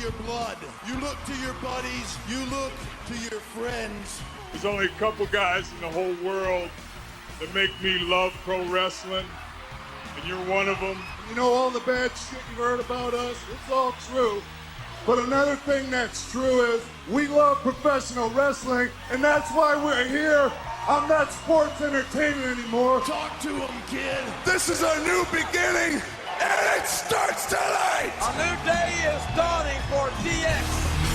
your blood. You look to your buddies. You look to your friends. There's only a couple guys in the whole world that make me love pro wrestling, and you're one of them. You know, all the bad shit you've heard about us, it's all true. But another thing that's true is we love professional wrestling, and that's why we're here. I'm not sports entertainment anymore. Talk to him, kid. This is a new beginning, and it starts tonight. A new day is dawning for DX.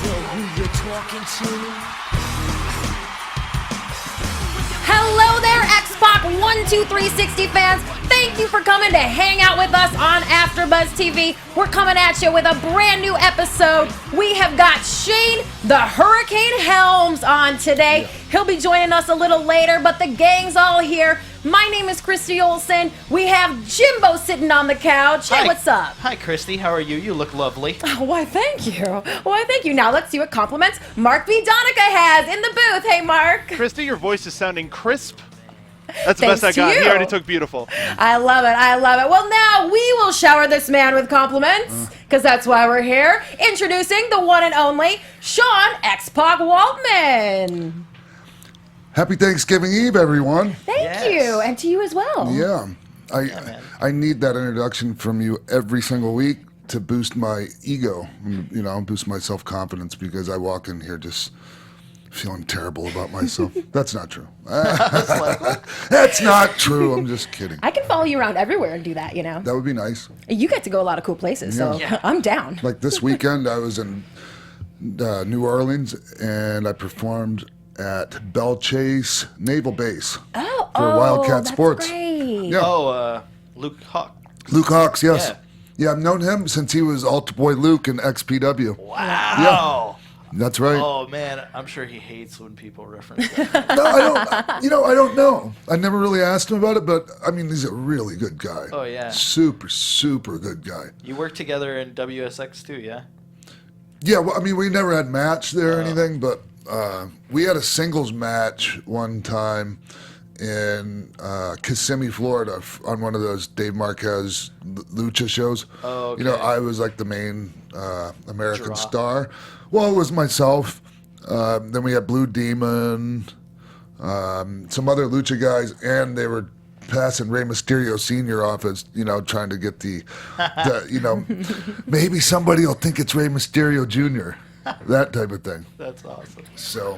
Yo, who you talking to? Hello there, X-Pac 12360 fans. Thank you for coming to hang out with us on AfterBuzz TV. We're coming at you with a brand new episode. We have got Shane, the Hurricane Helms, on today. He'll be joining us a little later, but the gang's all here. My name is Christy Olsen. We have Jimbo sitting on the couch. Hey, what's up? Hi, Christy. How are you? You look lovely. Oh, why, thank you. Why, thank you. Now let's see what compliments Mark B. Donica has in the booth. Hey, Mark. Christy, your voice is sounding crisp. That's the Thanks best I got. to you. He already took beautiful. I love it. I love it. Well, now we will shower this man with compliments, because that's why we're here. Introducing the one and only Sean X-Pac Waltman. Happy Thanksgiving Eve, everyone. Thank you, and to you as well. Yeah, man. I need that introduction from you every single week to boost my ego, you know, boost my self-confidence, because I walk in here just feeling terrible about myself. That's not true. That's not true. I'm just kidding. I can follow you around everywhere and do that, you know. That would be nice. You get to go a lot of cool places, so Yeah. I'm down. Like this weekend, I was in New Orleans, and I performed at Belle Chase Naval Base Oh, for Wildcat that's Sports. great. Yeah. Oh, Luke Hawk. Luke Hawks, yes. Yeah. Yeah, I've known him since he was Altar Boy Luke in XPW. Wow. That's right. Oh, man. I'm sure he hates when people reference that. No, I don't. You know, I don't know. I never really asked him about it, but I mean, he's a really good guy. Oh, yeah. Super, super good guy. You worked together in WSX, too, yeah? Yeah, well, I mean, we never had match there or anything, but we had a singles match one time in Kissimmee, Florida, on one of those Dave Marquez lucha shows. Oh, okay. You know, I was like the main American Draw. star. Well, it was myself. Then we had Blue Demon, some other lucha guys, and they were passing Rey Mysterio Sr. off as, you know, trying to get the you know, maybe somebody will think it's Rey Mysterio Jr., that type of thing. That's awesome. So,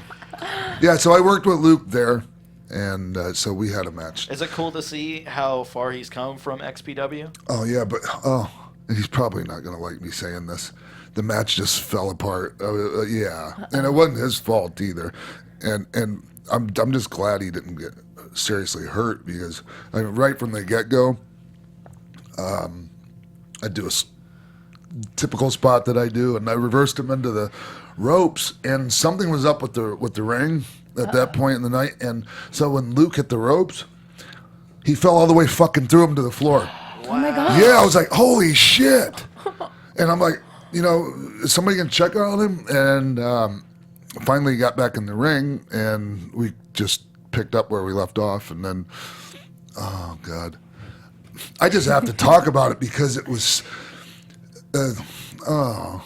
yeah, so I worked with Luke there, and so we had a match. Is it cool to see how far he's come from XPW? Oh, yeah, but, and he's probably not going to like me saying this. The match just fell apart. Yeah, and it wasn't his fault either. And I'm just glad he didn't get seriously hurt, because I mean, right from the get-go, I do a typical spot that I do, and I reversed him into the ropes, and something was up with the ring at that point in the night, and so when Luke hit the ropes, he fell all the way fucking through him to the floor. Oh my God. Yeah, I was like, holy shit. And I'm like, you know, is somebody going to check on him? And finally got back in the ring, and we just picked up where we left off. And then, oh, God. I just have to talk about it because it was, It's I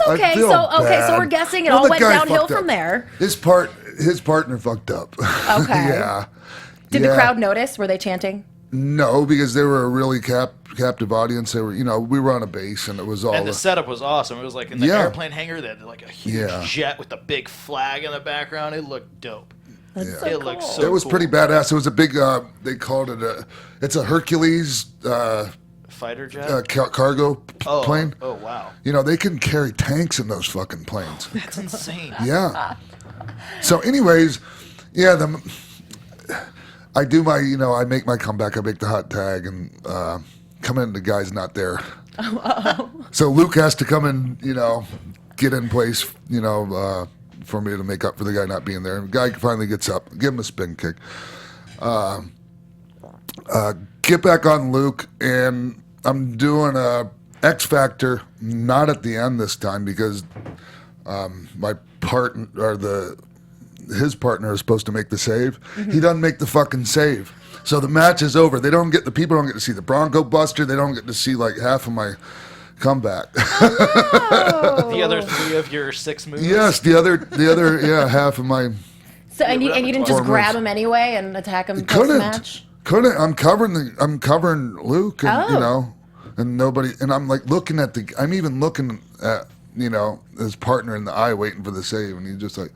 okay. feel So bad. we're guessing it Well, all the went guy downhill fucked from up. there. His partner fucked up. Okay. Yeah. Did Yeah. the crowd notice? Were they chanting? No, because they were a really captive audience. They were, you know, we were on a base, and it was all. And the setup was awesome. It was like in the Yeah. airplane hangar, they had like a huge Yeah. jet with a big flag in the background. It looked dope. That's It looked so It was cool. pretty badass. It was a big. They called it it's a Hercules Fighter jet? cargo plane. Oh, wow. You know, they can carry tanks in those fucking planes. That's insane. Yeah. So, anyways, yeah, I do my, you know, I make my comeback. I make the hot tag, and come in. The guy's not there. So Luke has to come in, you know, get in place, you know, for me to make up for the guy not being there. The guy finally gets up, give him a spin kick. Get back on Luke, and I'm doing a X Factor, not at the end this time, because my partner, or his partner, is supposed to make the save. He doesn't make the fucking save. So the match is over. The people don't get to see the Bronco Buster. They don't get to see like half of my come back. Oh. The other 3 of your 6 moves. Yes, the other, half of my. So and you didn't just Four grab moves. him anyway and attack him post Couldn't. match? I'm covering Luke, and and nobody, and I'm like I'm even looking at his partner in the eye, waiting for the save, and he's just like.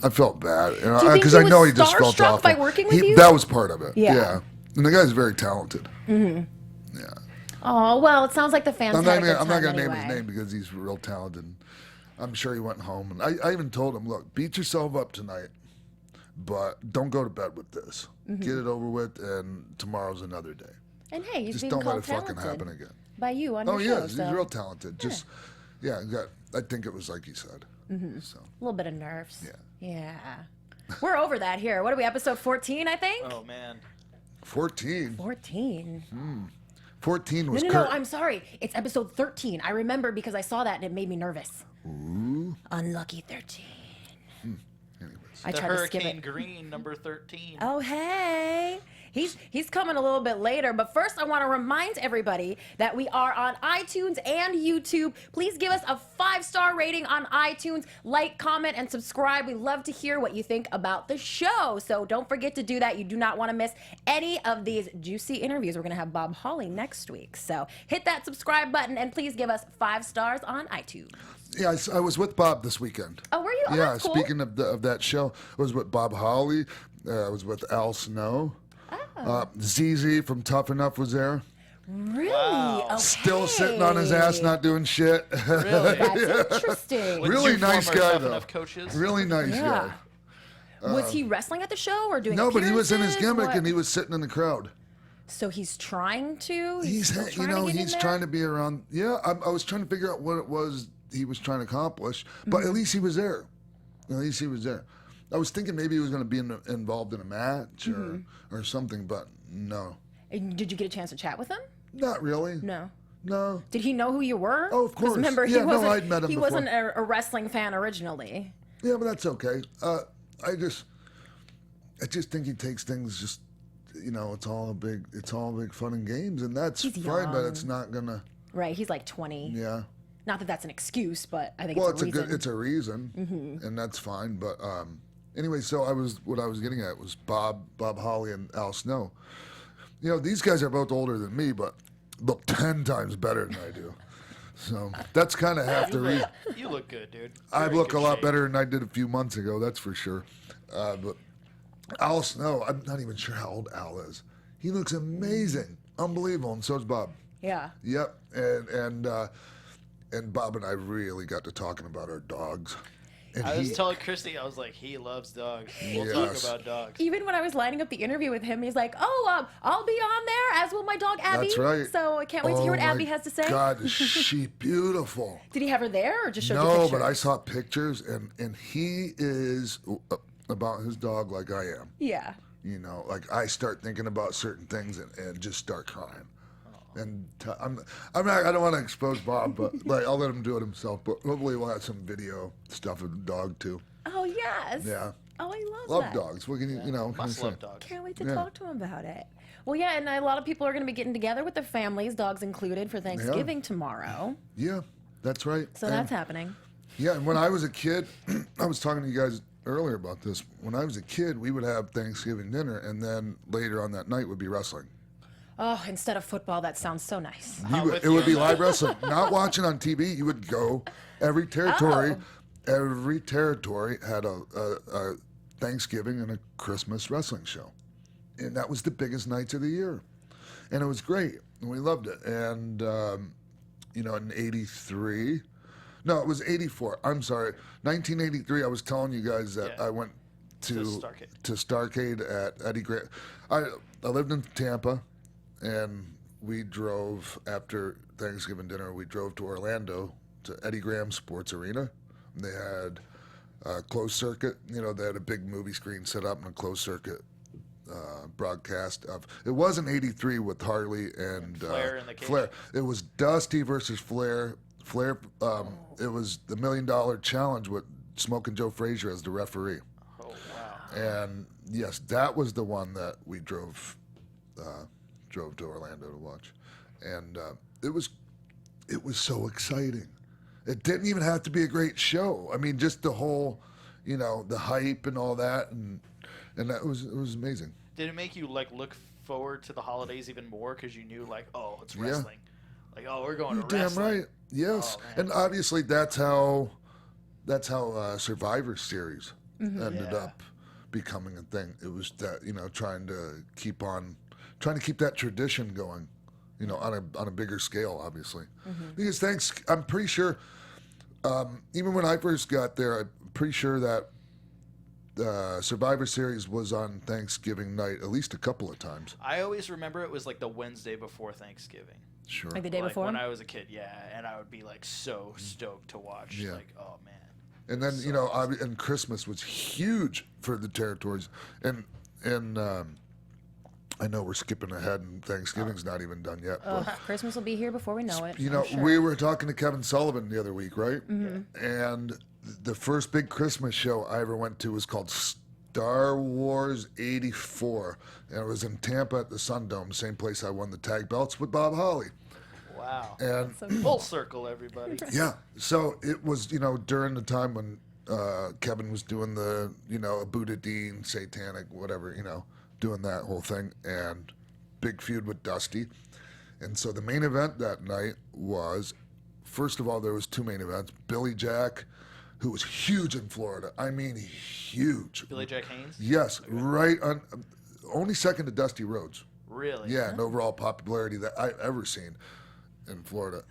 I felt bad, Do you think because he I know was he just felt starstruck awful. by working with you? That was part of it. Yeah. And the guy's very talented. Mm-hmm. Yeah. Oh well, it sounds like the fans had a good time I'm not gonna anyway. name his name because he's real talented. I'm sure he went home, and I even told him, look, beat yourself up tonight, but don't go to bed with this. Mm-hmm. Get it over with, and tomorrow's another day. And hey, he's Just being don't let called it fucking talented happen again. by you on Oh your show. yes, So he's real talented. Just I think it was like he said. Mm-hmm. So a little bit of nerves. Yeah. We're over that here. What are we, episode 14, I think? Oh man. 14. 14. 14 was No, Kurt. I'm sorry. It's episode 13. I remember because I saw that and it made me nervous. Ooh. Unlucky 13. Anyways. I The tried to skip Hurricane it. Green, number 13. Oh, hey. He's coming a little bit later, but first I want to remind everybody that we are on iTunes and YouTube. Please give us a 5-star rating on iTunes, like, comment, and subscribe. We love to hear what you think about the show, so don't forget to do that. You do not want to miss any of these juicy interviews. We're going to have Bob Holly next week, so hit that subscribe button and please give us 5 stars on iTunes. Yeah, I was with Bob this weekend. Oh, were you? Oh, Yeah, that's cool. speaking of that show, I was with Bob Holly. I was with Al Snow. ZZ from Tough Enough was there. Really? Wow. Okay. Still sitting on his ass, not doing shit. Really? That's interesting. With Really 2 nice former guy, Tough though. Enough coaches. Really nice Yeah. guy. Was he wrestling at the show or doing No, but he was in his appearances? gimmick What? and he was sitting in the crowd. So he's trying to? He's still trying to get in there? trying to be around. Yeah, I was trying to figure out what it was he was trying to accomplish, but at least he was there. At least he was there. I was thinking maybe he was going to be involved in a match or something, but no. And did you get a chance to chat with him? Not really. No. No. Did he know who you were? Oh, of 'Cause course. remember, Yeah, he no, wasn't, I'd met him he before. wasn't a wrestling fan originally. Yeah, but that's okay. I just think he takes things just, it's all big fun and games, and that's He's fine, but young. it's not gonna. Right, he's like 20. Yeah. Not that that's an excuse, but I think Well, it's a reason. it's a reason, and that's fine. But anyway, so what I was getting at was Bob Holly and Al Snow. These guys are both older than me, but look 10 times better than I do. So that's kind of half the reason. You look good, dude. I You're in look a good lot shape. better than I did a few months ago, that's for sure. But Al Snow, I'm not even sure how old Al is. He looks amazing, unbelievable, and so does Bob. Yeah. Yep, and Bob and I really got to talking about our dogs. And I was telling Christy, I was like, he loves dogs. We'll talk Yes. about dogs. Even when I was lining up the interview with him, he's like, "Oh, I'll be on there, as will my dog Abby." That's right. So I can't wait to hear what my Abby has to say. God, is she beautiful? Did he have her there, or just showed you No, pictures? but I saw pictures, and he is about his dog like I am. Yeah. Like I start thinking about certain things and just start crying. And I don't want to expose Bob, but like I'll let him do it himself. But hopefully we'll have some video stuff of the dog too. Oh yes. Yeah. Oh, I Love that. dogs. What can you know? what can Must you love say? dogs. Can't wait to Yeah. talk to him about it. Well, yeah, and a lot of people are going to be getting together with their families, dogs included, for Thanksgiving tomorrow. Yeah, that's right. So And- that's happening. Yeah, and when I was a kid, I was talking to you guys earlier about this. When I was a kid, we would have Thanksgiving dinner, and then later on that night would be wrestling. Oh, instead of football, that sounds so nice. It would be live wrestling, not watching on TV. You would go. Every territory had a Thanksgiving and a Christmas wrestling show, and that was the biggest nights of the year, and it was great, and we loved it. And in '83, no, it was '84. I'm sorry, 1983. I was telling you guys that I went to Starrcade at Eddie Graham. I lived in Tampa. And we drove after Thanksgiving dinner. We drove to Orlando to Eddie Graham Sports Arena. And they had a closed circuit. They had a big movie screen set up and a closed circuit broadcast of. It wasn't '83 with Harley and Flair in the cage. Flair. It was Dusty versus Flair. Flair. It was the $1 Million Challenge with Smoking Joe Frazier as the referee. Oh, wow. And yes, that was the one that we drove to Orlando to watch, and it was it was so exciting. It didn't even have to be a great show. I mean, just the whole, the hype and all that, and that it was amazing. Did it make you like look forward to the holidays even more because you knew like, oh, it's wrestling, like, oh, we're going You're to wrestling. damn right. Yes, Oh, and obviously that's how Survivor Series ended up becoming a thing. It was that trying to keep that tradition going, on a bigger scale, obviously. Because I'm pretty sure, even when I first got there, I'm pretty sure that Survivor Series was on Thanksgiving night at least a couple of times. I always remember it was like the Wednesday before Thanksgiving. Sure. Like the day before? When I was a kid, and I would be like so stoked to watch. Yeah. Like, oh man. And then and Christmas was huge for the territories, and I know we're skipping ahead, and Thanksgiving's not even done yet. But, Christmas will be here before we know it. I'm sure. We were talking to Kevin Sullivan the other week, right? And the first big Christmas show I ever went to was called Star Wars 84, and it was in Tampa at the Sun Dome, same place I won the tag belts with Bob Holly. Wow. And Full circle, everybody. yeah, so it was during the time when Kevin was doing the Buddha Dean, Satanic, whatever, doing that whole thing, and big feud with Dusty. And so the main event that night was, first of all, there was two main events. Billy Jack, who was huge in Florida. I mean, huge. Billy Jack Haynes? Yes, right on, only second to Dusty Rhodes. Really? Yeah, in overall popularity that I've ever seen in Florida.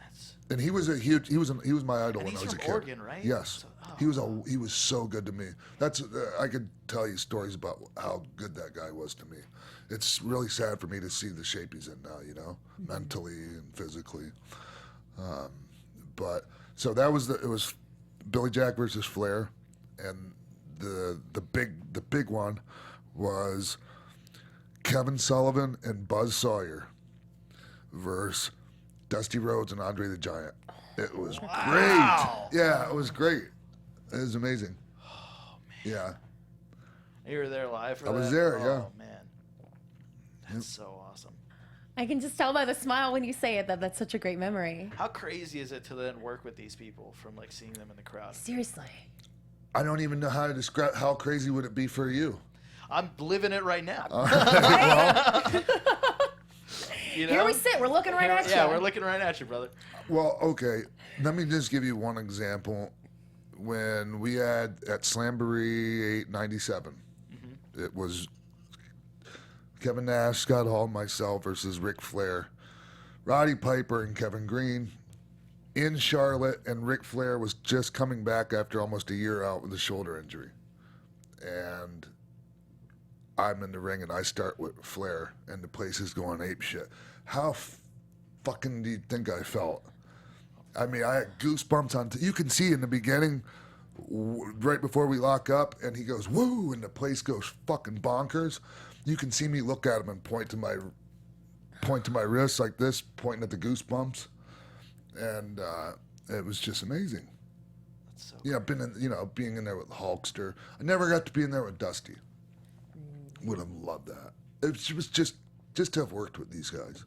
And he was he was my idol And when I he's was a from kid. Oregon, right? Yes. He was so good to me. That's I could tell you stories about how good that guy was to me. It's really sad for me to see the shape he's in now, mentally and physically. But so it was Billy Jack versus Flair, and the big one was Kevin Sullivan and Buzz Sawyer versus Dusty Rhodes and Andre the Giant. It was great. Yeah, it was great. It was amazing. Oh man. Yeah. You were there live for that? I was there, yeah. Oh man. That's so awesome. I can just tell by the smile when you say it that that's such a great memory. How crazy is it to then work with these people from like seeing them in the crowd? Seriously. I don't even know how to describe how crazy would it be for you. I'm living it right now. Here we sit. We're looking right at you. Yeah, we're looking right at you, brother. Well, okay. Let me just give you one example. When we had at Slamboree 897, it was Kevin Nash, Scott Hall, myself versus Ric Flair, Roddy Piper, and Kevin Green in Charlotte, and Ric Flair was just coming back after almost a year out with a shoulder injury. And I'm in the ring, and I start with Flair, and the place is going ape shit. How fucking do you think I felt? I mean, I had goosebumps you can see in the beginning, right before we lock up, and he goes, woo, and the place goes fucking bonkers. You can see me look at him and point to my wrist like this, pointing at the goosebumps. And it was just amazing. That's so being in there with Hulkster. I never got to be in there with Dusty. Would have loved that. It was just to have worked with these guys.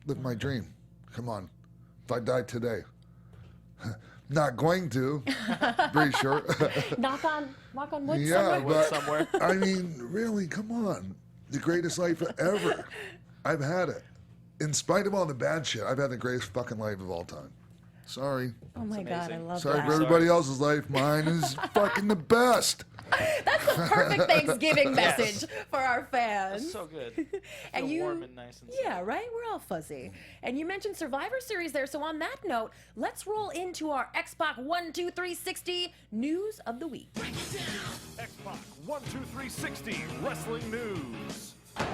Live my dream. Come on. If I died today. Not going to. Very sure. Knock on wood somewhere. I mean, really, come on. The greatest life ever. I've had it. In spite of all the bad shit, I've had the greatest fucking life of all time. Sorry. Oh my God, I love Sorry that. for everybody else's life. Mine is fucking the best. That's the perfect Thanksgiving message for our fans. That's so good. And Feel warm and nice and yeah, right? We're all fuzzy. And you mentioned Survivor Series there, so on that note, let's roll into our X-Pac 1, 2, 360 news of the week. X-Pac 1, 2, 360 Wrestling News. Boom!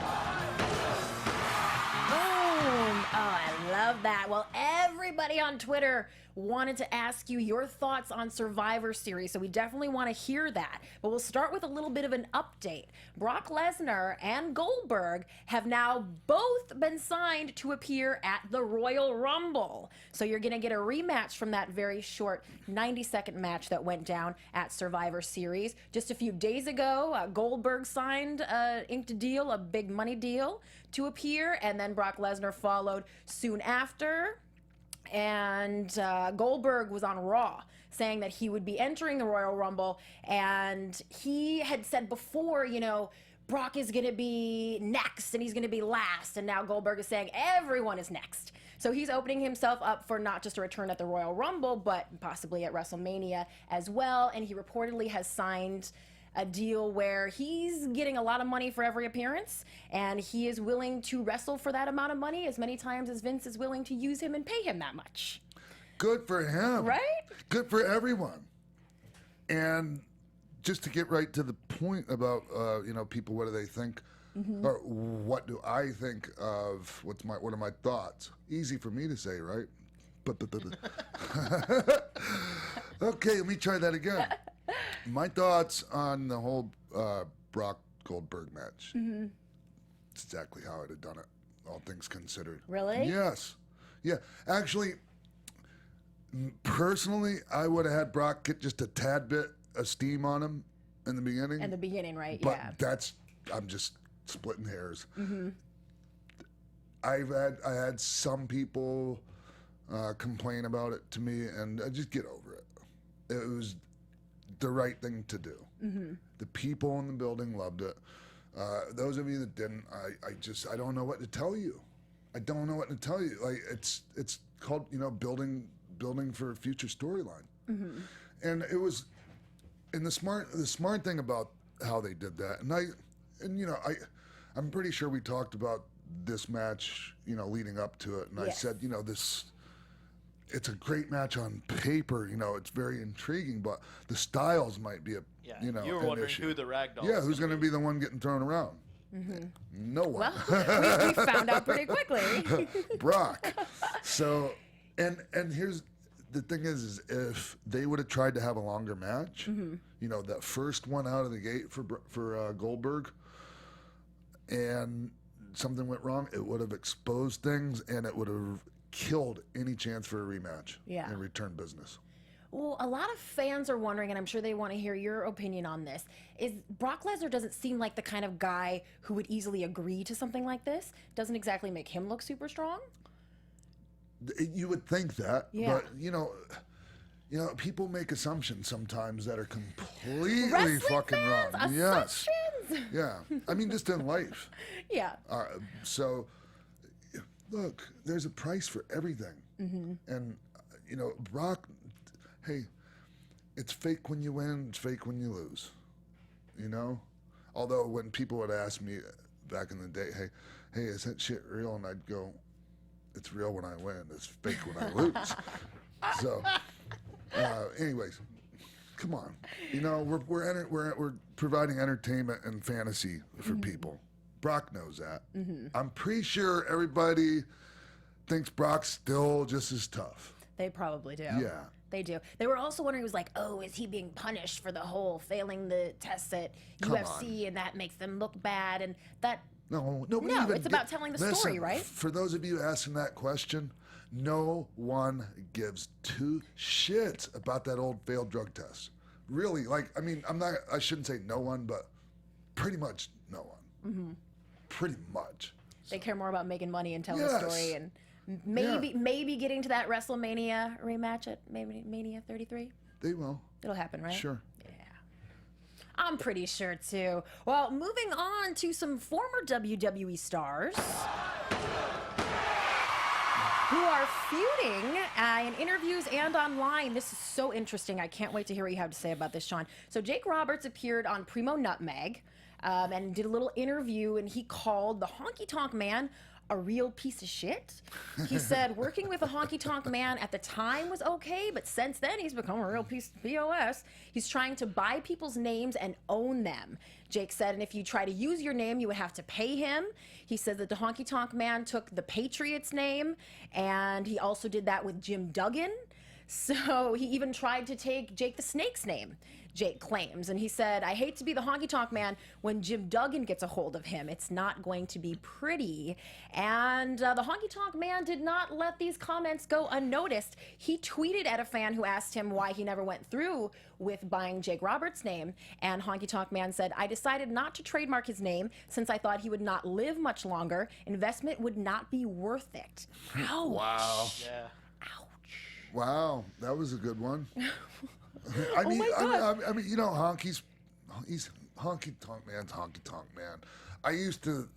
Oh, I love that. Well, everybody on Twitter wanted to ask you your thoughts on Survivor Series, so we definitely want to hear that. But we'll start with a little bit of an update. Brock Lesnar and Goldberg have now both been signed to appear at the Royal Rumble. So you're going to get a rematch from that very short 90-second match that went down at Survivor Series. Just a few days ago, Goldberg signed an inked deal, a big money deal, to appear, and then Brock Lesnar followed soon after. And Goldberg was on Raw saying that he would be entering the Royal Rumble, and he had said before, you know, Brock is going to be next and he's going to be last, and now Goldberg is saying everyone is next. So he's opening himself up for not just a return at the Royal Rumble, but possibly at WrestleMania as well, and he reportedly has signed a deal where he's getting a lot of money for every appearance, and he is willing to wrestle for that amount of money as many times as Vince is willing to use him and pay him that much. Good for him. Right? Good for everyone. And just to get right to the point about, people, what do they think? Or what do I think of, what are my thoughts? Easy for me to say, right? Okay, let me try that again. My thoughts on the whole Brock Goldberg match. It's exactly how I'd have done it, all things considered. Really? Yes. Yeah. Actually, personally, I would have had Brock get just a tad bit of steam on him in the beginning. In the beginning, right? But I'm just splitting hairs. I had some people complain about it to me, and I just get over it. It was the right thing to do. The people in the building loved it. Those of you that didn't, I don't know what to tell you. I don't know what to tell you. Like it's called, building for a future storyline. And it was, and the smart thing about how they did that, I'm pretty sure we talked about this match, leading up to it, and I said, it's a great match on paper. It's very intriguing, but the styles might be you were wondering who the ragdoll. Yeah, who's going to be the one getting thrown around? No one. Well, we found out pretty quickly. Brock. So, and here's the thing is if they would have tried to have a longer match, that first one out of the gate for Goldberg, and something went wrong, it would have exposed things, and it would have killed any chance for a rematch and return business. Well, a lot of fans are wondering, and I'm sure they want to hear your opinion on this, is Brock Lesnar doesn't seem like the kind of guy who would easily agree to something like this. Doesn't exactly make him look super strong. You would think that, but people make assumptions sometimes that are completely Wrestling fucking fans, wrong. Assumptions. Yes. Yeah. I mean, just in life. Yeah. So, look, there's a price for everything. And, Brock, hey, it's fake when you win, it's fake when you lose. Although when people would ask me back in the day, hey, is that shit real? And I'd go, it's real when I win, it's fake when I lose. So, anyways, come on. We're providing entertainment and fantasy for people. Brock knows that. I'm pretty sure everybody thinks Brock's still just as tough. They probably do. Yeah. They do. They were also wondering, is he being punished for the whole failing the tests at Come UFC on. and that makes them look bad and that... No, it's about telling the story, right? For those of you asking that question, no one gives two shits about that old failed drug test. Really, I shouldn't say no one, but pretty much no one. Pretty much. They care more about making money and telling the story and maybe getting to that WrestleMania rematch at Mania 33. They will. It'll happen, right? Sure. Yeah. I'm pretty sure too. Well, moving on to some former WWE stars who are feuding in interviews and online. This is so interesting. I can't wait to hear what you have to say about this, Sean. So Jake Roberts appeared on Primo Nutmeg and did a little interview, and he called the Honky Tonk Man a real piece of shit. He said working with a honky tonk man at the time was okay, but since then he's become a real piece of POS. He's trying to buy people's names and own them. Jake said, and if you try to use your name, you would have to pay him. He said that the honky tonk man took the Patriots name, and he also did that with Jim Duggan. So he even tried to take Jake the Snake's name, Jake claims. And he said, I hate to be the honky tonk man when Jim Duggan gets a hold of him. It's not going to be pretty. And the honky tonk man did not let these comments go unnoticed. He tweeted at a fan who asked him why he never went through with buying Jake Roberts' name. And honky tonk man said, I decided not to trademark his name since I thought he would not live much longer. Investment would not be worth it. Ouch. Wow. Yeah. Ouch. Wow, that was a good one. My God. I mean, you know, he's honky tonk man's honky tonk man. I used to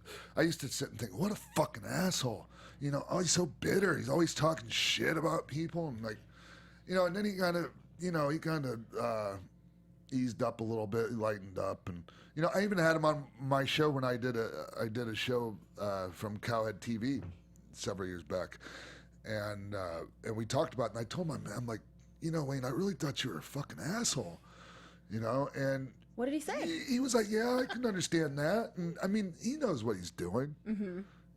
sit and think, what a fucking asshole. You know, oh, he's so bitter. He's always talking shit about people, and like, you know, and then he kind of eased up a little bit, lightened up, and you know, I even had him on my show when I did a show from Cowhead TV several years back, and we talked about it, and I told him, I'm like, you know, Wayne, I really thought you were a fucking asshole, you know, and What did he say? he was like, yeah, I can understand that, and I mean, he knows what he's doing,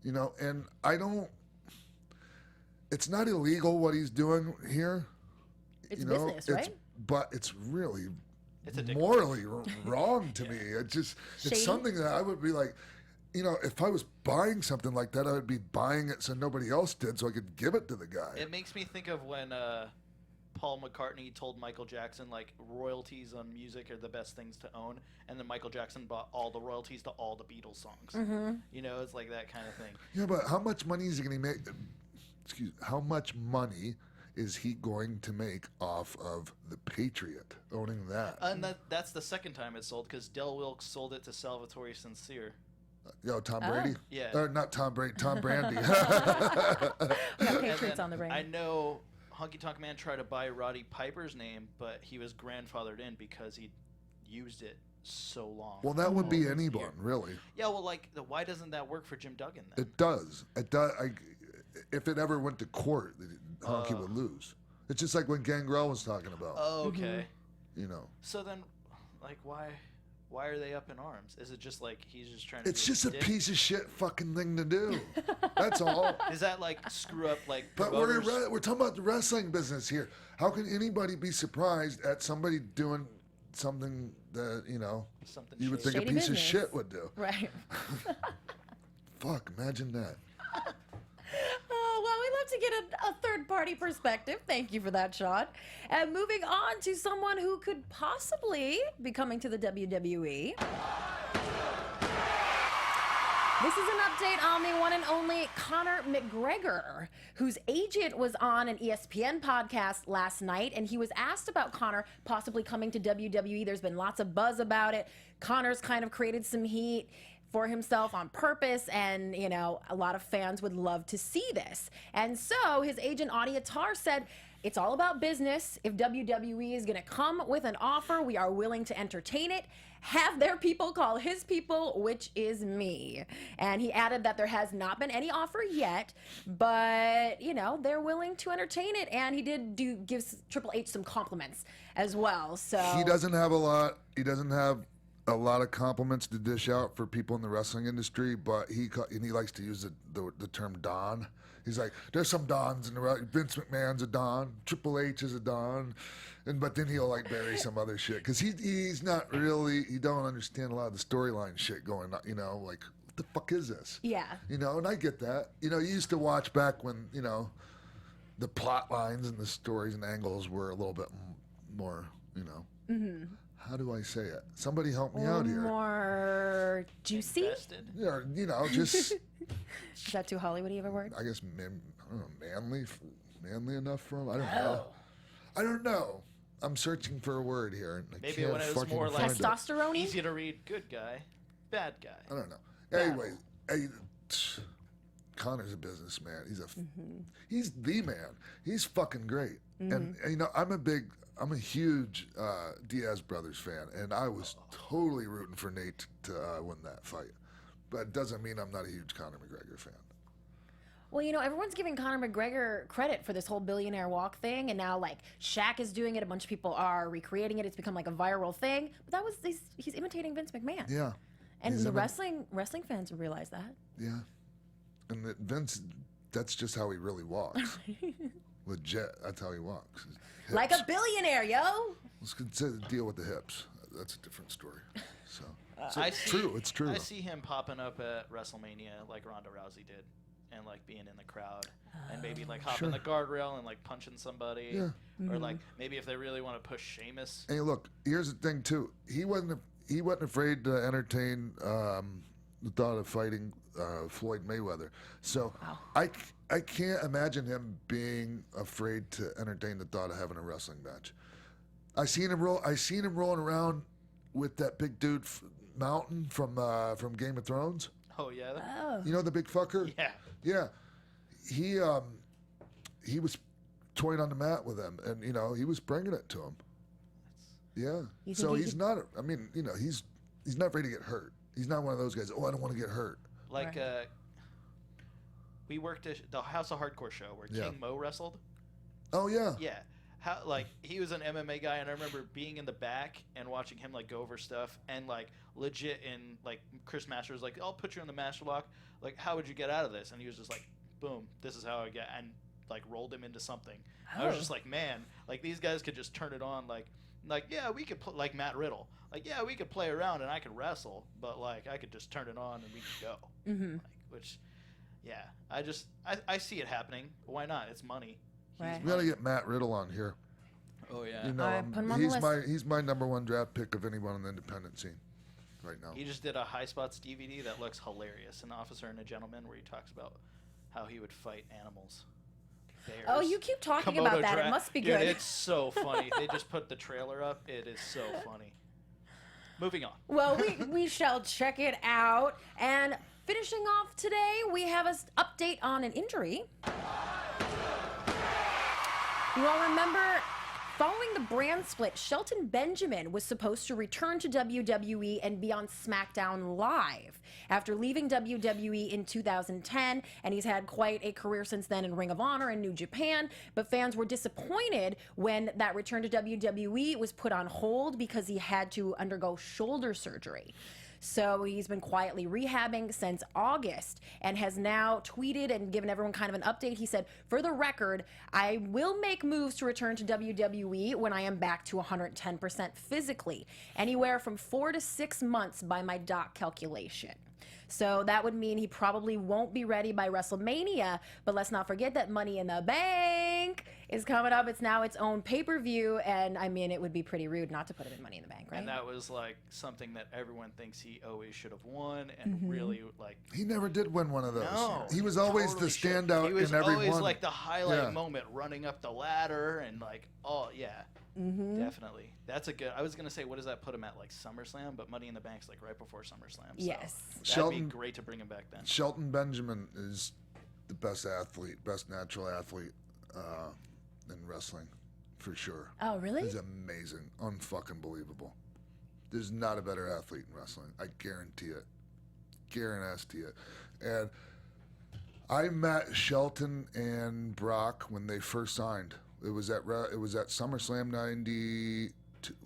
you know, and it's not illegal what he's doing here. It's you know, business, right? But it's really addictive. morally wrong to me. It's Shady? something that I would be like, you know, if I was buying something like that, I would be buying it so nobody else did, so I could give it to the guy. It makes me think of when Paul McCartney told Michael Jackson, like, royalties on music are the best things to own, and then Michael Jackson bought all the royalties to all the Beatles songs. You know, it's like that kind of thing. Yeah, but how much money is he going to make? How much money is he going to make off of the Patriot owning that? And that's the second time it sold, because Del Wilkes sold it to Salvatore Sincere. Tom Brady? Yeah. Or not Tom Brady, Tom Brandy. We got And Patriots then on the brain. I know Honky Tonk Man tried to buy Roddy Piper's name, but he was grandfathered in because he used it so long. Well, that would be anyone, really. Yeah, well, like, why doesn't that work for Jim Duggan then? It does. It does. If it ever went to court, Honky would lose. It's just like when Gangrel was talking about. Oh, okay. You know. So then, like, why are they up in arms? Is it just like he's just trying to? It's be just a dick? piece of shit fucking thing to do. That's all. Is that like screw up like? But promoters? we're talking about the wrestling business here. How can anybody be surprised at somebody doing something that, you know, Something you would shady. think a Shady piece business. of shit would do? Right. Fuck, imagine that. Oh, well, we love to get a third-party perspective. Thank you for that, Sean. And moving on to someone who could possibly be coming to the WWE. This is an update on the one and only Conor McGregor, whose agent was on an ESPN podcast last night, and he was asked about Conor possibly coming to WWE. There's been lots of buzz about it. Conor's kind of created some heat for himself on purpose, and, you know, a lot of fans would love to see this. And so his agent, Adi Attar, said, it's all about business. If WWE is going to come with an offer, we are willing to entertain it. Have their people call his people, which is me. And he added that there has not been any offer yet, but, you know, they're willing to entertain it. And he did give Triple H some compliments as well. So He doesn't have a lot. He doesn't have a lot of compliments to dish out for people in the wrestling industry, but he likes to use the term Don. He's like, there's some Dons in the wrestling. Vince McMahon's a Don, Triple H is a Don, but then he'll like bury some other shit because he's not really, he don't understand a lot of the storyline shit going on. You know, like, what the fuck is this? Yeah. You know, and I get that. You know, you used to watch back when, you know, the plot lines and the stories and angles were a little bit more, you know. Mm-hmm. How do I say it? Somebody help me out here. More juicy? Invested. Yeah, you know, just Is that too Hollywoody of a word? I guess I don't know, manly enough for him. I don't know. I don't know. I'm searching for a word here. And I Maybe can't when it was fucking more like find it. Testosterone? Easy to read. Good guy, bad guy. I don't know. Anyway, Conor's a businessman. He's the man. He's fucking great. And you know, I'm a huge Diaz brothers fan, and I was totally rooting for Nate to win that fight. But it doesn't mean I'm not a huge Conor McGregor fan. Well, you know, everyone's giving Conor McGregor credit for this whole billionaire walk thing, and now, like, Shaq is doing it. A bunch of people are recreating it. It's become, like, a viral thing. But he's imitating Vince McMahon. Yeah. And He's the wrestling fans realize that. Yeah. And Vince, that's just how he really walks. Legit. That's how he walks. Hips. Like a billionaire, yo. Let's deal with the hips. That's a different story. So, True. It's true. I see him popping up at WrestleMania like Ronda Rousey did, and like being in the crowd, and maybe like hopping the guardrail and like punching somebody, Yeah. or like maybe if they really want to push Sheamus. Hey, look. Here's the thing too. He wasn't afraid to entertain the thought of fighting Floyd Mayweather. So I can't imagine him being afraid to entertain the thought of having a wrestling match. I seen him rolling around with that big dude Mountain from Game of Thrones. Oh yeah. You know the big fucker? Yeah. Yeah. He was toying on the mat with him, and he was bringing it to him. Yeah. So he's not. I mean, he's not afraid to get hurt. He's not one of those guys. Oh, I don't want to get hurt. Like we worked at the House of Hardcore show where King Mo wrestled. Oh yeah. Yeah. He was an MMA guy, and I remember being in the back and watching him like go over stuff, and like legit in like Chris Masters was like, I'll put you on the master lock. Like, how would you get out of this? And he was just like, boom, this is how I get, and like rolled him into something. I was just like, man, like these guys could just turn it on. Like yeah, we could like Matt Riddle. Like, yeah, we could play around and I could wrestle, but like I could just turn it on and we could go. Mm-hmm. Like, which, yeah, I see it happening. Why not? It's money. Right. We gotta get Matt Riddle on here. Oh yeah. Put him on the list. He's my number one draft pick of anyone in the independent scene right now. He just did a High Spots DVD that looks hilarious. An Officer and a Gentleman, where he talks about how he would fight animals. Bears, Oh, you keep talking Komodo about that. dra- It must be Dude, good. it's so funny. They just put the trailer up. It is so funny. Moving on. Well, we shall check it out. And finishing off today, we have an update on an injury. You all remember, following the brand split, Shelton Benjamin was supposed to return to WWE and be on SmackDown Live after leaving WWE in 2010, and he's had quite a career since then in Ring of Honor and New Japan, but fans were disappointed when that return to WWE was put on hold because he had to undergo shoulder surgery. So he's been quietly rehabbing since August and has now tweeted and given everyone kind of an update. He said, for the record, I will make moves to return to WWE when I am back to 110% physically, anywhere from 4 to 6 months by my doc calculation. So that would mean he probably won't be ready by WrestleMania, but let's not forget that Money in the Bank is coming up. It's now its own pay-per-view, and I mean, it would be pretty rude not to put it in Money in the Bank, right? And that was like something that everyone thinks he always should have won, and really like He never did win one of those. no, He was always totally the should. standout He was in every always one. like the highlight Yeah. moment, running up the ladder and like, oh yeah, definitely. That's a good. I was gonna say, what does that put him at, like SummerSlam? But Money in the Bank's like right before SummerSlam. So Yes. that'd Shelton- be great to bring him back then. Shelton Benjamin is the best athlete, best natural athlete in wrestling, for sure. Oh, really? He's amazing, unfucking believable. There's not a better athlete in wrestling. I guarantee it. Guarantee it. And I met Shelton and Brock when they first signed. It was at SummerSlam 90.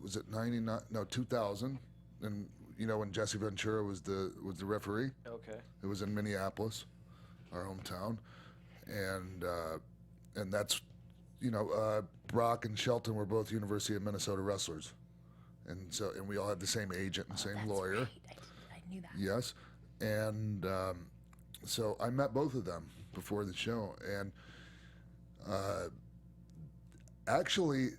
Was it 99? No, 2000. And when Jesse Ventura was the referee. Okay. It was in Minneapolis, our hometown, and that's Brock and Shelton were both University of Minnesota wrestlers, and we all had the same agent and same lawyer. Right. I knew that. Yes, and so I met both of them before the show, and actually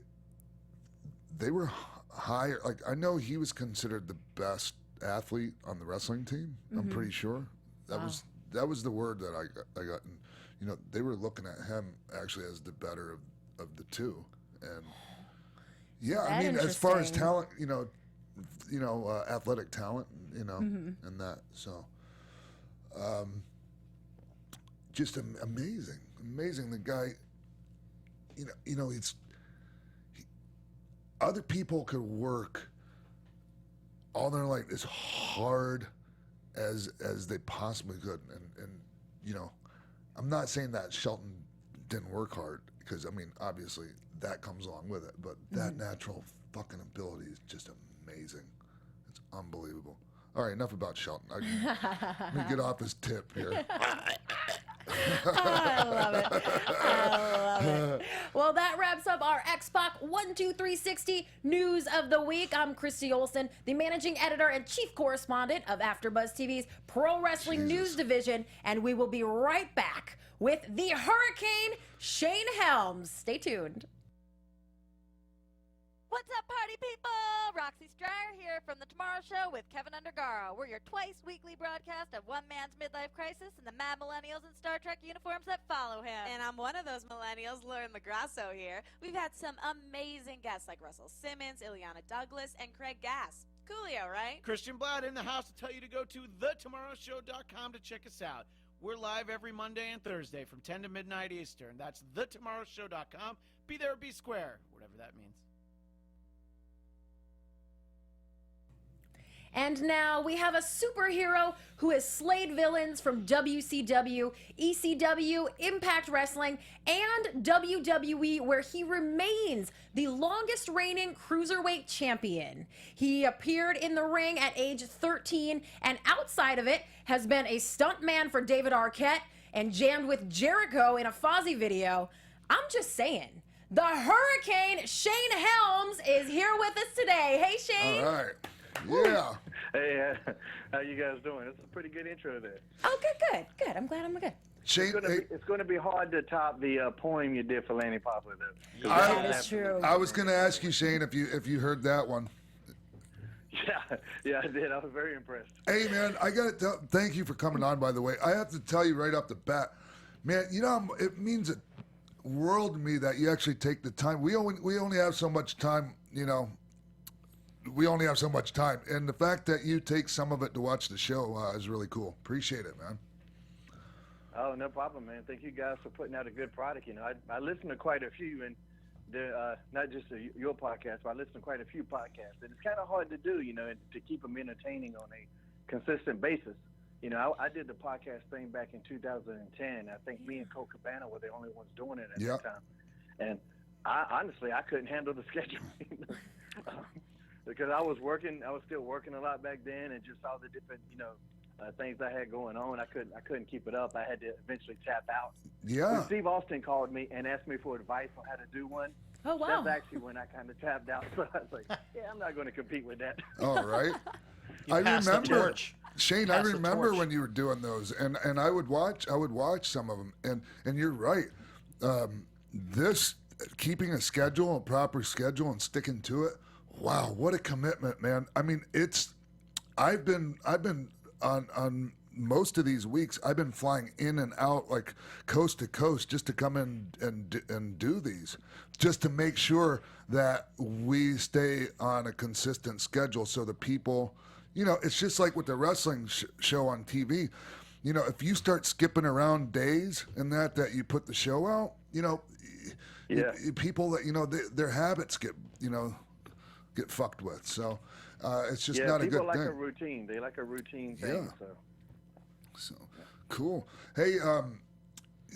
they were higher. Like, I know he was considered the best athlete on the wrestling team. I'm pretty sure that was the word that I got. And they were looking at him actually as the better of the two. And yeah, I mean, as far as talent, athletic talent, and that. So, just amazing. The guy, other people could work all their life as hard as they possibly could, and I'm not saying that Shelton didn't work hard, because I mean, obviously that comes along with it, but that natural fucking ability is just amazing. It's unbelievable. All right, enough about Shelton. Let me get off his tip here. I love it. I love it. Well, that wraps up our X-Pac 12360 News of the Week. I'm Christy Olson, the managing editor and chief correspondent of AfterBuzz TV's Pro Wrestling News Division, and we will be right back with the Hurricane Shane Helms. Stay tuned. What's up, party people? Roxy Stryer here from The Tomorrow Show with Keven Undergaro. We're your twice-weekly broadcast of one man's midlife crisis and the mad millennials in Star Trek uniforms that follow him. And I'm one of those millennials, Lauren Magrasso here. We've had some amazing guests like Russell Simmons, Ileana Douglas, and Craig Gass. Coolio, right? Christian Blatt in the house to tell you to go to thetomorrowshow.com to check us out. We're live every Monday and Thursday from 10 to midnight Eastern. That's thetomorrowshow.com. Be there or be square, whatever that means. And now we have a superhero who has slayed villains from WCW, ECW, Impact Wrestling, and WWE, where he remains the longest reigning cruiserweight champion. He appeared in the ring at age 13, and outside of it has been a stuntman for David Arquette and jammed with Jericho in a Fozzy video. I'm just saying, the Hurricane Shane Helms is here with us today. Hey, Shane. All right. Yeah. Hey, how you guys doing? It's a pretty good intro there. Oh, good. I'm glad I'm good. Shane, it's going to be hard to top the poem you did for Lanny Poplar, though. That is true. I was going to ask you, Shane, if you heard that one. Yeah, I did. I was very impressed. Hey, man, I got to tell. Thank you for coming on. By the way, I have to tell you right off the bat, man. You know, it means a world to me that you actually take the time. We only have so much time, you know. We only have so much time, and the fact that you take some of it to watch the show is really cool. Appreciate it, man. Oh, no problem, man. Thank you guys for putting out a good product. You know, I listen to quite a few, and not just your podcast, but I listen to quite a few podcasts, and it's kind of hard to do, you know, to keep them entertaining on a consistent basis. You know, I did the podcast thing back in 2010. I think me and Cole Cabana were the only ones doing it at that time, and honestly, I couldn't handle the scheduling. Because I was still working a lot back then, and just all the different, you know, things I had going on. I couldn't keep it up. I had to eventually tap out. Yeah. When Steve Austin called me and asked me for advice on how to do one. Oh, wow. That's actually when I kind of tapped out. So I was like, yeah, I'm not going to compete with that. All right. I remember, Shane. I remember when you were doing those, and I would watch some of them, and you're right. This keeping a schedule, a proper schedule, and sticking to it. Wow, what a commitment, man. I mean, I've been on most of these weeks, I've been flying in and out like coast to coast just to come in and do these, just to make sure that we stay on a consistent schedule so the people, you know, it's just like with the wrestling show on TV. You know, if you start skipping around days and that you put the show out, you know, people that, you know, their habits get fucked with. So it's just not a good thing. People like a routine. They like a routine thing. Yeah. So cool. Hey,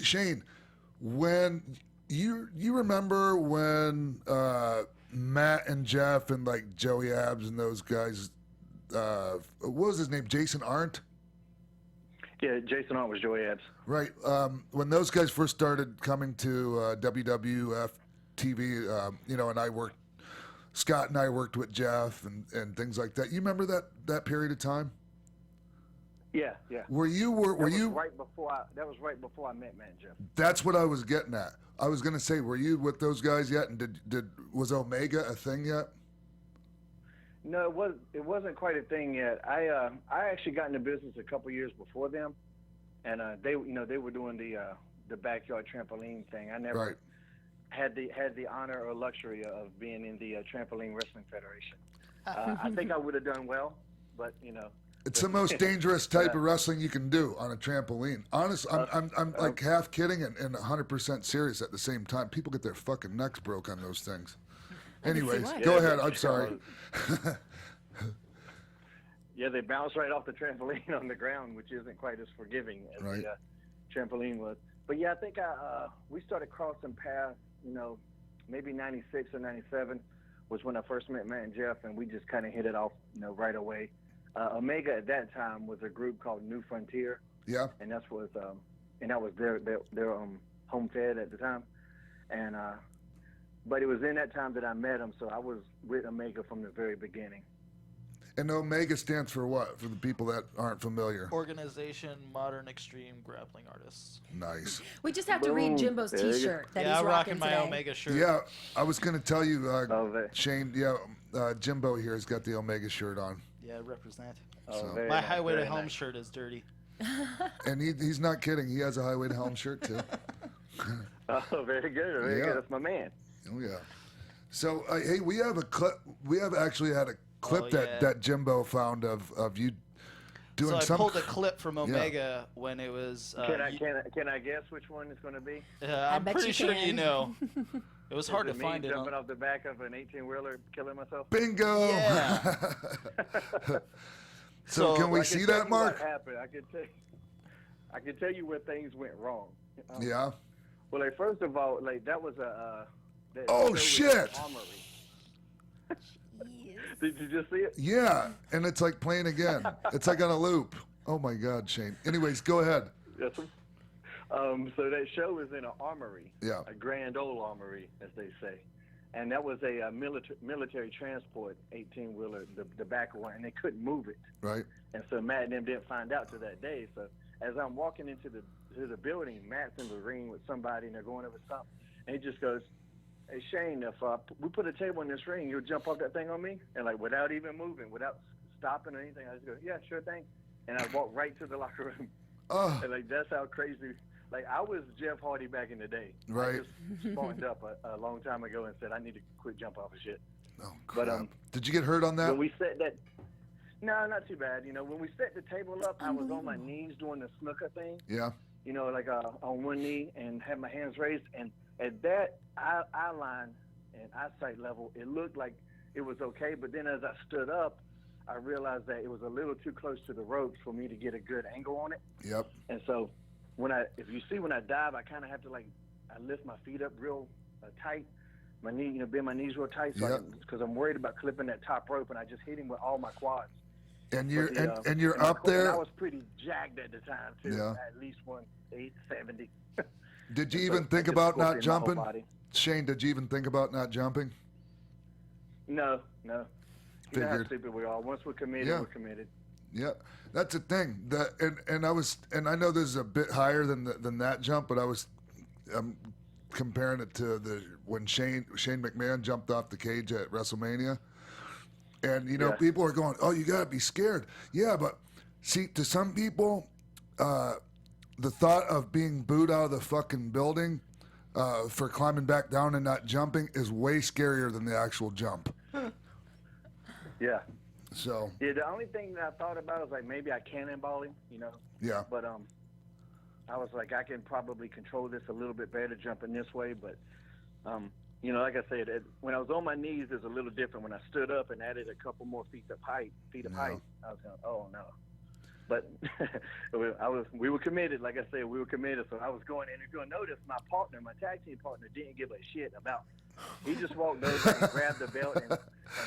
Shane, when you remember when Matt and Jeff and like Joey Abs and those guys, what was his name? Jason Arndt? Yeah, Jason Arndt was Joey Abs. Right. When those guys first started coming to WWF TV, you know, and Scott and I worked with Jeff and things like that. You remember that period of time? Yeah. That was right before I met Matt and Jeff. That's what I was getting at. I was going to say, were you with those guys yet? And was Omega a thing yet? No, it wasn't quite a thing yet. I actually got into business a couple years before them, and they were doing the backyard trampoline thing. I never had the honor or luxury of being in the Trampoline Wrestling Federation. I think I would have done well, but you know. It's the most dangerous type of wrestling you can do on a trampoline. Honestly, I'm like half kidding and 100% serious at the same time. People get their fucking necks broke on those things. Anyways, go ahead. I'm sorry. Yeah, they bounce right off the trampoline on the ground, which isn't quite as forgiving as the trampoline was. But yeah, I think we started crossing paths, you know, maybe 96 or 97 was when I first met Matt and Jeff, and we just kind of hit it off, you know, right away. Omega at that time was a group called New Frontier. Yeah. And that's what and that was their home fed at the time, and but it was in that time that I met him, so I was with Omega from the very beginning. And Omega stands for what? For the people that aren't familiar. Organization Modern Extreme Grappling Artists. Nice. We just have to read Jimbo's T-shirt that he's I'm rocking my today. Omega shirt. Yeah, I was going to tell you, Shane. Yeah, Jimbo here has got the Omega shirt on. Yeah, represent. So. My Highway to Helms shirt is dirty. And he's not kidding. He has a Highway to Helms shirt too. Oh, very good. Very good. That's my man. Oh yeah. So hey, we have a clip. We have actually had a clip that Jimbo found of you doing so I some. pulled a clip from Omega when it was. Can I guess which one it's going to be? I'm pretty sure you know. It was hard to find it. Jumping off the back of an 18-wheeler, killing myself. Bingo! Yeah. So can we see that, Mark? What happened? I can tell you where things went wrong. Yeah. Well, like first of all, like that was a. Oh shit! Did you just see it? Yeah, and it's like playing again. It's like on a loop. Oh my God, Shane. Anyways, go ahead. Yes. So that show was in an armory. Yeah. A grand old armory, as they say. And that was a military transport 18-wheeler, the back one, and they couldn't move it. Right. And so Matt and them didn't find out till that day. So as I'm walking into the building, Matt's in the ring with somebody, and they're going over something. And he just goes, "Hey, Shane, if we put a table in this ring, you'll jump off that thing on me?" And like without even moving, without stopping or anything, I just go, "Yeah, sure thing." And I walk right to the locker room. Oh. And like that's how crazy. Like I was Jeff Hardy back in the day. Right. I just spawned up a long time ago and said I need to quit jump off of shit. Oh crap. But did you get hurt on that? When we set that, no, not too bad. You know, when we set the table up, I was on my knees doing the snooker thing. Yeah. You know, like on one knee and had my hands raised, and at that eye line and eyesight level, it looked like it was okay. But then as I stood up, I realized that it was a little too close to the ropes for me to get a good angle on it. Yep. And so if you see when I dive, I kind of have to I lift my feet up real tight, my knee, bend my knees real tight, so because I'm worried about clipping that top rope, and I just hit him with all my quads. And you're up there. I was pretty jagged at the time too. Yeah. At least 170. Did you even think about not jumping? Shane, did you even think about not jumping? No. You know how Figured. stupid we are. Once we're committed, we're committed. Yeah, that's the thing. And I know this is a bit higher than that jump, but I'm comparing it to when Shane McMahon jumped off the cage at WrestleMania, and people are going, "Oh, you gotta be scared." Yeah, but see, to some people, the thought of being booed out of the fucking building for climbing back down and not jumping is way scarier than the actual jump. Yeah. So. Yeah, the only thing that I thought about was maybe I cannonball him, Yeah. But I was like, I can probably control this a little bit better jumping this way. But like I said, when I was on my knees, it was a little different. When I stood up and added a couple more feet of height, I was going, oh no. But we were committed. Like I said, we were committed. So I was going, and if you'll notice, my tag team partner, didn't give a shit about me. He just walked over and grabbed the belt and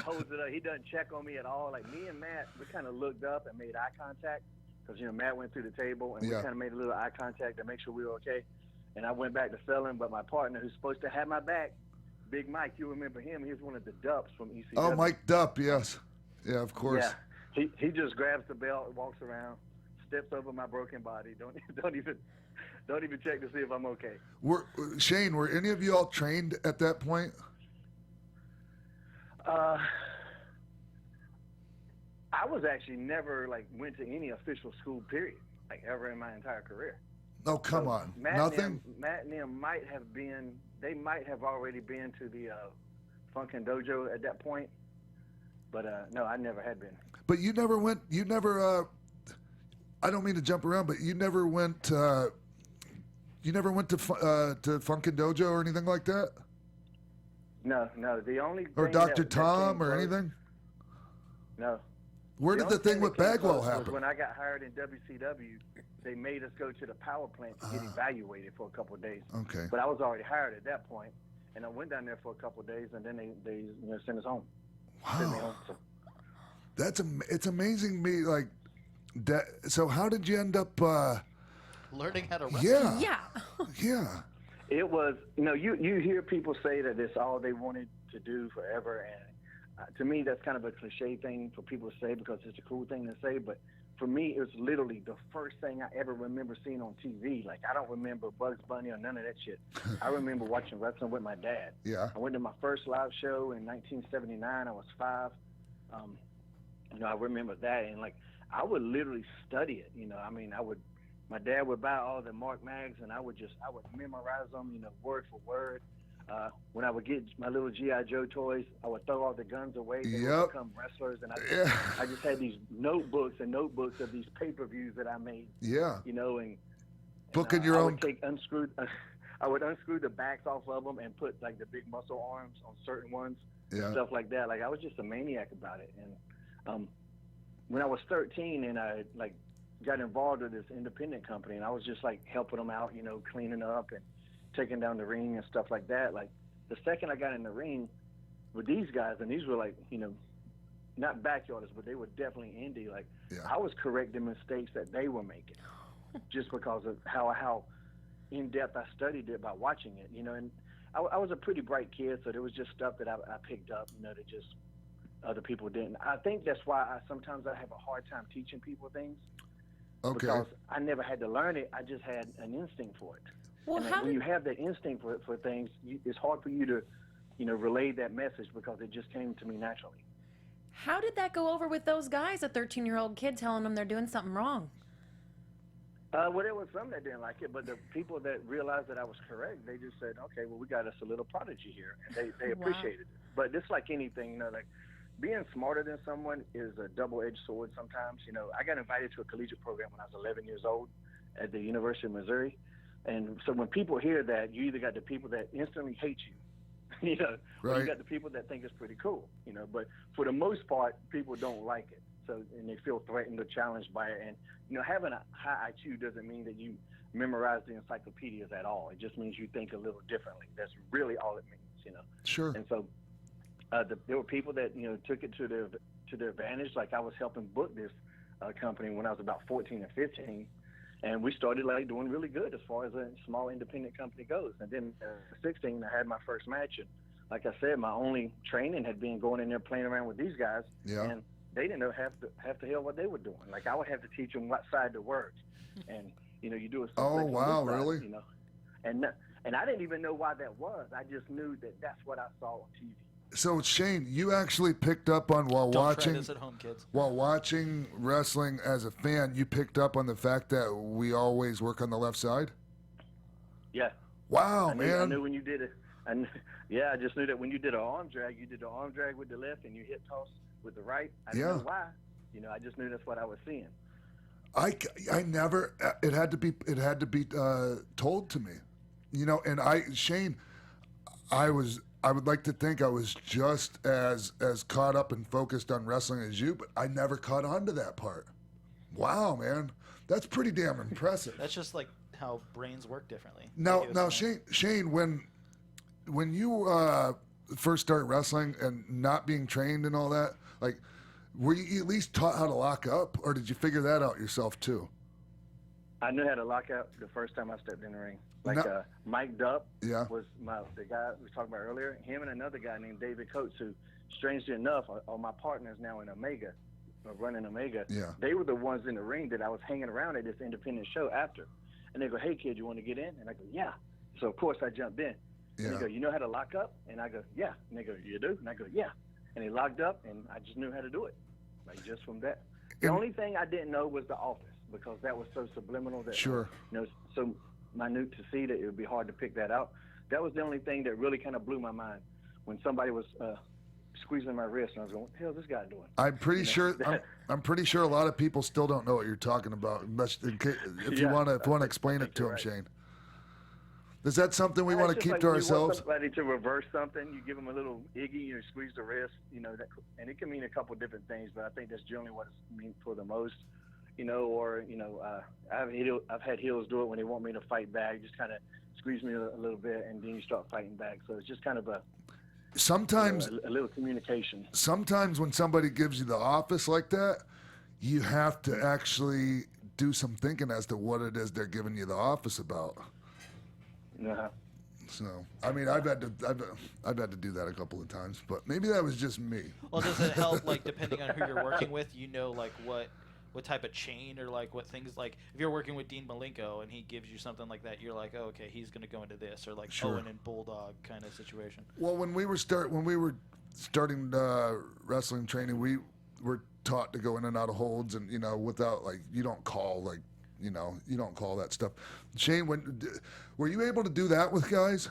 holds it up. He doesn't check on me at all. Like me and Matt, we kind of looked up and made eye contact because Matt went through the table and we kind of made a little eye contact to make sure we were okay. And I went back to selling, but my partner, who's supposed to have my back, Big Mike, you remember him? He was one of the Dupps from ECW. Oh, Mike Dupp, yes, yeah, of course. Yeah, he just grabs the belt, walks around, steps over my broken body. Don't even check to see if I'm okay. Shane, were any of you all trained at that point? I was actually never went to any official school period, ever in my entire career. Oh, come on. Nothing? Matt and them might have already been to the Funkin' Dojo at that point. But no, I never had been. But you never I don't mean to jump around, but you never went to Funkin' Dojo or anything like that? No. The only or thing Dr. Tom or anything? No. Where did the thing with Bagwell happen? When I got hired in WCW, they made us go to the power plant to get evaluated for a couple of days. Okay. But I was already hired at that point, and I went down there for a couple of days, and then they sent us home. Wow. Sent me home, so. It's amazing me that. So how did you end up Learning how to wrestle. Yeah. Yeah. Yeah. It was, you hear people say that it's all they wanted to do forever, and to me that's kind of a cliche thing for people to say because it's a cool thing to say, but for me it was literally the first thing I ever remember seeing on TV. Like, I don't remember Bugs Bunny or none of that shit. I remember watching wrestling with my dad. Yeah. I went to my first live show in 1979. I was 5. I remember that, and like I would literally study it. My dad would buy all the Mark Mags, and I would memorize them, word for word. When I would get my little G.I. Joe toys, I would throw all the guns away. They would become wrestlers, and I just had these notebooks and notebooks of these pay-per-views that I made. Yeah. And booking your own. I would unscrew the backs off of them and put like the big muscle arms on certain ones, stuff like that. Like, I was just a maniac about it. And when I was 13 and I got involved with this independent company, and I was just like helping them out, cleaning up and taking down the ring and stuff like that. Like, the second I got in the ring with these guys, and these were like, not backyarders, but they were definitely indie. Like, I was correcting mistakes that they were making just because of how in depth I studied it by watching it, and I was a pretty bright kid, so there was just stuff that I picked up, that just other people didn't. I think that's why sometimes I have a hard time teaching people things. Okay. Because I never had to learn it. I just had an instinct for it. Well, and when you have that instinct for things, it's hard for you to, relay that message because it just came to me naturally. How did that go over with those guys, a 13-year-old kid telling them they're doing something wrong? Well, there was some that didn't like it, but the people that realized that I was correct, they just said, okay, well, we got us a little prodigy here. And they appreciated it. But it's like anything, like being smarter than someone is a double-edged sword sometimes. I got invited to a collegiate program when I was 11 years old at the University of Missouri. And so when people hear that, you either got the people that instantly hate you, or you got the people that think it's pretty cool, But for the most part, people don't like it. So, and they feel threatened or challenged by it. And, having a high IQ doesn't mean that you memorize the encyclopedias at all. It just means you think a little differently. That's really all it means, Sure. And so there were people that, took it to their advantage. Like, I was helping book this company when I was about 14 or 15. And we started doing really good as far as a small independent company goes. And then at 16, I had my first match. And like I said, my only training had been going in there playing around with these guys. Yeah. And they didn't know half the hell what they were doing. Like, I would have to teach them what side to work. And, you do a Oh, wow, side, really? And I didn't even know why that was. I just knew that that's what I saw on TV. So, Shane, you actually picked up on Don't try this at home, kids. while watching wrestling as a fan, you picked up on the fact that we always work on the left side? Yeah. Wow, man. I knew when you did it. I just knew that when you did an arm drag, you did the arm drag with the left and you hit toss with the right. I didn't know why. I just knew that's what I was seeing. I never. It had to be told to me, And Shane, I would like to think I was just as caught up and focused on wrestling as you, but I never caught on to that part. Wow, man, that's pretty damn impressive. That's just like how brains work differently. Now, Shane, when you first started wrestling and not being trained and all that, like, were you at least taught how to lock up, or did you figure that out yourself too? I knew how to lock up the first time I stepped in the ring. Mike Dupp was the guy we were talking about earlier. Him and another guy named David Coates, who, strangely enough, are my partners now in Omega, running Omega. Yeah. They were the ones in the ring that I was hanging around at this independent show after. And they go, hey, kid, you want to get in? And I go, yeah. So, of course, I jumped in. Yeah. And they go, you know how to lock up? And I go, yeah. And they go, you do? And I go, yeah. And they locked up, and I just knew how to do it, just from that. The only thing I didn't know was the office, because that was so subliminal that, sure. So minute to see that it would be hard to pick that out. That was the only thing that really kind of blew my mind when somebody was squeezing my wrist, and I was going, what the hell is this guy doing? I'm pretty sure. I'm pretty sure a lot of people still don't know what you're talking about. If you want to explain it to them, Shane. Is that something we want to keep to ourselves? You want somebody to reverse something, you give them a little iggy, you squeeze the wrist, and it can mean a couple different things, but I think that's generally what it means for the most. I've had heels do it when they want me to fight back, just kind of squeeze me a little bit, and then you start fighting back. So it's just kind of a little communication. Sometimes when somebody gives you the office like that, you have to actually do some thinking as to what it is they're giving you the office about. Uh-huh. So, I mean, I've had to do that a couple of times, but maybe that was just me. Well, does it help, like, depending on who you're working with, you know, like, what type of chain or, like, what things, like, if you're working with Dean Malenko and he gives you something like that, you're like, oh, okay, he's going to go into this, or, like, Sure. Owen and Bulldog kind of situation. Well, when we were starting wrestling training, we were taught to go in and out of holds, and, you know, without, like, you don't call that stuff. Shane, were you able to do that with guys?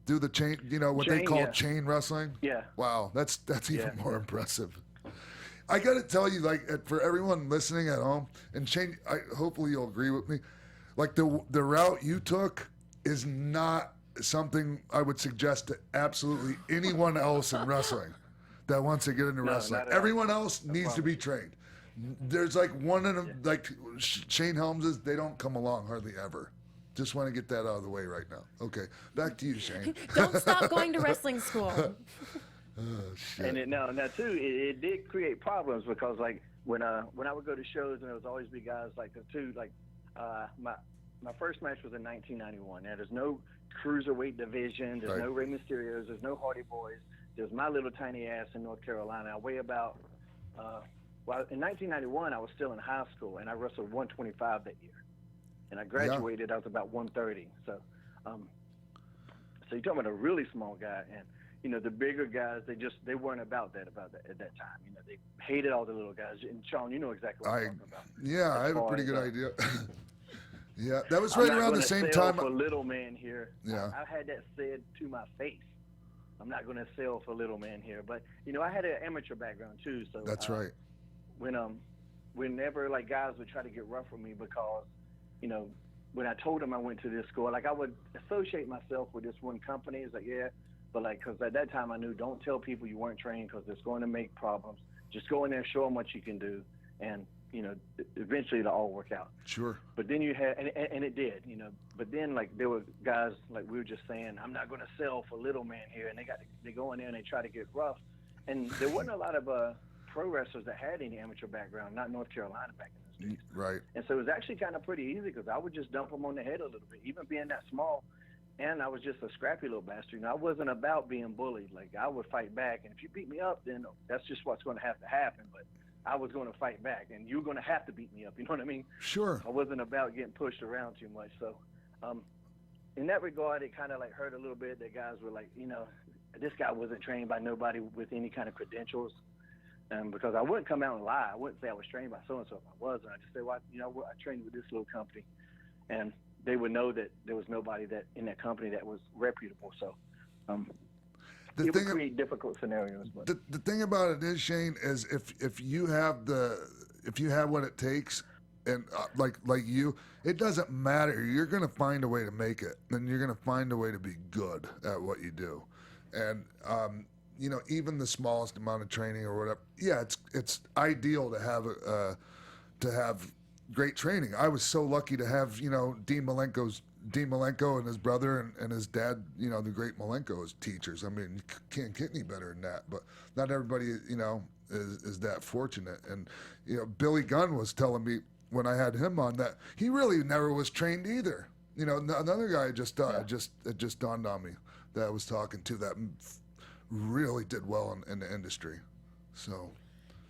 Do the chain, you know, what they call chain wrestling? Yeah. Wow, that's even more impressive. I got to tell you, like, for everyone listening at home, and Shane, hopefully you'll agree with me, like, the route you took is not something I would suggest to absolutely anyone else in wrestling that wants to get into wrestling. Everyone else needs to be trained. There's like one in them, like Shane Helms's, they don't come along hardly ever. Just want to get that out of the way right now. Okay, back to you, Shane. Don't stop going to wrestling school. Oh, shit. And now too, it did create problems because, like, when I would go to shows, and there was always be guys like the two, like my first match was in 1991. Now there's no cruiserweight division, there's no Rey Mysterios, there's no Hardy Boys. There's my little tiny ass in North Carolina. I weigh about well, in 1991 I was still in high school, and I wrestled 125 that year, and I graduated. I was about 130. So you're talking about a really small guy, and you know, the bigger guys, they weren't about that at that time. You know, they hated all the little guys. And Sean, you know exactly what I'm talking about. Yeah, I have a pretty good idea. Yeah, that was right around the same time. For little man here. Yeah, I've had that said to my face. I'm not going to sell for little man here, but you know, I had an amateur background too. So that's right. Whenever like guys would try to get rough with me because, you know, when I told them I went to this school, like I would associate myself with this one company. It's like, yeah. But, like, because at that time I knew, don't tell people you weren't trained because it's going to make problems. Just go in there, show them what you can do, and, you know, eventually it'll all work out. Sure. But then you had, and it did, you know. But then, like, there were guys, like we were just saying, I'm not going to sell for little man here. And they go in there and they try to get rough. And there wasn't a lot of pro wrestlers that had any amateur background, not North Carolina back in those days. Right. And so it was actually kind of pretty easy because I would just dump them on the head a little bit, even being that small. And I was just a scrappy little bastard. You know, I wasn't about being bullied. Like, I would fight back. And if you beat me up, then that's just what's going to have to happen. But I was going to fight back. And you're going to have to beat me up. You know what I mean? Sure. I wasn't about getting pushed around too much. So in that regard, it kind of, like, hurt a little bit that guys were like, you know, this guy wasn't trained by nobody with any kind of credentials. Because I wouldn't come out and lie. I wouldn't say I was trained by so-and-so if I wasn't. I'd just say, well, you know, I trained with this little company. And they would know that there was nobody that in that company that was reputable. So it would create difficult scenarios. But the thing about it is, Shane, is if you have what it takes, and like you, it doesn't matter. You're gonna find a way to make it, and you're gonna find a way to be good at what you do, and you know, even the smallest amount of training or whatever. Yeah, it's ideal to have great training. I was so lucky to have, you know, Dean Malenko and his brother and his dad, you know, the great Malenko as teachers. I mean, you can't get any better than that. But not everybody, you know, is that fortunate. And, you know, Billy Gunn was telling me when I had him on that he really never was trained either. You know, another guy it just dawned on me that I was talking to that really did well in the industry. So.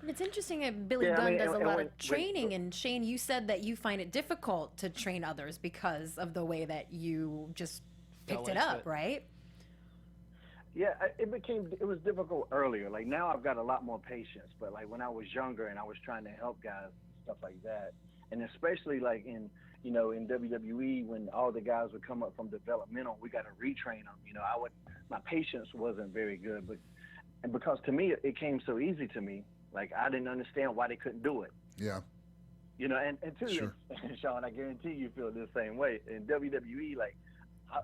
It's interesting that Billy Gunn does a lot of training, and Shane, you said that you find it difficult to train others because of the way that you just picked it up, right? Yeah, it was difficult earlier. Like now I've got a lot more patience, but like when I was younger and I was trying to help guys and stuff like that, and especially like in WWE when all the guys would come up from developmental, we got to retrain them. You know, my patience wasn't very good, and because to me it came so easy to me. Like, I didn't understand why they couldn't do it. Yeah. You know, and too, sure. Sean, I guarantee you feel the same way. In WWE, like,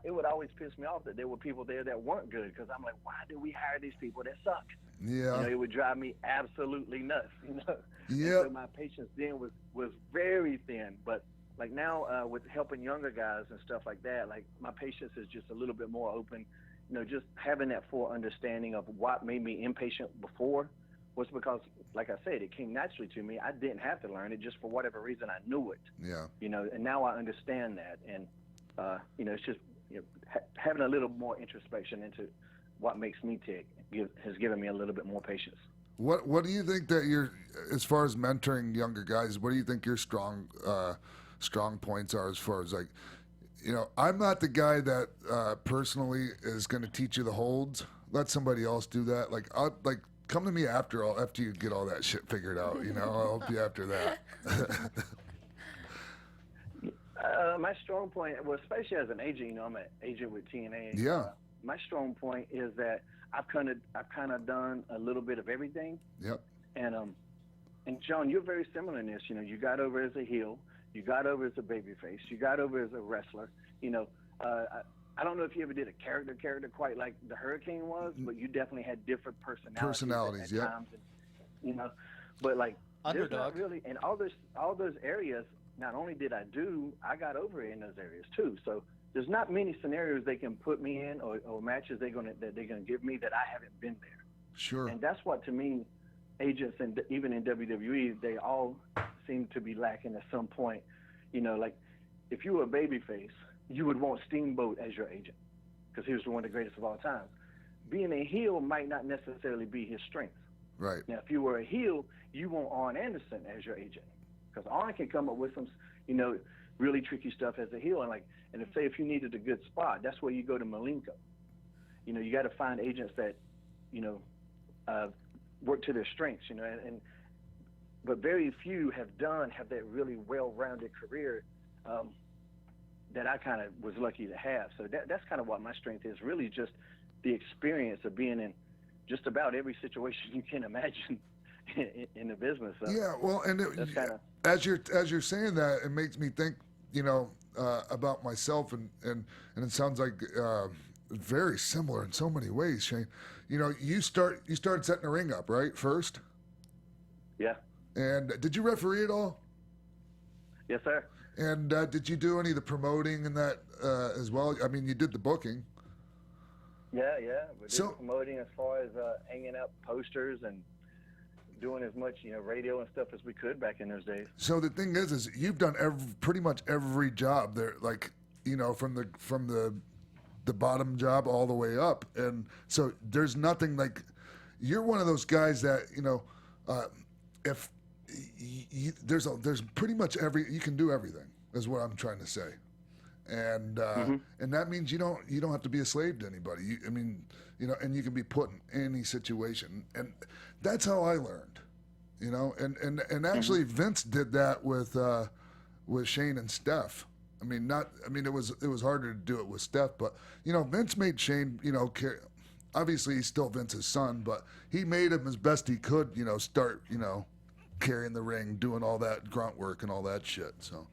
it would always piss me off that there were people there that weren't good because I'm like, why do we hire these people that suck? Yeah. You know, it would drive me absolutely nuts, you know? Yeah. So my patience then was very thin. But, like, now with helping younger guys and stuff like that, like, my patience is just a little bit more open. You know, just having that full understanding of what made me impatient before was because, like I said, it came naturally to me. I didn't have to learn it, just for whatever reason I knew it. Yeah. You know, and now I understand that, and you know, it's just having a little more introspection into what makes me tick has given me a little bit more patience. What do you think that you're, as far as mentoring younger guys, what do you think your strong points are, as far as, like, you know, I'm not the guy that personally is going to teach you the holds. Let somebody else do that. Like, come to me after you get all that shit figured out. You know, I'll help you after that. My strong point, well, especially as an agent, you know, I'm an agent with TNA. Yeah. My strong point is that I've kind of done a little bit of everything. Yep. And John, you're very similar in this. You know, you got over as a heel, you got over as a babyface, you got over as a wrestler. You know, I don't know if you ever did a character quite like the Hurricane was, but you definitely had different personalities at times. And, you know, but like there's not really, and all those areas. Not only did I got over in those areas too. So there's not many scenarios they can put me in or matches they're gonna give me that I haven't been there. Sure. And that's what, to me, agents, and even in WWE, they all seem to be lacking at some point. You know, like if you were a babyface, you would want Steamboat as your agent because he was one of the greatest of all time. Being a heel might not necessarily be his strength. Right. Now, if you were a heel, you want Arn Anderson as your agent. Because Arn can come up with some, you know, really tricky stuff as a heel, and if you needed a good spot, that's where you go to Malenko. You know, you got to find agents that, you know, work to their strengths. You know, but very few have that really well-rounded career that I kind of was lucky to have. So that's kind of what my strength is. Really, just the experience of being in just about every situation you can imagine in the business. So yeah, well, and as you're saying that, it makes me think, you know, about myself, and it sounds like very similar in so many ways, Shane. You know, you started setting the ring up, right, first? Yeah. And did you referee at all? Yes, sir. And did you do any of the promoting and that as well? I mean, you did the booking. Yeah. We did promoting as far as hanging up posters and doing as much, you know, radio and stuff as we could back in those days. So the thing is you've done pretty much every job there, like, you know, from the bottom job all the way up, and so there's nothing like, you're one of those guys that, you know, if there's pretty much you can do everything, is what I'm trying to say, and and that means you don't have to be a slave to anybody. I mean, you know, and you can be put in any situation, and that's how I learned, you know, and actually Vince did that with Shane and Steph. I mean, it was harder to do it with Steph, but, you know, Vince made Shane, you know, obviously he's still Vince's son, but he made him as best he could, you know, start, you know, carrying the ring, doing all that grunt work and all that shit. So,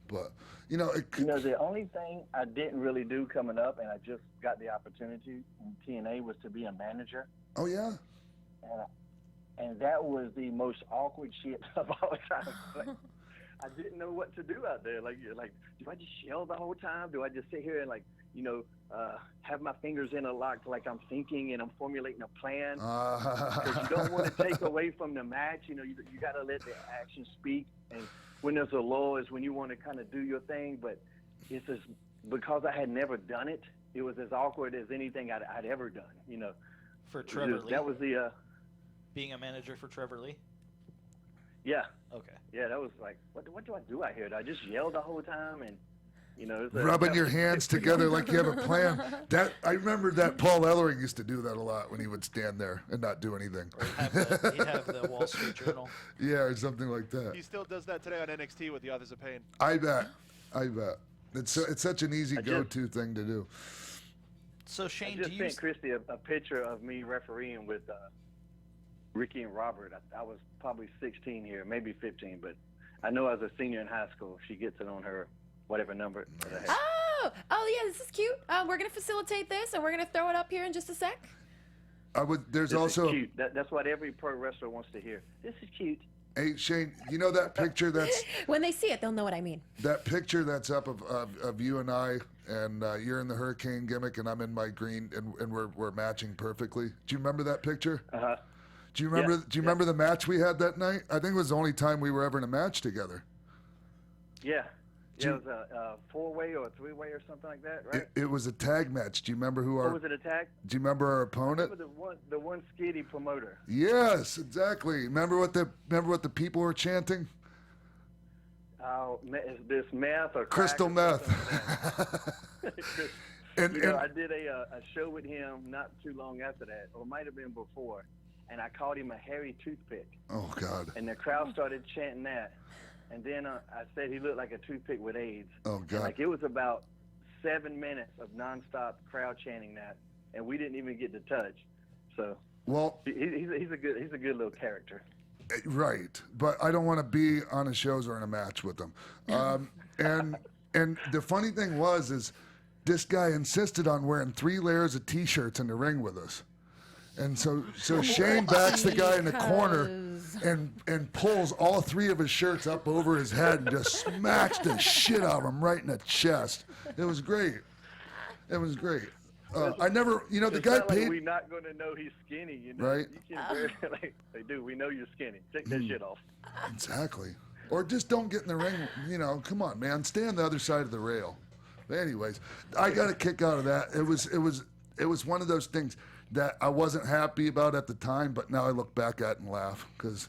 but, you know, the only thing I didn't really do coming up, and I just got the opportunity in TNA, was to be a manager. Oh yeah. And that was the most awkward shit of all time. Like, I didn't know what to do out there. Like, do I just yell the whole time? Do I just sit here and, like, you know, have my fingers interlocked like I'm thinking and I'm formulating a plan? Because you don't want to take away from the match. You know, you got to let the action speak. And when there's a lull is when you want to kind of do your thing. But it's just because I had never done it, it was as awkward as anything I'd ever done. You know, for Trevor Lee. That was the being a manager for Trevor Lee. Yeah. Okay. Yeah, that was like, what do I do out here? Do I just yell the whole time and, you know, rubbing your hands together like you have a plan? That I remember that Paul Ellering used to do that a lot when he would stand there and not do anything. He'd have the Wall Street Journal. Yeah, or something like that. He still does that today on NXT with the Authors of Pain. I bet. It's such an easy go-to thing to do. So Shane, I just sent Christy a picture of me refereeing with Ricky and Robert. I was probably 16 here, maybe 15, but I know as a senior in high school, she gets it on her whatever number that I have. Oh yeah, this is cute. We're gonna facilitate this, and we're gonna throw it up here in just a sec. There's this also is cute. That's what every pro wrestler wants to hear. This is cute. Hey Shane, you know that picture that's when they see it, they'll know what I mean. That picture that's up of you and I, and you're in the Hurricane gimmick, and I'm in my green, and we're matching perfectly. Do you remember that picture? Uh-huh. Do you remember? Do you remember the match we had that night? I think it was the only time we were ever in a match together. Yeah. Yeah, it was a 4-way or a 3-way or something like that, right? It was a tag match. Do you remember who our? Was it a tag? Do you remember our opponent? I remember the one skitty promoter. Yes, exactly. Remember what the people were chanting? Oh, is this meth or crystal meth? And I did a show with him not too long after that, or it might have been before, and I called him a hairy toothpick. Oh God! And the crowd started chanting that. And then I said he looked like a toothpick with AIDS. Oh, God. And like it was about 7 minutes of nonstop crowd chanting that, and we didn't even get to touch. So well, he's a good little character. Right, but I don't want to be on the shows or in a match with him. And the funny thing is this guy insisted on wearing 3 layers of T-shirts in the ring with us. And so Shane backs the guy in the corner and pulls all 3 of his shirts up over his head and just smacks the shit out of him right in the chest. It was great. It was great. I never, the guy paid. Like we're not going to know he's skinny, Right? You can they do. We know you're skinny. Take that shit off. Exactly. Or just don't get in the ring. Come on, man. Stay on the other side of the rail. But anyways, I got a kick out of that. It was one of those things that I wasn't happy about at the time, but now I look back at it and laugh because,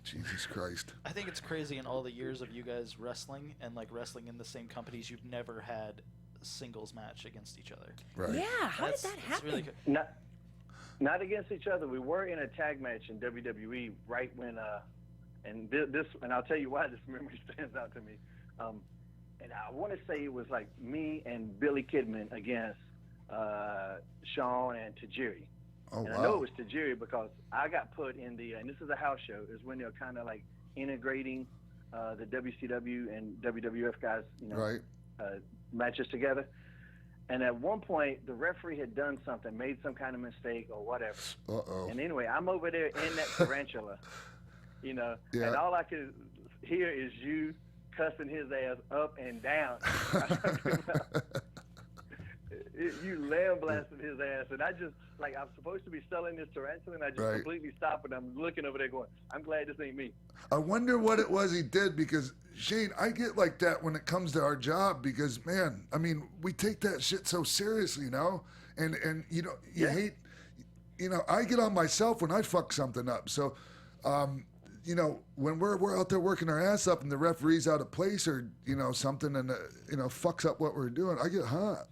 Jesus Christ. I think it's crazy in all the years of you guys wrestling and like wrestling in the same companies, you've never had a singles match against each other. Right. Yeah, how did that happen? Really not against each other. We were in a tag match in WWE right when, and this, and I'll tell you why this memory stands out to me. And I want to say it was like me and Billy Kidman against Sean and Tajiri. Oh, and wow. I know it was Tajiri because I got put in and this is a house show, is when they're kind of like integrating the WCW and WWF guys, right. Matches together. And at one point, the referee had done something, made some kind of mistake or whatever. Uh-oh. And anyway, I'm over there in that tarantula, Yeah. and all I could hear is you cussing his ass up and down. You lamb blasted his ass, and I just, like, I'm supposed to be selling this tarantula, and I just completely stopped, and I'm looking over there going, I'm glad this ain't me. I wonder what it was he did, because, Shane, I get like that when it comes to our job because, man, I mean, we take that shit so seriously, and you hate, I get on myself when I fuck something up. So, when we're out there working our ass up and the referee's out of place or, something and, fucks up what we're doing, I get hot.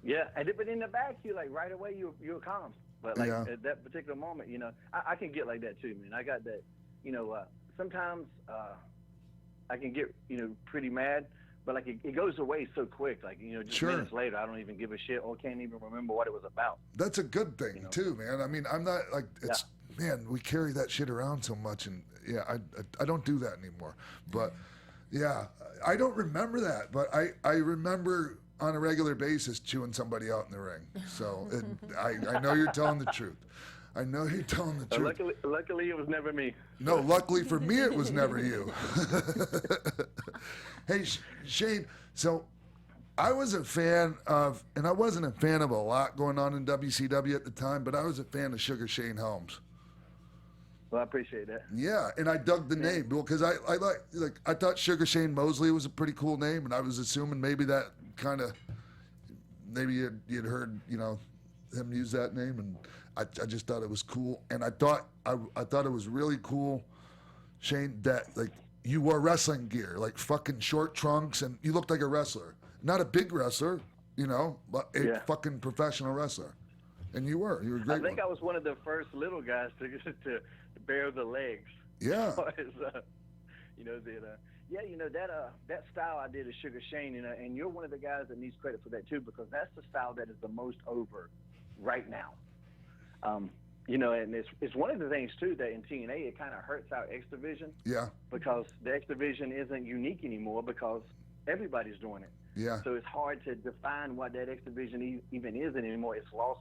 Yeah, but in the back, you like right away you're calm. But like at that particular moment, I can get like that too, man. I got that, sometimes I can get pretty mad, but like it goes away so quick. Like just minutes later, I don't even give a shit or can't even remember what it was about. That's a good thing too, man. I mean, I'm not like it's man. We carry that shit around so much, and I don't do that anymore. But I don't remember that, but I remember on a regular basis chewing somebody out in the ring. So I know you're telling the truth. I know you're telling the truth. Luckily, it was never me. No, luckily for me, it was never you. Hey, Shane, so I was a fan of, and I wasn't a fan of a lot going on in WCW at the time, but I was a fan of Sugar Shane Helms. Well, I appreciate that. Yeah, and I dug the name because I I thought Sugar Shane Mosley was a pretty cool name, and I was assuming maybe that kind of maybe you'd heard him use that name, and I just thought it was cool, and I thought it was really cool, Shane, that like you wore wrestling gear, like fucking short trunks, and you looked like a wrestler, not a big wrestler, but a fucking professional wrestler, and you were a great. I think I was one of the first little guys to bare the legs. Yeah. That style I did as Sugar Shane, and you're one of the guys that needs credit for that too, because that's the style that is the most over right now. And it's one of the things too that in TNA it kind of hurts our X division. Yeah. Because the X division isn't unique anymore because everybody's doing it. Yeah. So it's hard to define what that X division even is anymore. It's lost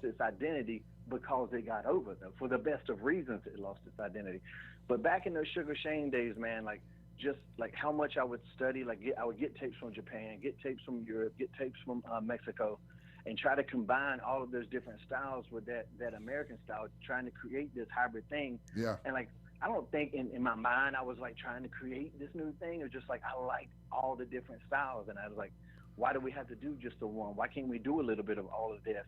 its identity because it got over, though. For the best of reasons, it lost its identity. But back in those Sugar Shane days, man, like just like how much I would study, like I would get tapes from Japan, get tapes from Europe, get tapes from Mexico, and try to combine all of those different styles with that American style, trying to create this hybrid thing. Yeah. And like, I don't think in my mind I was like trying to create this new thing. It was just like I liked all the different styles, and I was like, why do we have to do just the one? Why can't we do a little bit of all of this?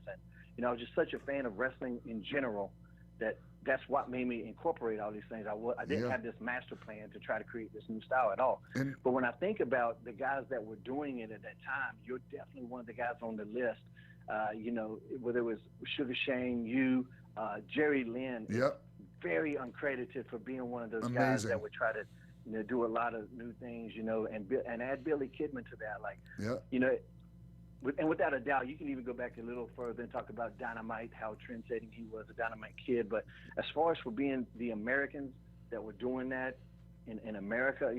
And I was just such a fan of wrestling in general that's what made me incorporate all these things. I didn't have this master plan to try to create this new style at all. But when I think about the guys that were doing it at that time, you're definitely one of the guys on the list. Whether it was Sugar Shane, you, Jerry Lynn, very uncredited for being one of those guys that would try to do a lot of new things, and add Billy Kidman to that. And without a doubt, you can even go back a little further and talk about Dynamite, how trend-setting he was, a Dynamite Kid. But as far as for being the Americans that were doing that in America,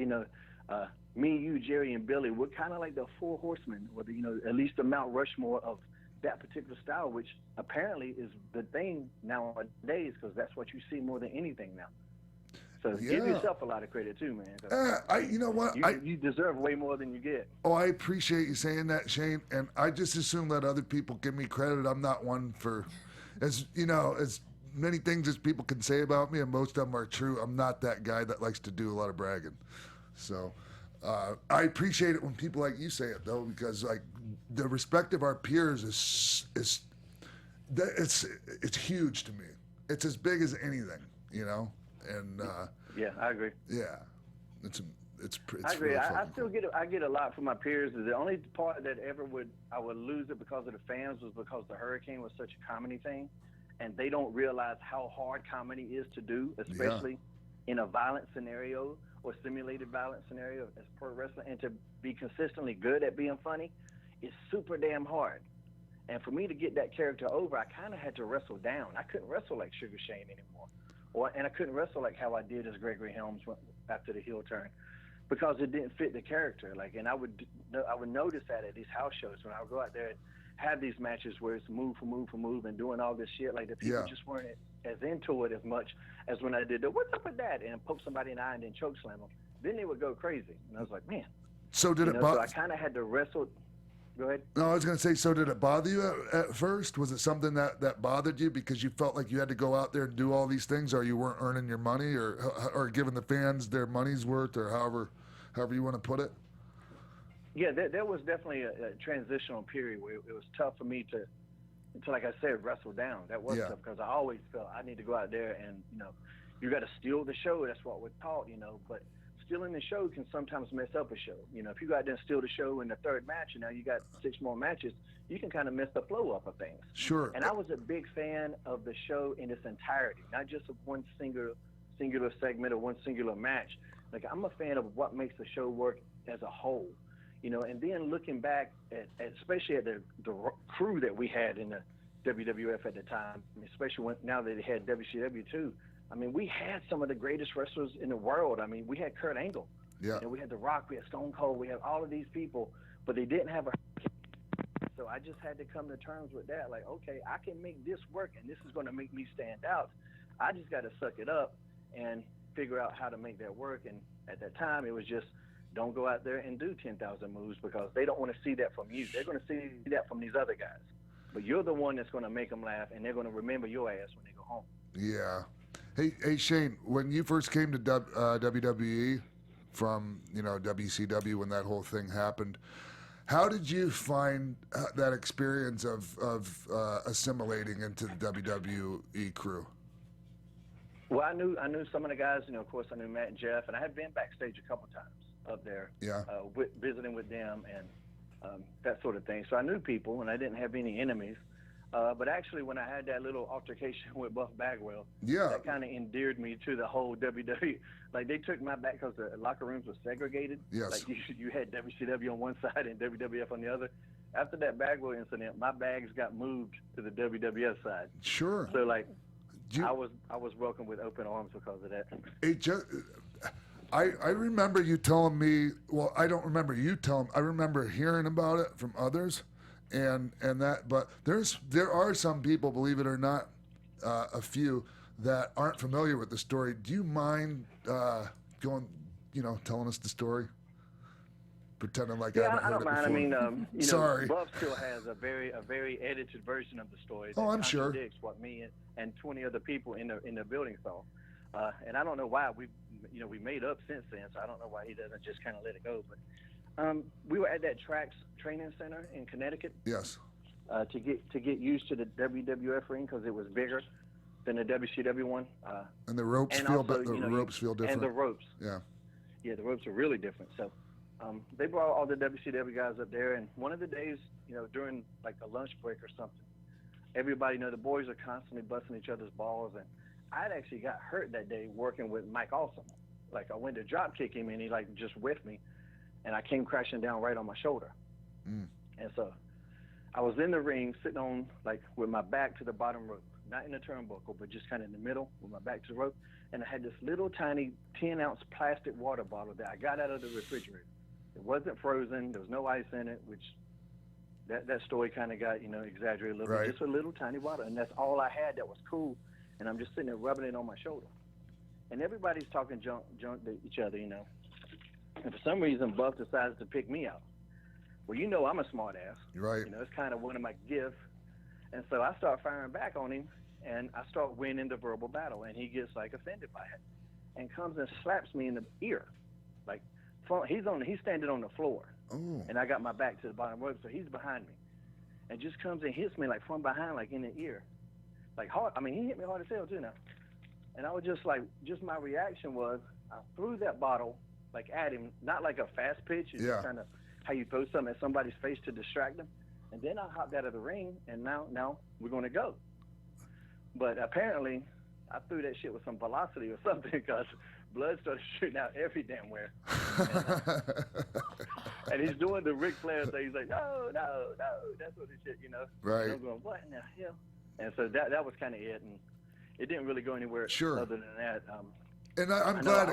me, you, Jerry, and Billy, we're kind of like the four horsemen, or at least the Mount Rushmore of that particular style, which apparently is the thing nowadays, because that's what you see more than anything now. So give yourself a lot of credit too, man. You know what? You deserve way more than you get. Oh, I appreciate you saying that, Shane. And I just assume that other people give me credit. I'm not one for, as many things as people can say about me, and most of them are true. I'm not that guy that likes to do a lot of bragging. So I appreciate it when people like you say it, though, because like the respect of our peers is huge to me. It's as big as anything, And yeah, I agree. Yeah, it's I agree. really I still get a lot from my peers. The only part that I would lose it because of the fans was because the Hurricane was such a comedy thing, and they don't realize how hard comedy is to do, especially in a violent scenario or simulated violent scenario as pro wrestling, and to be consistently good at being funny is super damn hard. And for me to get that character over, I kind of had to wrestle down. I couldn't wrestle like Sugar Shane anymore. And I couldn't wrestle like how I did as Gregory Helms after the heel turn, because it didn't fit the character. And I would notice that at these house shows when I would go out there and have these matches where it's move for move for move and doing all this shit. Like the people just weren't as into it as much as when I did the "what's up with that" and poke somebody in the eye and then choke slam them. Then they would go crazy, and I was like, man. So did it So I kind of had to wrestle. Go ahead. No, I was going to say, so did it bother you at first? Was it something that bothered you because you felt like you had to go out there and do all these things, or you weren't earning your money, or giving the fans their money's worth, or however you want to put it? Yeah, there was definitely a transitional period where it was tough for me to like I said, wrestle down. That was tough because I always felt I need to go out there and, you got to steal the show. That's what we're taught, but stealing the show can sometimes mess up a show. If you go out there and steal the show in the third match and now you got 6 more matches, you can kind of mess the flow up of things. Sure. And I was a big fan of the show in its entirety, not just of one singular segment or one singular match. Like, I'm a fan of what makes the show work as a whole, and then looking back at especially at the crew that we had in the WWF at the time, especially now that they had WCW too. I mean, we had some of the greatest wrestlers in the world. I mean, we had Kurt Angle. Yeah. We had The Rock. We had Stone Cold. We had all of these people, but they didn't have a. So I just had to come to terms with that. Like, okay, I can make this work, and this is going to make me stand out. I just got to suck it up and figure out how to make that work. And at that time, it was just don't go out there and do 10,000 moves because they don't want to see that from you. They're going to see that from these other guys. But you're the one that's going to make them laugh, and they're going to remember your ass when they go home. Yeah. Hey Shane, when you first came to WWE from WCW when that whole thing happened, how did you find that experience of assimilating into the WWE crew? Well, I knew some of the guys. Of course, I knew Matt and Jeff, and I had been backstage a couple times up there, visiting with them and that sort of thing. So I knew people, and I didn't have any enemies. But actually, when I had that little altercation with Buff Bagwell, that kind of endeared me to the whole WWE. Like, they took my back because the locker rooms were segregated. Yes. Like, you had WCW on one side and WWF on the other. After that Bagwell incident, my bags got moved to the WWF side. Sure. So, like, I was welcomed with open arms because of that. I remember you telling me. Well, I don't remember you telling. I remember hearing about it from others. And that, but there are some people, believe it or not, a few that aren't familiar with the story. Do you mind going, telling us the story? pretending like Yeah, I haven't I heard don't it mind. before. I mean, Sorry. Buff still has a very edited version of the story. That Oh, I'm sure. contradicts what me and 20 other people in the building saw. And I don't know why we made up since then. So I don't know why he doesn't just kind of let it go. But we were at that Trax training center in Connecticut. Yes. To get used to the WWF ring because it was bigger than the WCW one. And the ropes and feel also, ropes feel different. And the ropes. Yeah. Yeah, the ropes are really different. So they brought all the WCW guys up there, and one of the days, during like a lunch break or something, everybody, the boys are constantly busting each other's balls, and I'd actually got hurt that day working with Mike Awesome. Like I went to drop kick him, and he like just whiffed me, and I came crashing down right on my shoulder. And so I was in the ring sitting on like with my back to the bottom rope, not in the turnbuckle, but just kind of in the middle with my back to the rope. And I had this little tiny 10-ounce plastic water bottle that I got out of the refrigerator. It wasn't frozen. There was no ice in it, which that story kind of got, exaggerated a little bit. Just a little tiny bottle. And that's all I had that was cool. And I'm just sitting there rubbing it on my shoulder. And everybody's talking junk to each other, And for some reason, Buff decides to pick me out. Well, I'm a smart ass. Right. It's kind of one of my gifts. And so I start firing back on him, and I start winning the verbal battle. And he gets like offended by it, and comes and slaps me in the ear, like he's standing on the floor, and I got my back to the bottom rope, so he's behind me, and just comes and hits me like from behind, like in the ear, like hard. I mean, he hit me hard as hell too now, and I was just like, my reaction was I threw that bottle like at him, not like a fast pitch, it's just kind of how you throw something at somebody's face to distract them. And then I hopped out of the ring, and now we're going to go. But apparently, I threw that shit with some velocity or something because blood started shooting out every damn where. And he's doing the Ric Flair thing. He's like, no, that sort of shit, Right. And I'm going, what in the hell? And so that was kind of it, and it didn't really go anywhere other than that. And I'm glad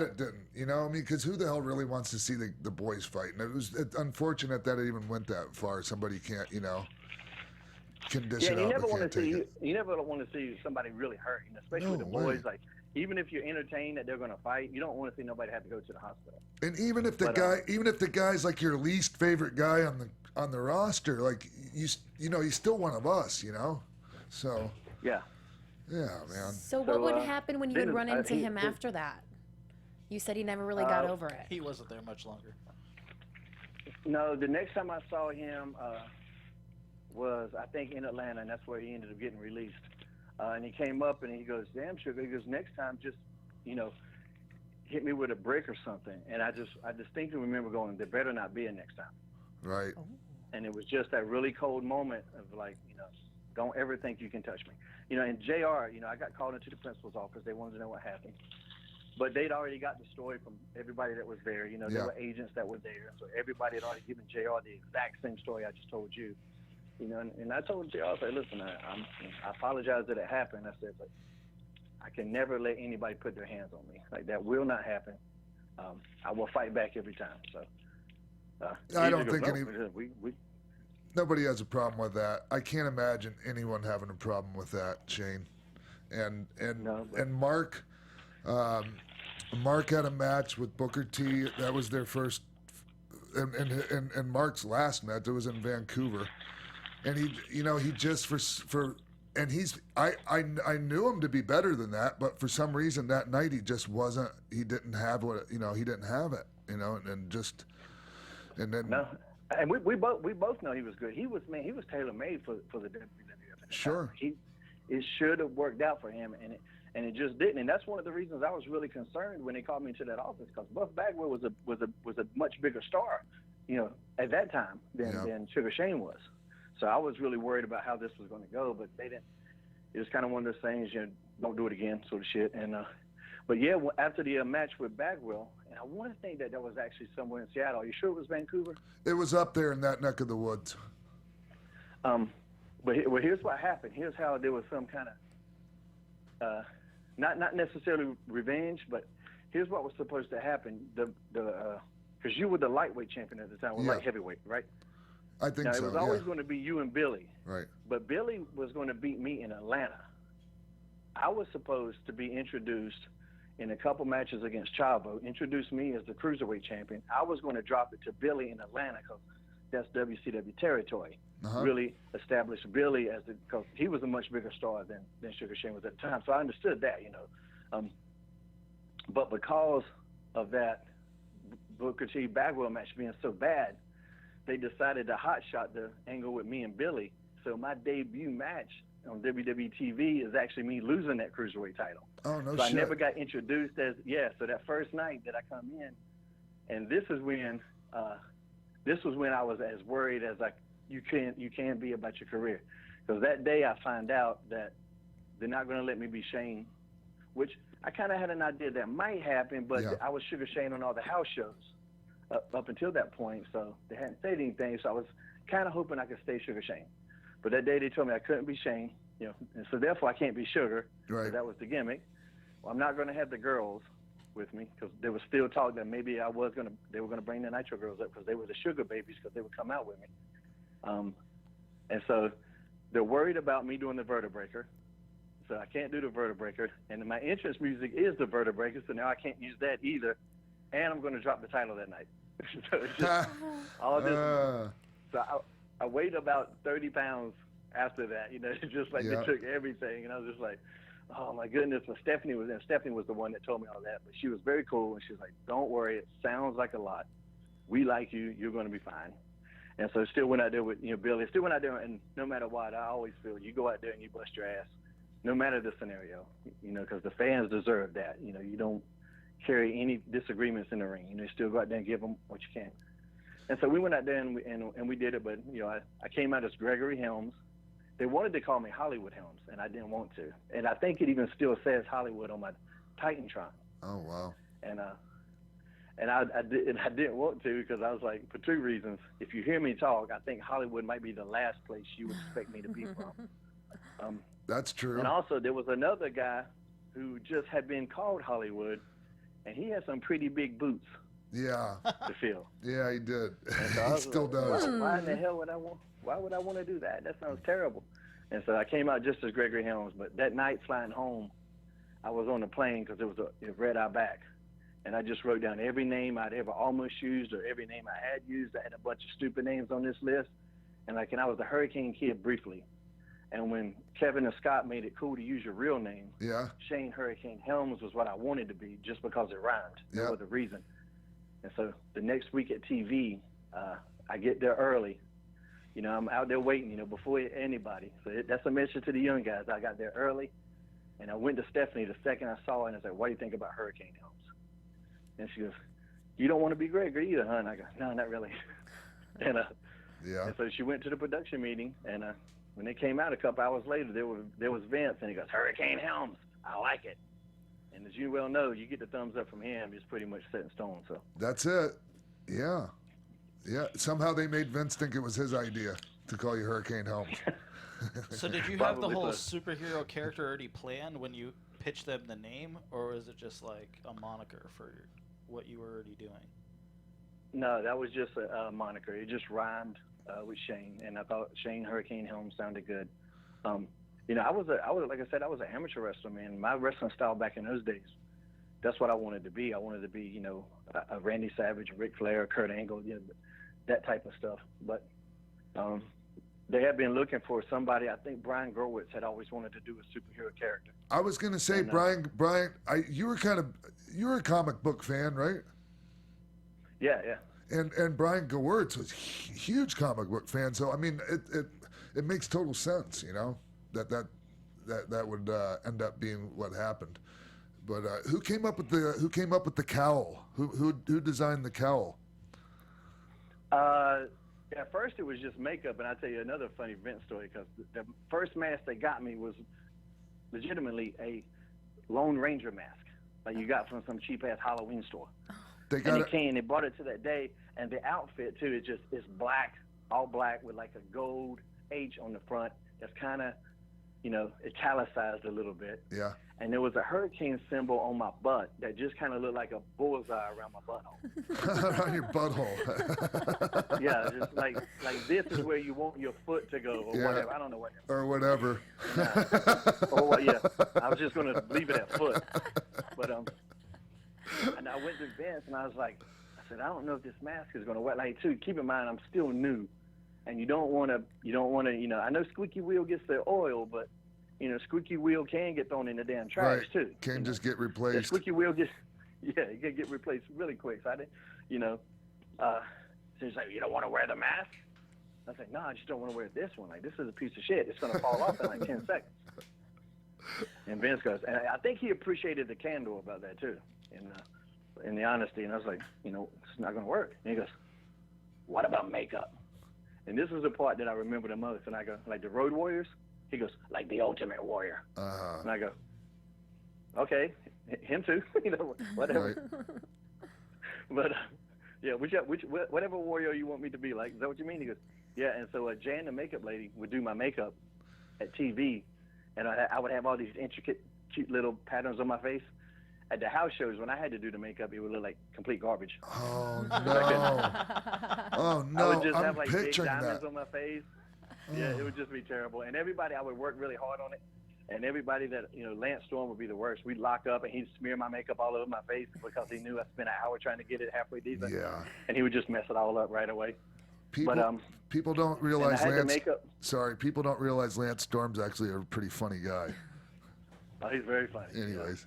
it didn't, because who the hell really wants to see the boys fight? And it's unfortunate that it even went that far. Somebody can't, condition you out. never want to see you never want to see somebody really hurt, especially with the boys. Like even if you're entertained that they're going to fight, you don't want to see nobody have to go to the hospital. And even if the guy's like your least favorite guy on the roster, like he's still one of us, So yeah. Yeah, man. So what would happen when you would run into him after that? You said he never really got over it. He wasn't there much longer. No, the next time I saw him was, I think, in Atlanta, and that's where he ended up getting released. And he came up and he goes, damn, Sugar. He goes, next time, just, hit me with a brick or something. And I distinctly remember going, there better not be a next time. Right. And it was just that really cold moment of like, don't ever think you can touch me. And JR, I got called into the principal's office. They wanted to know what happened. But they'd already got the story from everybody that was there. There were agents that were there. So everybody had already given JR the exact same story I just told you. And I told JR, I said, listen, I apologize that it happened. I said, but I can never let anybody put their hands on me. Like, that will not happen. I will fight back every time. So I don't think nobody has a problem with that. I can't imagine anyone having a problem with that, Shane. And Mark had a match with Booker T. That was their first, and Mark's last match. It was in Vancouver, and he just and I knew him to be better than that, but for some reason that night he just wasn't. He didn't have he didn't have it. And then. No. And we both know he was good. He was tailor made for the WWF. Sure. It should have worked out for him, and it just didn't. And that's one of the reasons I was really concerned when they called me into that office, because Buff Bagwell was a much bigger star, at that time than Sugar Shane was. So I was really worried about how this was going to go, but they didn't. It was kind of one of those things, don't do it again, sort of shit. And but yeah, after the match with Bagwell. And I want to think that was actually somewhere in Seattle. Are you sure it was Vancouver? It was up there in that neck of the woods. But here's what happened. Here's how there was some kind of, not necessarily revenge, but here's what was supposed to happen. Because you were the lightweight champion at the time, light heavyweight, right? I think so. It was always going to be you and Billy. Right. But Billy was going to beat me in Atlanta. I was supposed to be introduced in a couple matches against Chavo, introduced me as the cruiserweight champion. I was going to drop it to Billy in Atlanta because that's WCW territory. Really established Billy as because he was a much bigger star than Sugar Shane was at the time. So I understood that, but because of that Booker T Bagwell match being so bad, they decided to hotshot the angle with me and Billy. So my debut match on WWE TV is actually me losing that cruiserweight title. Oh, no so shit. I never got introduced as, so that first night that I come in, and this was when I was as worried as you can be about your career. Because that day I find out that they're not going to let me be Shane, which I kind of had an idea that might happen, but I was Sugar Shane on all the house shows up until that point, so they hadn't said anything, so I was kind of hoping I could stay Sugar Shane. But that day they told me I couldn't be Shane, and so therefore I can't be Sugar. Right. So that was the gimmick. Well, I'm not going to have the girls with me because there was still talk that maybe they were going to bring the Nitro girls up because they were the Sugar babies because they would come out with me. And so they're worried about me doing the Vertebreaker. So I can't do the Vertebreaker. And my entrance music is the Vertebreaker, so now I can't use that either. And I'm going to drop the title that night. So it's just all this. So I weighed about 30 pounds after that. It's just like they took everything. And I was just like, oh, my goodness. But Stephanie was the one that told me all that. But she was very cool. And she was like, don't worry. It sounds like a lot. We like you. You're going to be fine. And so still went out there with Billy. Still went out there, and no matter what, I always feel you go out there and you bust your ass, no matter the scenario, because the fans deserve that. You don't carry any disagreements in the ring. You still go out there and give them what you can. And so we went out there and we did it, but I came out as Gregory Helms. They wanted to call me Hollywood Helms, and I didn't want to. And I think it even still says Hollywood on my Titantron. Oh wow! And I didn't want to because I was like, for two reasons. If you hear me talk, I think Hollywood might be the last place you would expect me to be from. That's true. And also, there was another guy who just had been called Hollywood, and he had some pretty big boots. Yeah. To fill. Yeah, he did. So he still does. Why in the hell would I want? Why would I want to do that? That sounds terrible. And so I came out just as Gregory Helms. But that night flying home, I was on the plane because it was a red eye back. And I just wrote down every name I'd ever almost used or every name I had used. I had a bunch of stupid names on this list. And I was a Hurricane Kid briefly. And when Keven and Scott made it cool to use your real name, Shane Hurricane Helms was what I wanted to be just because it rhymed. No other reason. And so the next week at TV, I get there early. I'm out there waiting, before anybody. So that's a message to the young guys. I got there early, and I went to Stephanie the second I saw her, and I said, what do you think about Hurricane Helms? And she goes, you don't want to be Gregory either, huh? And I go, no, not really. And so she went to the production meeting, and when they came out a couple hours later, there was Vince, and he goes, Hurricane Helms, I like it. And as you well know, you get the thumbs up from him, it's pretty much set in stone. So that's it. Yeah. Somehow they made Vince think it was his idea to call you Hurricane Helms. So did you have the whole superhero character already planned when you pitched them the name, or was it just like a moniker for what you were already doing? No, that was just a moniker. It just rhymed with Shane, and I thought Shane Hurricane Helms sounded good. I was like I said, I was an amateur wrestler, man. My wrestling style back in those days, that's what I wanted to be. I wanted to be, a Randy Savage, Ric Flair, Kurt Angle, that type of stuff. But they had been looking for somebody. I think Brian Growitz had always wanted to do a superhero character. I was going to say, Brian, you were a comic book fan, right? Yeah. And Brian Gewirtz was a huge comic book fan. So I mean, it makes total sense, that would end up being what happened. But who came up with the cowl? Who designed the cowl? At first it was just makeup, and I'll tell you another funny Vince story, because the first mask they got me was legitimately a Lone Ranger mask, like you got from some cheap ass Halloween store. They brought it to that day, and the outfit too is black, all black with like a gold H on the front. That's kind of, italicized a little bit. Yeah. And there was a hurricane symbol on my butt that just kind of looked like a bullseye around my butthole. Around your butthole. Yeah, just like this is where you want your foot to go, or whatever. I don't know what. Or whatever. I was just going to leave it at foot. But and I went to Vince and I was like, I said, I don't know if this mask is going to work. Like, too, keep in mind, I'm still new, and you don't want to, I know squeaky wheel gets the oil, but squeaky wheel can get thrown in the damn trash too. Can just get replaced. The squeaky wheel it can get replaced really quick. So I didn't, so he's like, you don't want to wear the mask? I was like, no, I just don't want to wear this one. Like, this is a piece of shit. It's going to fall off in like 10 seconds. And Vince goes, and I think he appreciated the candor about that too, and the honesty. And I was like, it's not going to work. And he goes, what about makeup? And this is the part that I remember the most. And I go, like the Road Warriors? He goes, like the Ultimate Warrior. And I go, okay, him too, whatever. Right. But whatever warrior you want me to be like. Is that what you mean? He goes, yeah. And so Jan, the makeup lady, would do my makeup at TV, and I would have all these intricate, cute little patterns on my face. At the house shows, when I had to do the makeup, it would look like complete garbage. Oh no! Oh no! I would just I'm have like big picturing diamonds that. on my face. Yeah, it would just be terrible. And everybody, I would work really hard on it. And everybody that, Lance Storm would be the worst. We'd lock up and he'd smear my makeup all over my face because he knew I spent an hour trying to get it halfway decent. Yeah. And he would just mess it all up right away. People don't realize people don't realize Lance Storm's actually a pretty funny guy. Oh, he's very funny. Anyways.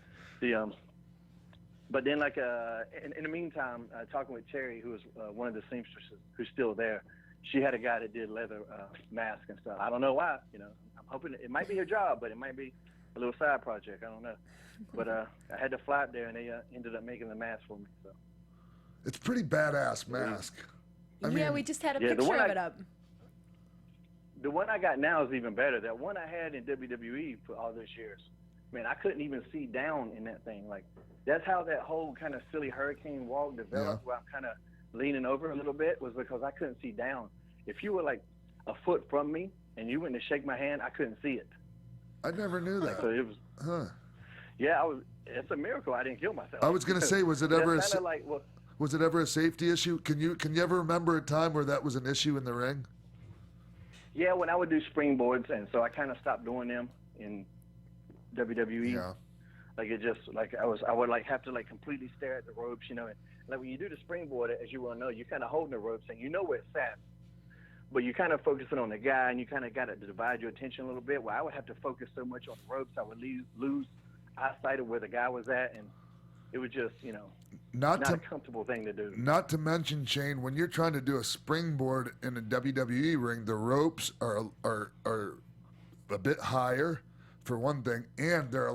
But then, like, in the meantime, talking with Terry, who was one of the seamstresses who's still there, she had a guy that did leather masks and stuff. I don't know why, I'm hoping it might be her job, but it might be a little side project. I don't know. But I had to fly up there, and they ended up making the mask for me. So it's a pretty badass mask. I mean, we just had a picture of it up. The one I got now is even better. That one I had in WWE for all those years, man, I couldn't even see down in that thing. Like, that's how that whole kind of silly hurricane walk developed, where I'm kind of leaning over a little bit, was because I couldn't see down. If you were like a foot from me and you went to shake my hand, I couldn't see it. I never knew that. So it was, it's a miracle I didn't kill myself. I was going to say, was it ever a safety issue? Can you ever remember a time where that was an issue in the ring? Yeah, when I would do springboards, and so I kind of stopped doing them in WWE. Yeah. Like, it just, like, I would like have to like completely stare at the ropes, and like when you do the springboard, as you well know, you're kind of holding the ropes and you know where it's at, but you're kind of focusing on the guy, and you kind of got to divide your attention a little bit. Where I would have to focus so much on the ropes, I would lose eyesight of where the guy was at, and it was just, not a comfortable thing to do. Not to mention, Shane, when you're trying to do a springboard in a WWE ring, the ropes are a bit higher, for one thing, and they're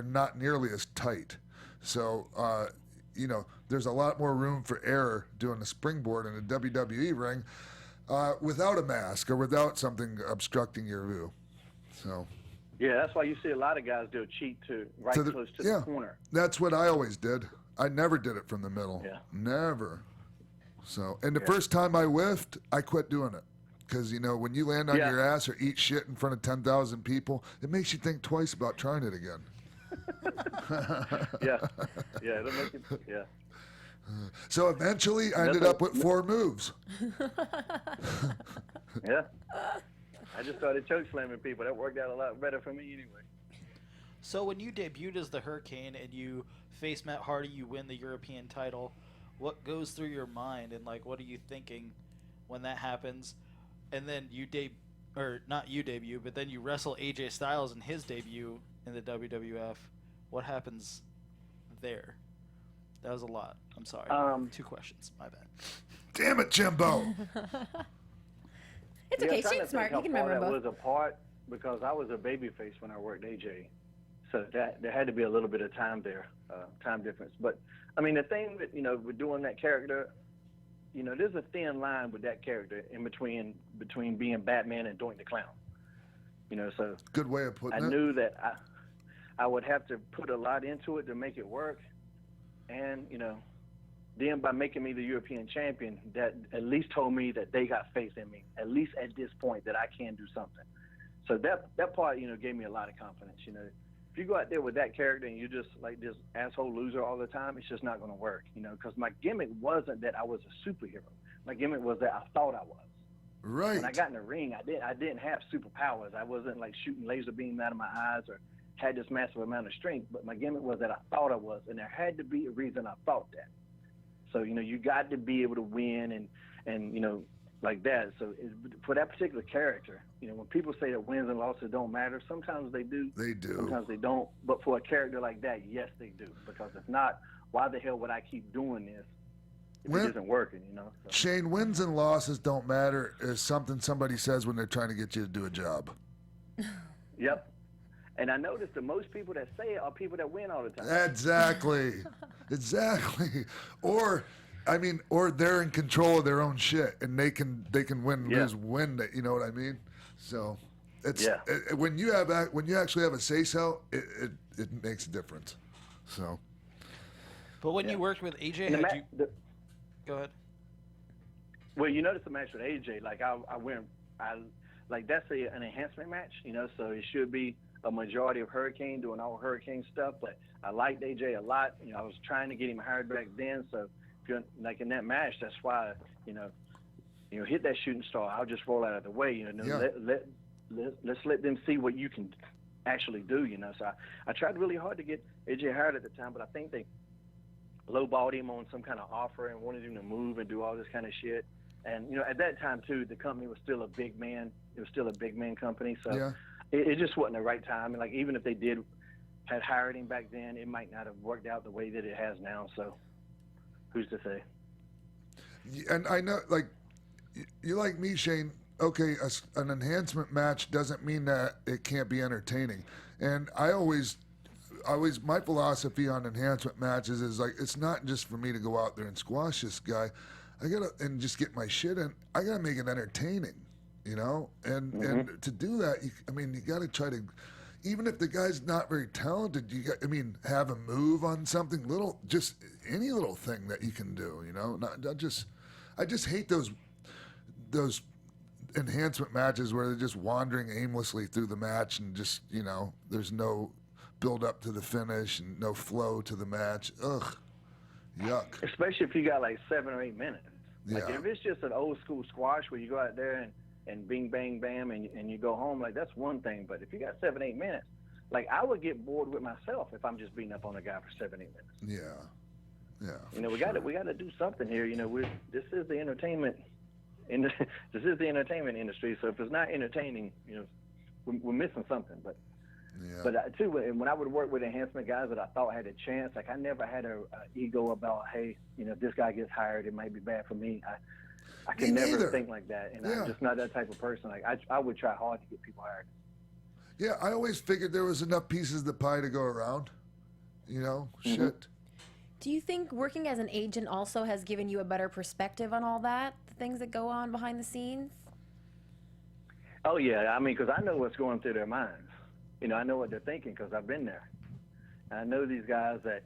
not nearly as tight. So, there's a lot more room for error doing a springboard in a WWE ring without a mask or without something obstructing your view. So. Yeah, that's why you see a lot of guys do a cheat close to the corner. That's what I always did. I never did it from the middle. Yeah. Never. So, and the first time I whiffed, I quit doing it. Because, when you land on your ass or eat shit in front of 10,000 people, it makes you think twice about trying it again. It'll make you, So eventually, I ended up with 4 moves. Yeah. I just started choke slamming people. That worked out a lot better for me anyway. So when you debuted as the Hurricane and you face Matt Hardy, you win the European title. What goes through your mind, and like, what are you thinking when that happens? And then not you debut, but then you wrestle AJ Styles in his debut in the WWF. What happens there? That was a lot. I'm sorry. 2 questions. My bad. Damn it, Jimbo. It's okay. Shane's smart. You can remember both. That was a part because I was a babyface when I worked AJ, so that there had to be a little bit of time there, time difference. But I mean, the thing that with doing that character, there's a thin line with that character in between being Batman and Doink the Clown. So good way of putting it. I knew that I would have to put a lot into it to make it work, and then by making me the European champion, that at least told me that they got faith in me, at least at this point, that I can do something. So that part, gave me a lot of confidence. If you go out there with that character and you're just like this asshole loser all the time, it's just not going to work, because my gimmick wasn't that I was a superhero. My gimmick was that I thought I was. Right. When I got in the ring, I didn't have superpowers. I wasn't like shooting laser beams out of my eyes or had this massive amount of strength, but my gimmick was that I thought I was, and there had to be a reason I thought that. So, you got to be able to win and like that. So for that particular character, when people say that wins and losses don't matter, sometimes they do. They do. Sometimes they don't. But for a character like that, yes, they do. Because if not, why the hell would I keep doing this if it isn't working, So. Shane, wins and losses don't matter is something somebody says when they're trying to get you to do a job. Yep. And I noticed that most people that say it are people that win all the time. Exactly. Or they're in control of their own shit and they can win, lose, win. You know what I mean? So it's when you actually have a say so, it makes a difference. So. But when you worked with AJ, go ahead. Well, you notice the match with AJ, like I that's an enhancement match, so it should be a majority of Hurricane doing all Hurricane stuff, but I liked AJ a lot. I was trying to get him hired back then, so if you're like in that match, that's why hit that shooting star. I'll just roll out of the way. Let's let them see what you can actually do. So I tried really hard to get AJ hired at the time, but I think they lowballed him on some kind of offer and wanted him to move and do all this kind of shit. And at that time too, the company was still a big man. It was still a big man company, so it just wasn't the right time. And like even if they had hired him back then, it might not have worked out the way that it has now. So who's to say? And I know, like you like me, Shane. Okay, an enhancement match doesn't mean that it can't be entertaining. And I always my philosophy on enhancement matches is like it's not just for me to go out there and squash this guy. And just get my shit in. I gotta make it entertaining, And to do that, you gotta try to, even if the guy's not very talented, have him move on something little, just any little thing that you can do, I just hate those enhancement matches where they're just wandering aimlessly through the match and just there's no build up to the finish and no flow to the match. Ugh, yuck. Especially if you got like 7 or 8 minutes. Like Yeah. if it's just an old school squash where you go out there and bing, bang, bam, and you go home, like that's one thing. But if you got 7, 8 minutes, like I would get bored with myself if I'm just beating up on a guy for 7, 8 minutes. Yeah. We got to do something here. This is the entertainment. This is the entertainment industry. So if it's not entertaining, we're missing something. But too, when I would work with enhancement guys that I thought had a chance, like I never had a ego about, hey, if this guy gets hired, it might be bad for me. I could never think like that, and I'm just not that type of person. Like I would try hard to get people hired. Yeah, I always figured there was enough pieces of the pie to go around. Shit. Do you think working as an agent also has given you a better perspective on all that, the things that go on behind the scenes? Oh yeah, because I know what's going through their minds. I know what they're thinking because I've been there. And I know these guys that,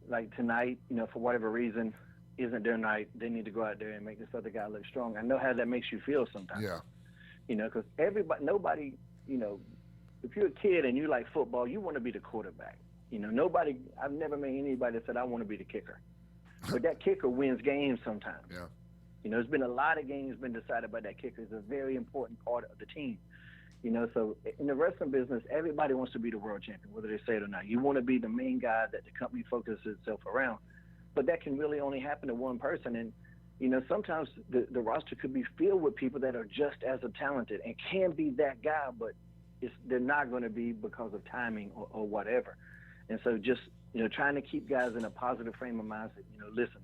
like tonight, for whatever reason, isn't their night. They need to go out there and make this other guy look strong. I know how that makes you feel sometimes. Yeah. Because nobody, if you're a kid and you like football, you want to be the quarterback. Nobody, I've never met anybody that said I want to be the kicker. But that kicker wins games sometimes. Yeah. There's been a lot of games been decided by that kicker. It's a very important part of the team. So in the wrestling business, everybody wants to be the world champion, whether they say it or not. You want to be the main guy that the company focuses itself around. But that can really only happen to one person. And, sometimes the roster could be filled with people that are just as talented and can be that guy, but they're not going to be because of timing or whatever. And so just, trying to keep guys in a positive frame of mind, listen,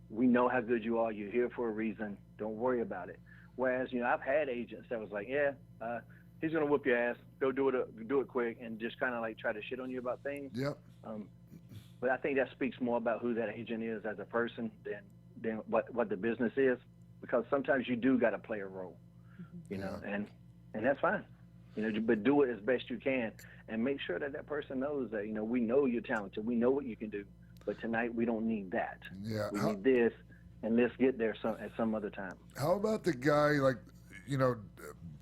we know how good you are. You're here for a reason. Don't worry about it. Whereas, I've had agents that was like, he's going to whoop your ass. Go do it quick, and just kind of like try to shit on you about things. Yep. But I think that speaks more about who that agent is as a person than what the business is, because sometimes you do got to play a role, and that's fine. But do it as best you can, and make sure that person knows that we know you're talented. We know what you can do, but tonight we don't need that. Yeah. We need this, and let's get there at some other time. How about the guy, like,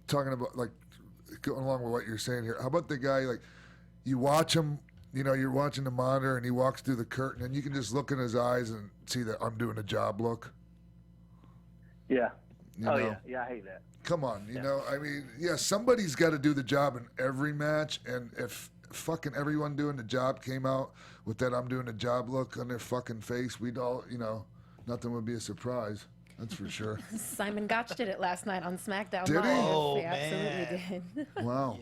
talking about, like, going along with what you're saying here, how about the guy, like, you watch him, you're watching the monitor and he walks through the curtain and you can just look in his eyes and see that I'm doing a job look? Yeah. Yeah, I hate that. Come on, somebody's got to do the job in every match, and fucking everyone doing the job came out with that I'm doing the job look on their fucking face, we'd all, nothing would be a surprise. That's for sure. Simon Gotch did it last night on SmackDown Did he? Live. Oh, He absolutely did. Wow.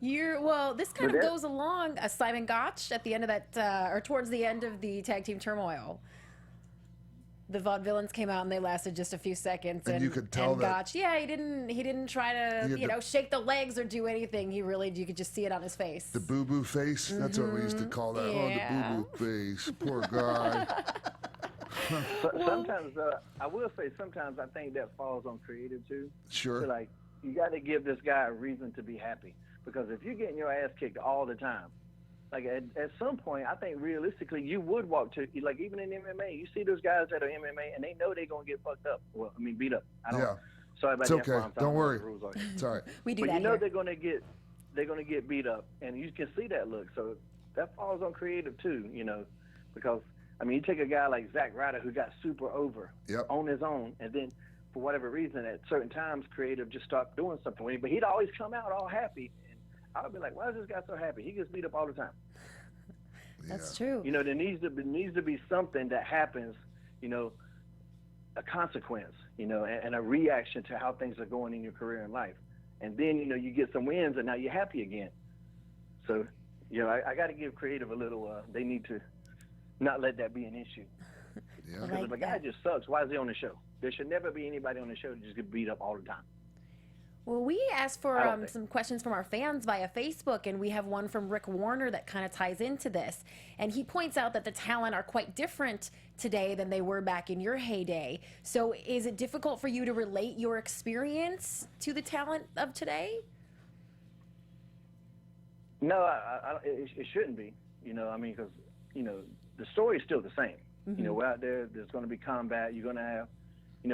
Yeah. This kind of goes along Simon Gotch at the end of that, or towards the end of the Tag Team Turmoil. The Vaudevillains came out and they lasted just a few seconds, And you could tell and that- Gotch, he didn't try to, shake the legs or do anything. You could just see it on his face. The boo-boo face? That's what we used to call that. Yeah. Oh, the boo-boo face. Poor guy. Sometimes, I will say, sometimes I think that falls on creative too. Sure. So, like, you got to give this guy a reason to be happy, because if you're getting your ass kicked all the time, like at some point, I think realistically you would walk to, like, even in MMA, you see those guys that are MMA and they know they're gonna get fucked up. Well, I mean, beat up. Sorry about It's that. okay. Tom. Don't worry. The rules are. It's all right. We do But that you know here. they're gonna get beat up, and you can see that look. So that falls on creative too, because I mean, you take a guy like Zack Ryder who got super over on his own, and then for whatever reason, at certain times, creative just stopped doing something with him. But he'd always come out all happy, and I would be like, "Why is this guy so happy? He gets beat up all the time." That's true. There needs to be something that happens, a consequence, and a reaction to how things are going in your career and life. And then, you get some wins and now you're happy again. So, I got to give creative a little, they need to not let that be an issue. Yeah. Because if a guy just sucks, why is he on the show? There should never be anybody on the show that just get beat up all the time. Well, we asked for some questions from our fans via Facebook, and we have one from Rick Warner that kind of ties into this. And he points out that the talent are quite different today than they were back in your heyday. So is it difficult for you to relate your experience to the talent of today? No, it shouldn't be. Because, the story is still the same. Mm-hmm. We're out there, there's going to be combat. You're going to have,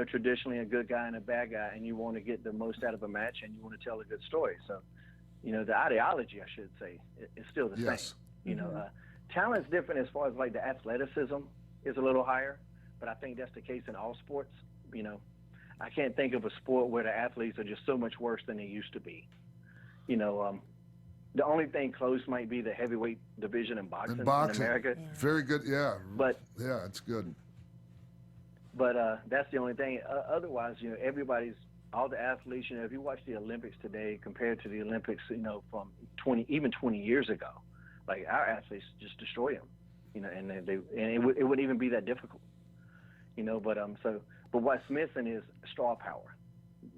traditionally a good guy and a bad guy, and you want to get the most out of a match, and you want to tell a good story. So, the ideology, I should say, is still the same. Talent's different as far as, like, the athleticism is a little higher, but I think that's the case in all sports. I can't think of a sport where the athletes are just so much worse than they used to be. The only thing close might be the heavyweight division in boxing in America. Yeah. Very good, yeah. But yeah, it's good. But that's the only thing. Otherwise, everybody's, all the athletes, if you watch the Olympics today compared to the Olympics, from 20 years ago, like, our athletes just destroy them, and it wouldn't even be that difficult, but what's missing is star power.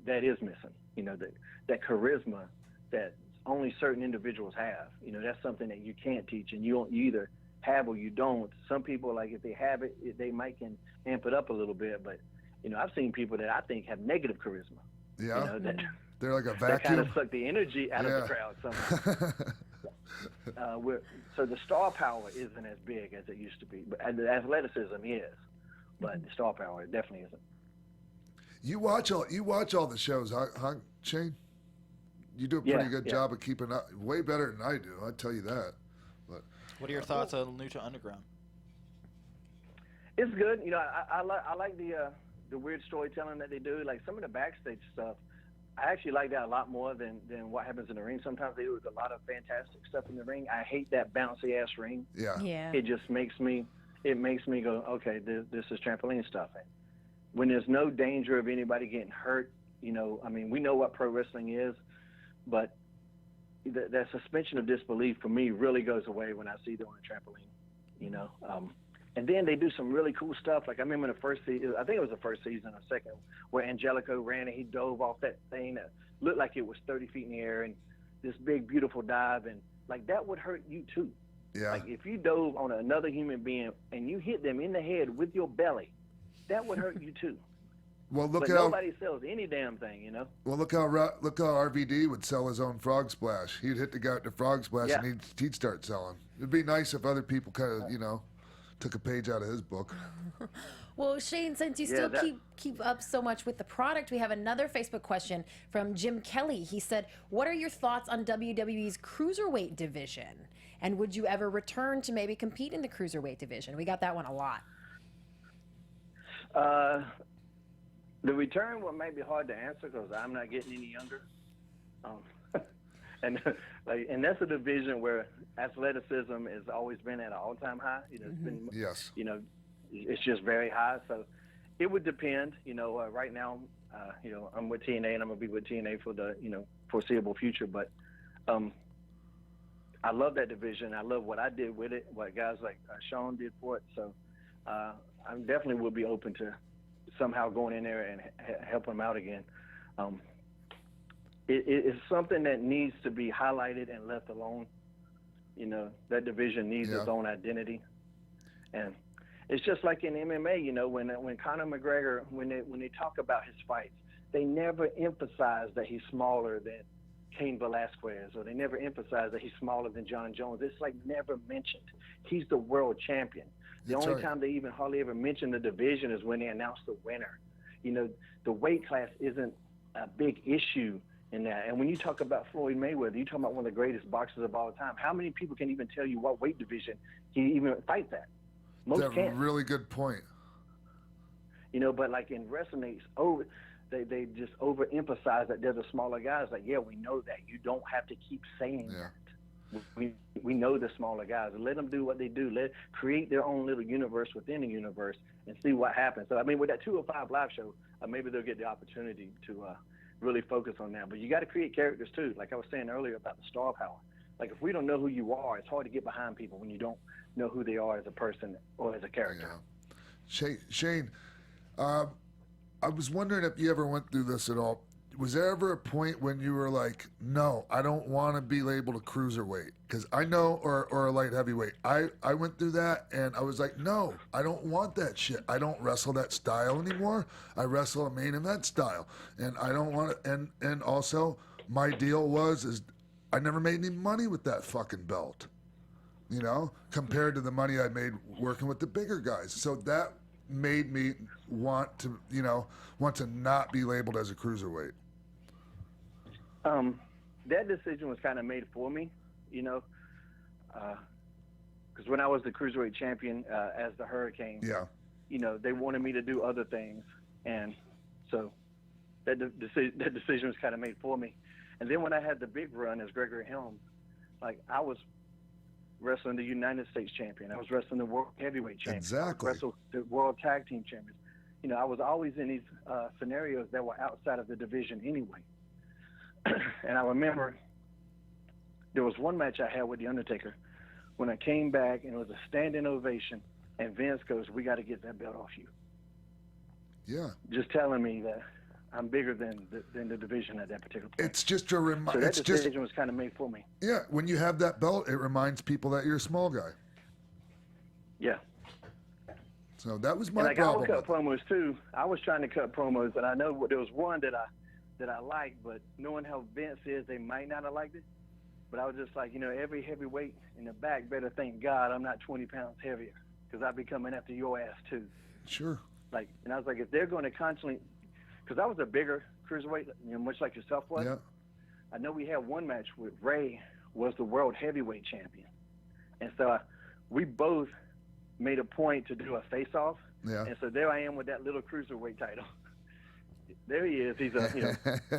That is missing, that charisma that only certain individuals have. That's something that you can't teach, and you either have or you don't. Some people, like, if they have it, they might can amp it up a little bit, but I've seen people that I think have negative charisma. Yeah, they're like a vacuum. That kind of suck the energy out of the crowd somehow. So the star power isn't as big as it used to be, but the athleticism is, but the star power definitely isn't. You watch all the shows, huh, Shane? You do a pretty good job of keeping up. Way better than I do, I tell you that. But what are your thoughts on New to Underground? It's good. I like the weird storytelling that they do. Like, some of the backstage stuff, I actually like that a lot more than what happens in the ring. Sometimes they do a lot of fantastic stuff in the ring. I hate that bouncy ass ring. Yeah. It just makes me go, okay, this is trampoline stuff. And when there's no danger of anybody getting hurt, we know what pro wrestling is, but that suspension of disbelief for me really goes away when I see them on a trampoline, And then they do some really cool stuff. Like, I remember the first season, I think it was the first season or second, where Angelico ran and he dove off that thing that looked like it was 30 feet in the air, and this big, beautiful dive. And, like, that would hurt you too. Yeah. Like, if you dove on another human being and you hit them in the head with your belly, that would hurt you too. Well, but nobody sells any damn thing, Well, look how RVD would sell his own frog splash. He'd hit the guy with the frog splash, and he'd start selling. It'd be nice if other people kind of, took a page out of his book. Well, Shane, since you still keep up so much with the product, we have another Facebook question from Jim Kelly. He said, what are your thoughts on WWE's cruiserweight division? And would you ever return to maybe compete in the cruiserweight division? We got that one a lot. The return one might be hard to answer because I'm not getting any younger. And and that's a division where athleticism has always been at an all-time high. It's been, it's just very high. So it would depend. Right now, I'm with TNA, and I'm gonna be with TNA for the foreseeable future. But I love that division. I love what I did with it, what guys like Sean did for it. So I definitely would be open to somehow going in there and helping them out again. It's something that needs to be highlighted and left alone. That division needs its own identity. And it's just like in MMA, when Conor McGregor, when they talk about his fights, they never emphasize that he's smaller than Cain Velasquez, or they never emphasize that he's smaller than John Jones. It's like never mentioned. He's the world champion. The only time they even hardly ever mention the division is when they announce the winner. The weight class isn't a big issue in that. And when you talk about Floyd Mayweather, you talk about one of the greatest boxers of all time. How many people can even tell you what weight division he even fights at? Most can't. That's a really good point. But like in wrestling, they just overemphasize that they're the smaller guys. Like, yeah, we know that. You don't have to keep saying that. We know the smaller guys. Let them do what they do. Create their own little universe within the universe and see what happens. So, with that 205 Live show, maybe they'll get the opportunity to really focus on that. But you got to create characters too. Like I was saying earlier about the star power. Like if we don't know who you are, it's hard to get behind people when you don't know who they are as a person or as a character. Yeah. Shane, I was wondering if you ever went through this at all. Was there ever a point when you were like, no, I don't want to be labeled a cruiserweight? Because I know, or a light heavyweight. I went through that, and I was like, no, I don't want that shit. I don't wrestle that style anymore. I wrestle a main event style, and I don't want to. And also, my deal is I never made any money with that fucking belt, compared to the money I made working with the bigger guys. So that made me want to not be labeled as a cruiserweight. That decision was kind of made for me, because when I was the cruiserweight champion as the Hurricane, they wanted me to do other things, and so that decision was kind of made for me. And then when I had the big run as McGregor and Helms, like I was wrestling the United States champion, I was wrestling the world heavyweight champion, exactly, I wrestled the world tag team champions. I was always in these scenarios that were outside of the division anyway. And I remember there was one match I had with The Undertaker when I came back, and it was a standing ovation, and Vince goes, "We got to get that belt off you." Yeah. Just telling me that I'm bigger than the division at that particular point. It's just a reminder. So that decision was kind of made for me. Yeah, when you have that belt, it reminds people that you're a small guy. Yeah. So that was my and like problem. I would cut promos too. I was trying to cut promos, and I know there was one that I liked, but knowing how Vince is, they might not have liked it. But I was just like, every heavyweight in the back better thank God I'm not 20 pounds heavier, because I'll be coming after your ass too. Sure. And I was like, if they're going to constantly, because I was a bigger cruiserweight, much like yourself was. Yeah. I know we had one match with Ray was the world heavyweight champion, and so we both made a point to do a face-off. Yeah. And so there I am with that little cruiserweight title. There he is. He's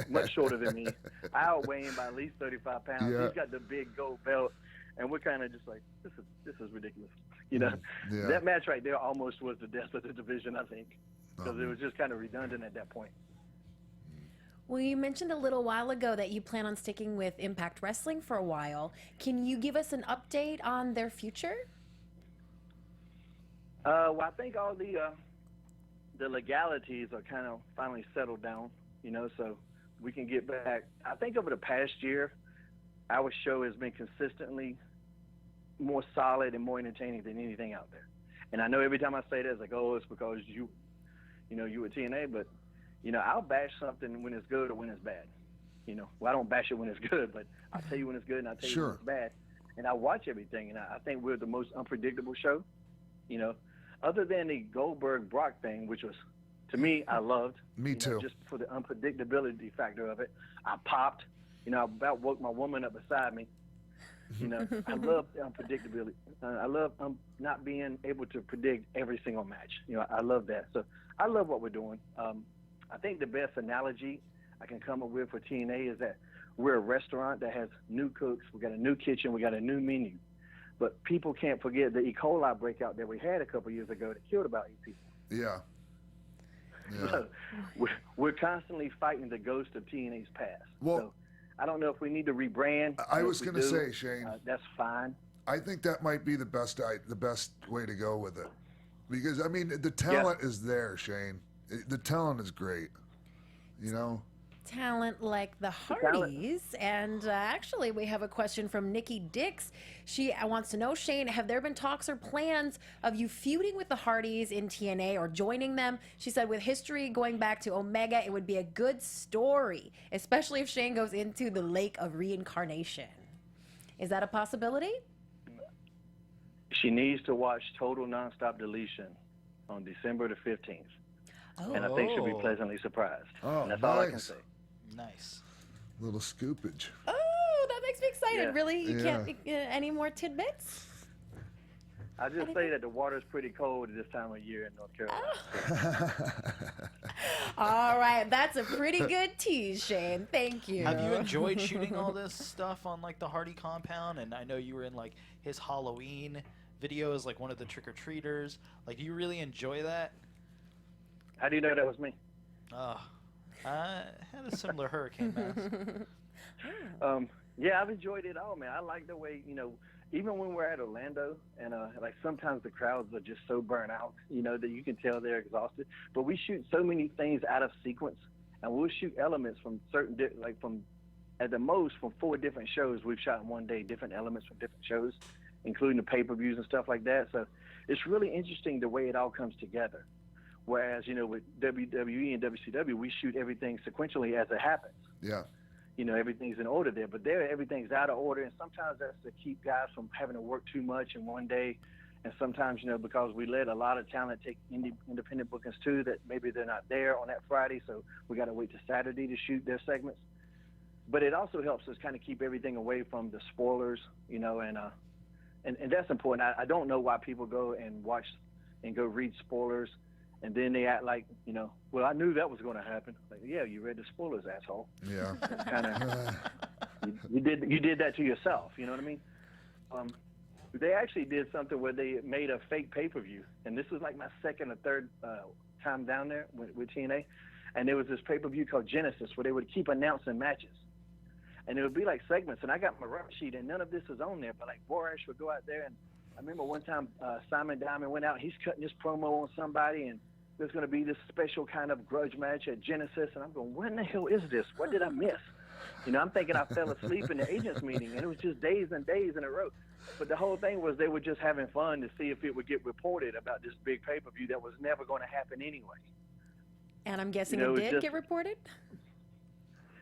much shorter than me. I outweigh him by at least 35 pounds. Yeah. He's got the big gold belt, and we're kind of just like, this is ridiculous. Yeah. That match right there almost was the death of the division, I think, because it was just kind of redundant at that point. Well, you mentioned a little while ago that you plan on sticking with Impact Wrestling for a while. Can you give us an update on their future? Well, I think all the legalities are kind of finally settled down, so we can get back. I think over the past year, our show has been consistently more solid and more entertaining than anything out there. And I know every time I say that, it's like, oh, it's because you were TNA, but, I'll bash something when it's good or when it's bad. Well, I don't bash it when it's good, but I'll tell you when it's good and I'll tell you when it's bad. And I watch everything, and I think we're the most unpredictable show, other than the Goldberg-Brock thing, which was, to me, I loved. Me too. Just for the unpredictability factor of it. I popped. I about woke my woman up beside me. I love the unpredictability. I love not being able to predict every single match. I love that. So I love what we're doing. I think the best analogy I can come up with for TNA is that we're a restaurant that has new cooks. We got a new kitchen. We got a new menu. But people can't forget the E. coli breakout that we had a couple years ago that killed about 8 people. Yeah. So we're constantly fighting the ghost of TNA's past. Well, so I don't know if we need to rebrand. I was going to say, Shane, that's fine. I think that might be the best way to go with it, because I mean the talent is there, Shane. The talent is great, you know. Talent like the Hardys. And actually, we have a question from Nikki Dix. She wants to know, Shane, have there been talks or plans of you feuding with the Hardys in TNA or joining them? She said, with history going back to Omega, it would be a good story, especially if Shane goes into the lake of reincarnation. Is that a possibility? She needs to watch Total Nonstop Deletion on December the 15th. Oh. And I think she'll be pleasantly surprised. Oh, and that's nice. all I can say. Nice. Little scoopage. Oh, that makes me excited. Yeah. Really? You can't any more tidbits? I just say that the water's pretty cold at this time of year in North Carolina. All right, that's a pretty good tease, Shane. Thank you. Have you enjoyed shooting all this stuff on like the Hardy compound? And I know you were in like his Halloween videos, like one of the trick-or-treaters. Like, do you really enjoy that? How do you know that was me? I had a similar hurricane mask. Yeah, I've enjoyed it all, man. I like the way, you know, even when we're at Orlando, and like sometimes the crowds are just so burnt out, you know, that you can tell they're exhausted. But we shoot so many things out of sequence, and we'll shoot elements from certain, like from, at the most, from 4 different shows we've shot in one day, different elements from different shows, including the pay-per-views and stuff like that. So it's really interesting the way it all comes together. Whereas, you know, with WWE and WCW, we shoot everything sequentially as it happens. Yeah. You know, everything's in order there. But there, everything's out of order. And sometimes that's to keep guys from having to work too much in one day. And sometimes, you know, because we let a lot of talent take independent bookings too, that maybe they're not there on that Friday. So we got to wait to Saturday to shoot their segments. But it also helps us kind of keep everything away from the spoilers, you know, and that's important. I don't know why people go and watch and go read spoilers. And then they act like, you know, well, I knew that was going to happen. Like, yeah, you read the spoilers, asshole. Yeah. Kind of, you did that to yourself. You know what I mean? They actually did something where they made a fake pay-per-view, and this was like my second or third time down there with TNA, and there was this pay-per-view called Genesis where they would keep announcing matches, and it would be like segments. And I got my run sheet, and none of this is on there, but like Borash would go out there, and I remember one time Simon Diamond went out. He's cutting his promo on somebody, and there's going to be this special kind of grudge match at Genesis. And I'm going, what in the hell is this? What did I miss? You know, I'm thinking I fell asleep in the agents meeting, and it was just days and days in a row. But the whole thing was they were just having fun to see if it would get reported about this big pay-per-view that was never going to happen anyway. And I'm guessing You know, it it's did just- get reported?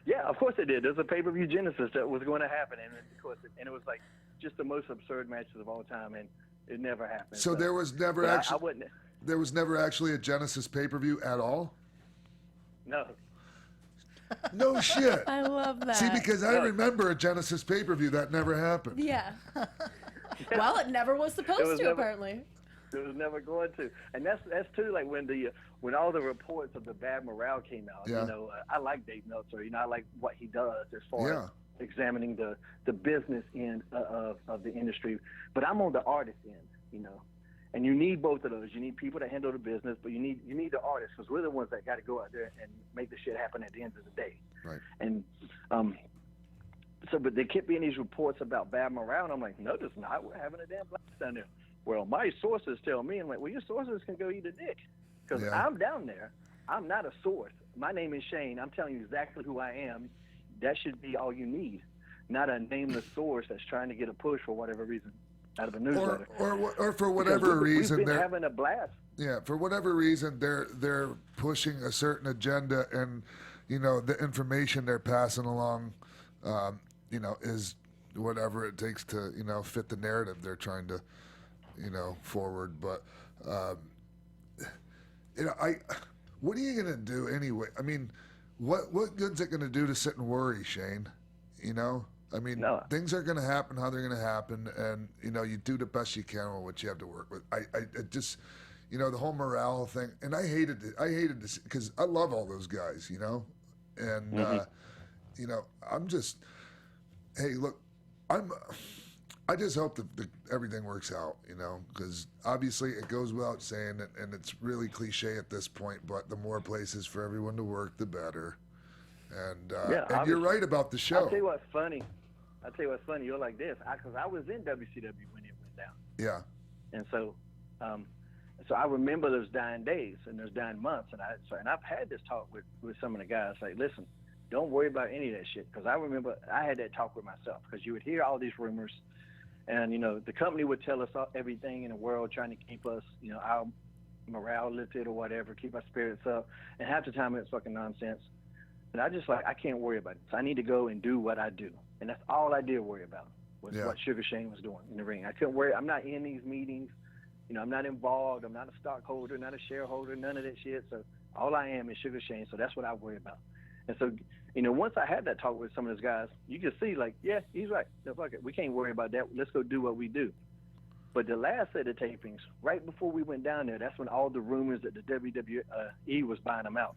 Yeah, of course it did. There's a pay-per-view Genesis that was going to happen, and of course, it was like just the most absurd matches of all time, and it never happened. So there was never I actually wouldn't. there was never actually a Genesis pay-per-view at all? No. No shit. I love that. See, because I remember a Genesis pay-per-view that never happened. Yeah. Well, it never was supposed to, apparently. It was never going to, and that's too. Like when all the reports of the bad morale came out, Yeah. you know, I like Dave Meltzer. You know, I like what he does as far as examining the business end of the industry. But I'm on the artist end, you know, and you need both of those. You need people that handle the business, but you need the artists, because we're the ones that got to go out there and make the shit happen at the end of the day. Right. And but there kept being these reports about bad morale, and I'm like, no, there's not. We're having a damn blast down there. Well, my sources tell me. I'm like, well, your sources can go eat a dick, because I'm down there. I'm not a source. My name is Shane. I'm telling you exactly who I am. That should be all you need, not a nameless source that's trying to get a push for whatever reason out of a newsletter. Or for whatever reason, we've been they're having a blast. Yeah, for whatever reason, they're pushing a certain agenda, and you know the information they're passing along, you know, is whatever it takes to fit the narrative they're trying to forward. But what are you gonna do anyway? I mean, what good's it gonna do to sit and worry, Shane? You know. I mean, things are going to happen how they're going to happen, and, you do the best you can with what you have to work with. I just, the whole morale thing, and I hated this because I love all those guys, and, you know, hey, look, I just hope that everything works out, you know, because obviously it goes without saying, and it's really cliche at this point, but the more places for everyone to work, the better. And you're right about the show. I'll tell you what's funny. You're like this, because I was in WCW when it went down. Yeah. And so I remember those dying days and those dying months, and I've had this talk with some of the guys. Like, listen, don't worry about any of that shit, because I remember I had that talk with myself, because you would hear all these rumors, and you know the company would tell us everything in the world, trying to keep us, you know, our morale lifted or whatever, keep our spirits up, and half the time it's fucking nonsense. And I just I can't worry about it. So I need to go and do what I do, and that's all I did worry about was what Sugar Shane was doing in the ring. I couldn't worry. I'm not in these meetings. You know, I'm not involved. I'm not a stockholder, not a shareholder, none of that shit. So all I am is Sugar Shane. So that's what I worry about. And so, you know, once I had that talk with some of those guys, you can see, like, yeah, he's right. No, fuck it. We can't worry about that. Let's go do what we do. But the last set of tapings, right before we went down there, that's when all the rumors that the WWE was buying them out.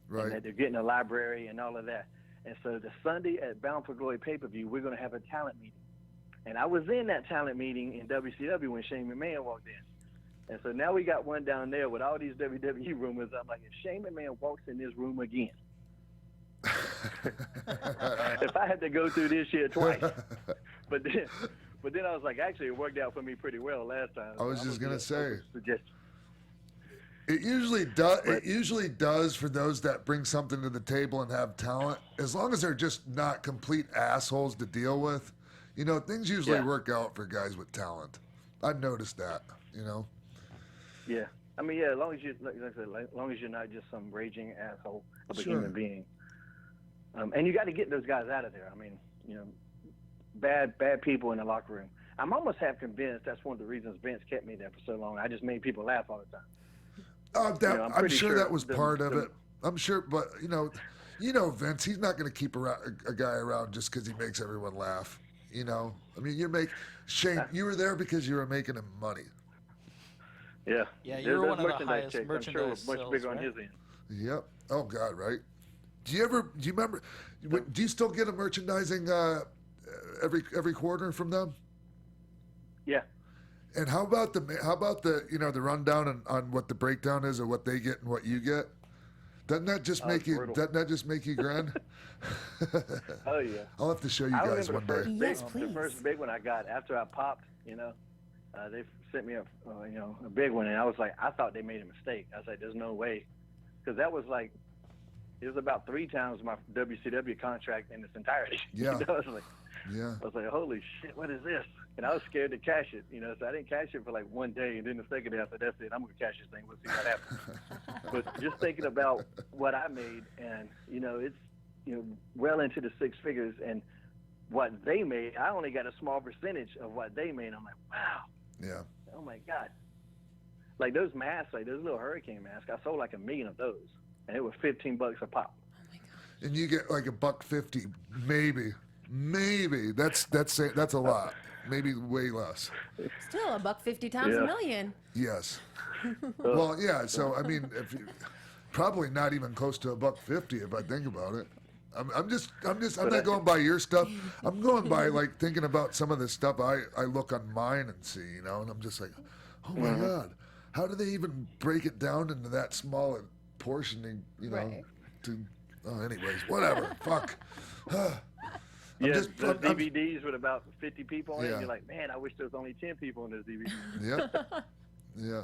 Right. And that they're getting a library and all of that. And so the Sunday at Bound for Glory pay-per-view, we're going to have a talent meeting. And I was in that talent meeting in WCW when Shane McMahon walked in. And so now we got one down there with all these WWE rumors. I'm like, if Shane McMahon walks in this room again, if I had to go through this shit twice. But then I was like, actually, it worked out for me pretty well last time. I was just going to say. Suggestion. It usually does. It usually does for those that bring something to the table and have talent. As long as they're just not complete assholes to deal with, you know, things usually work out for guys with talent. I've noticed that. You know. Yeah, I mean, as long as as long as you're not just some raging asshole of a human being, and you got to get those guys out of there. I mean, you know, bad people in the locker room. I'm almost half convinced that's one of the reasons Vince kept me there for so long. I just made people laugh all the time. I'm sure that was part of it. I'm sure, but you know, Vince, he's not going to keep a guy around just because he makes everyone laugh. You know, I mean, Shane, you were there because you were making him money. Yeah. Yeah, you're one of the highest merchandise sales, much bigger on his end. Yep. Oh God, right. Do you remember? Do you still get a merchandising every quarter from them? Yeah. And how about the you know, the rundown on what the breakdown is of what they get and what you get? Doesn't that just make you? Brutal. Doesn't that just make you grin? Oh yeah. I'll have to show you guys one day. Yes, please. The first big one I got after I popped, you know, they sent me a big one, and I was like, I thought they made a mistake. I was like, there's no way, because that was like, it was about 3 times my WCW contract in its entirety. Yeah. You know, I was like, holy shit, what is this? And I was scared to cash it, you know, so I didn't cash it for like one day, and then the second day I said, that's it, I'm going to cash this thing, we'll see what happens. But just thinking about what I made, and, you know, it's, you know, well into the 6 figures, and what they made, I only got a small percentage of what they made. I'm like, wow. Yeah. Oh my God. Like those masks, like those little hurricane masks, I sold like 1 million of those, and it was $15 a pop. Oh my God. And you get like $1.50, maybe. That's a lot. Maybe way less. Still $1.50 times $1 million. Yes. Well, yeah. So I mean, probably not even close to $1.50 if I think about it. I'm not going by your stuff. I'm going by like thinking about some of the stuff I look on mine and see, you know, and I'm just like, oh my God, how do they even break it down into that small a portioning, you know? Right. Anyways, whatever. Fuck. Those DVDs with about 50 people in it. You're like, man, I wish there was only 10 people in this DVD. Yep. Yeah.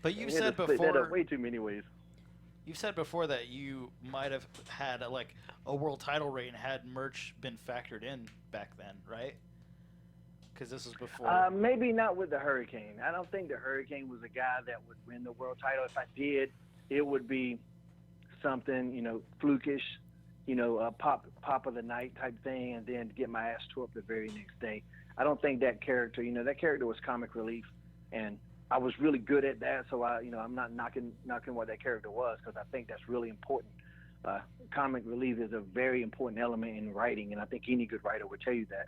But you said before that up way too many ways. You've said before that you might have had a world title reign had merch been factored in back then, right? Because this was before. Maybe not with the Hurricane. I don't think the Hurricane was a guy that would win the world title. If I did, it would be something, you know, flukish, you know, a pop of the night type thing, and then get my ass tore up the very next day. I don't think that character, you know, that character was comic relief, and I was really good at that. So I'm not knocking what that character was, because I think that's really important. Comic relief is a very important element in writing, and I think any good writer would tell you that.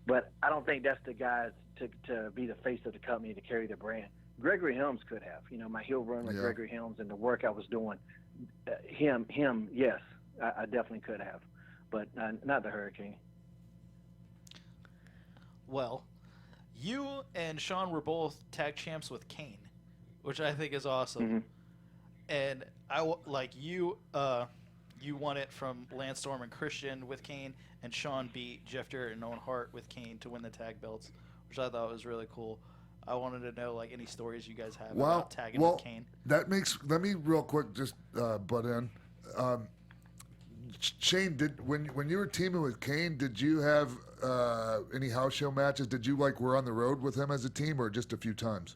But I don't think that's the guy to be the face of the company, to carry the brand. Gregory Helms could have, you know, my heel run with Gregory Helms and the work I was doing. Him, yes, I definitely could have. but not the Hurricane. Well, you and Sean were both tag champs with Kane, which I think is awesome. Mm-hmm. And you won it from Lance Storm and Christian with Kane, and Sean beat Jeff Jarrett and Owen Hart with Kane to win the tag belts, which I thought was really cool. I wanted to know any stories you guys have about tagging with Kane. Let me real quick just butt in. Shane, when you were teaming with Kane, did you have any house show matches? Did you were on the road with him as a team, or just a few times?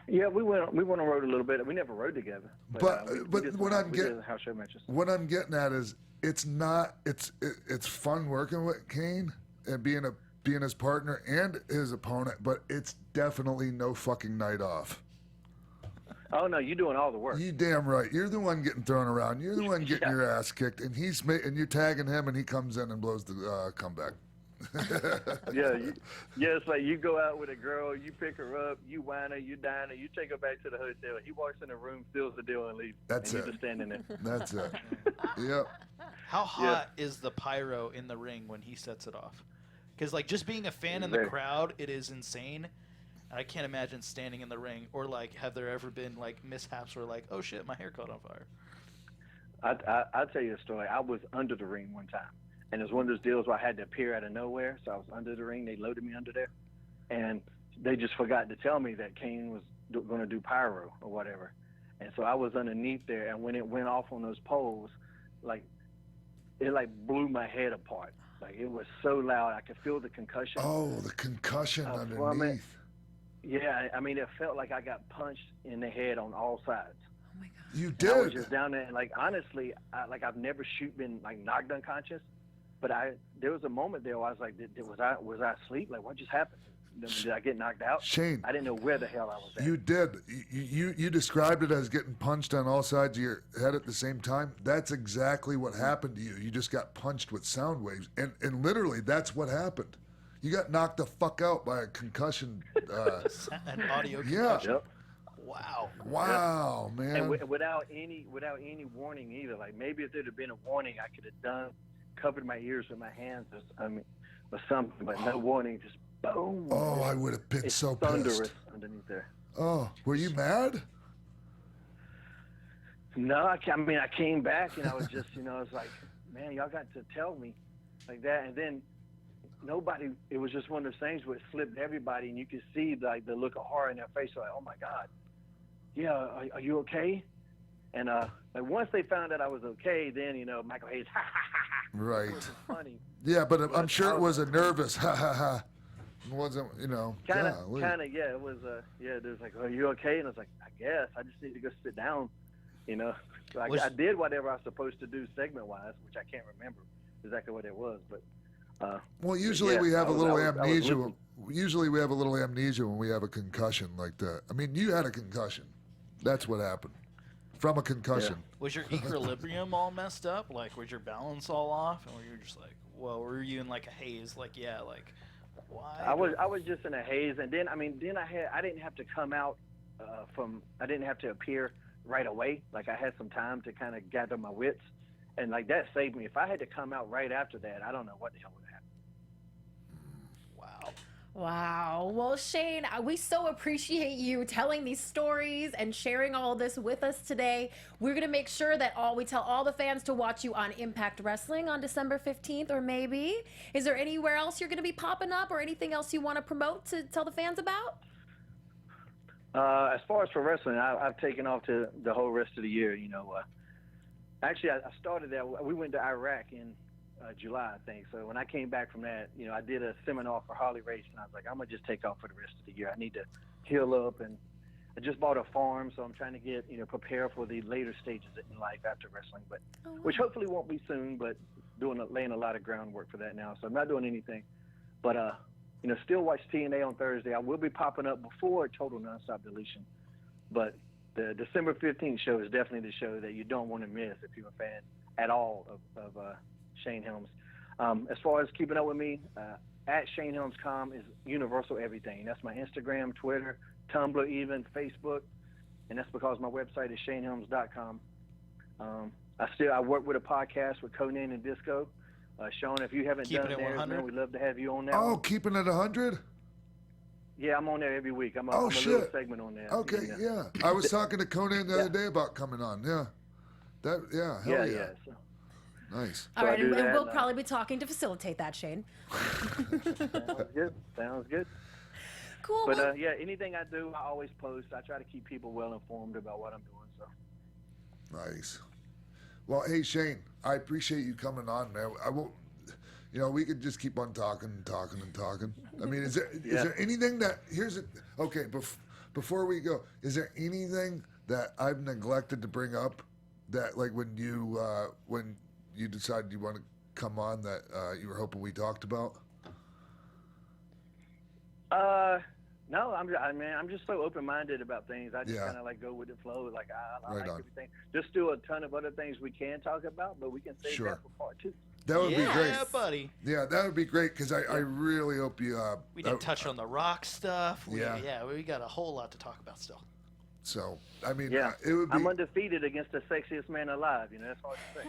Yeah, we went on the road a little bit. We never rode together. But what I'm getting house show matches. What I'm getting at is it's fun working with Kane and being his partner and his opponent, but it's definitely no fucking night off. Oh no, you're doing all the work. You damn right. You're the one getting thrown around. You're the one getting your ass kicked, and you're tagging him, and he comes in and blows the comeback. It's like you go out with a girl, you pick her up, you whine her, you dine her, you take her back to the hotel. He walks in the room, seals the deal, and leaves. That's and it. You're just standing there. That's it. Yep. How hot is the pyro in the ring when he sets it off? Because just being a fan in the crowd, it is insane. I can't imagine standing in the ring, or have there ever been mishaps where oh shit, my hair caught on fire? I'll tell you a story. I was under the ring one time, and it was one of those deals where I had to appear out of nowhere. So I was under the ring. They loaded me under there, and they just forgot to tell me that Kane was going to do pyro or whatever. And so I was underneath there, and when it went off on those poles, it blew my head apart. It was so loud, I could feel the concussion. Oh, the concussion underneath. Yeah, I mean, it felt like I got punched in the head on all sides. Oh my God. You did. And I was just down there, and honestly, I've never been knocked unconscious, but there was a moment there where I was like, was I asleep? What just happened? Did I get knocked out? Shane, I didn't know where the hell I was at. You did. You described it as getting punched on all sides of your head at the same time. That's exactly what happened to you. You just got punched with sound waves, and literally that's what happened. You got knocked the fuck out by a concussion. An audio concussion. Yeah. Yep. Wow, man. And without any warning either. Maybe if there'd have been a warning, I could have covered my ears with my hands or something, but no warning, just boom. Oh, I would have been so thunderous pissed. Underneath there. Oh, were you mad? No, I came back and I was just, I was like, man, y'all got to tell me like that. And then nobody, it was just one of those things where it slipped everybody, and you could see the look of horror in their face. Like, oh my God, yeah, are you okay? And once they found out I was okay, then Michael Hayes, ha ha ha ha. Right. It was funny. Yeah, but I'm sure it was a nervous ha ha ha. It wasn't, Kind of, yeah. It was, There's are you okay? And I was like, I guess I just need to go sit down. So I did whatever I was supposed to do segment-wise, which I can't remember exactly what it was, but. Well, usually we have a little amnesia. Usually we have a little amnesia when we have a concussion like that. I mean, you had a concussion. That's what happened. From a concussion. Yeah. Was your equilibrium all messed up? Was your balance all off? And were you just were you in a haze? Why? I was just in a haze, and then I didn't have to come out I didn't have to appear right away. I had some time to kind of gather my wits, and that saved me. If I had to come out right after that, I don't know what the hell would happen. Wow. Well, Shane, we so appreciate you telling these stories and sharing all this with us today. We're going to make sure that we tell all the fans to watch you on Impact Wrestling on December 15th, or maybe. Is there anywhere else you're going to be popping up, or anything else you want to promote to tell the fans about? As far as for wrestling, I've taken off to the whole rest of the year. Actually, I started that. We went to Iraq in July, I think. So when I came back from that, I did a seminar for Harley Race, and I was like, I'm going to just take off for the rest of the year. I need to heal up, and I just bought a farm, so I'm trying to get, prepare for the later stages in life after wrestling, but which hopefully won't be soon, but laying a lot of groundwork for that now. So I'm not doing anything, but, still watch TNA on Thursday. I will be popping up before Total Nonstop Deletion, but the December 15th show is definitely the show that you don't want to miss if you're a fan at all of Shane Helms. As far as keeping up with me, at Shane Helms.com is universal everything. That's my Instagram, Twitter, Tumblr, even Facebook, and that's because my website is shanehelms.com. I work with a podcast with Conan and Disco. Sean, if you haven't Keeping done it theirs, 100? man, we'd love to have you on there. Oh, keeping it 100? Yeah, I'm on there every week. I'm a little segment on there. Okay, yeah. I was talking to Conan the other day about coming on. Yeah. Hell yeah. So. Nice. All right, and we'll probably be talking to facilitate that, Shane. Sounds good. Cool. But yeah, anything I do, I always post. I try to keep people well informed about what I'm doing. So. Nice. Well, hey Shane, I appreciate you coming on, man. I won't. We could just keep on talking. I mean, is there anything that okay? Before we go, is there anything that I've neglected to bring up that, like, when you decided you want to come on, that you were hoping we talked about? No, I'm just so open-minded about things. I just kind of like go with the flow. Like I like everything. Just do a ton of other things we can talk about, but we can save that for part 2. That would be great. Yeah, buddy. Yeah, that would be great, because I really hope you. We didn't touch on the Rock stuff. We got a whole lot to talk about still. So, I mean, it would be. I'm undefeated against the sexiest man alive. That's hard to say.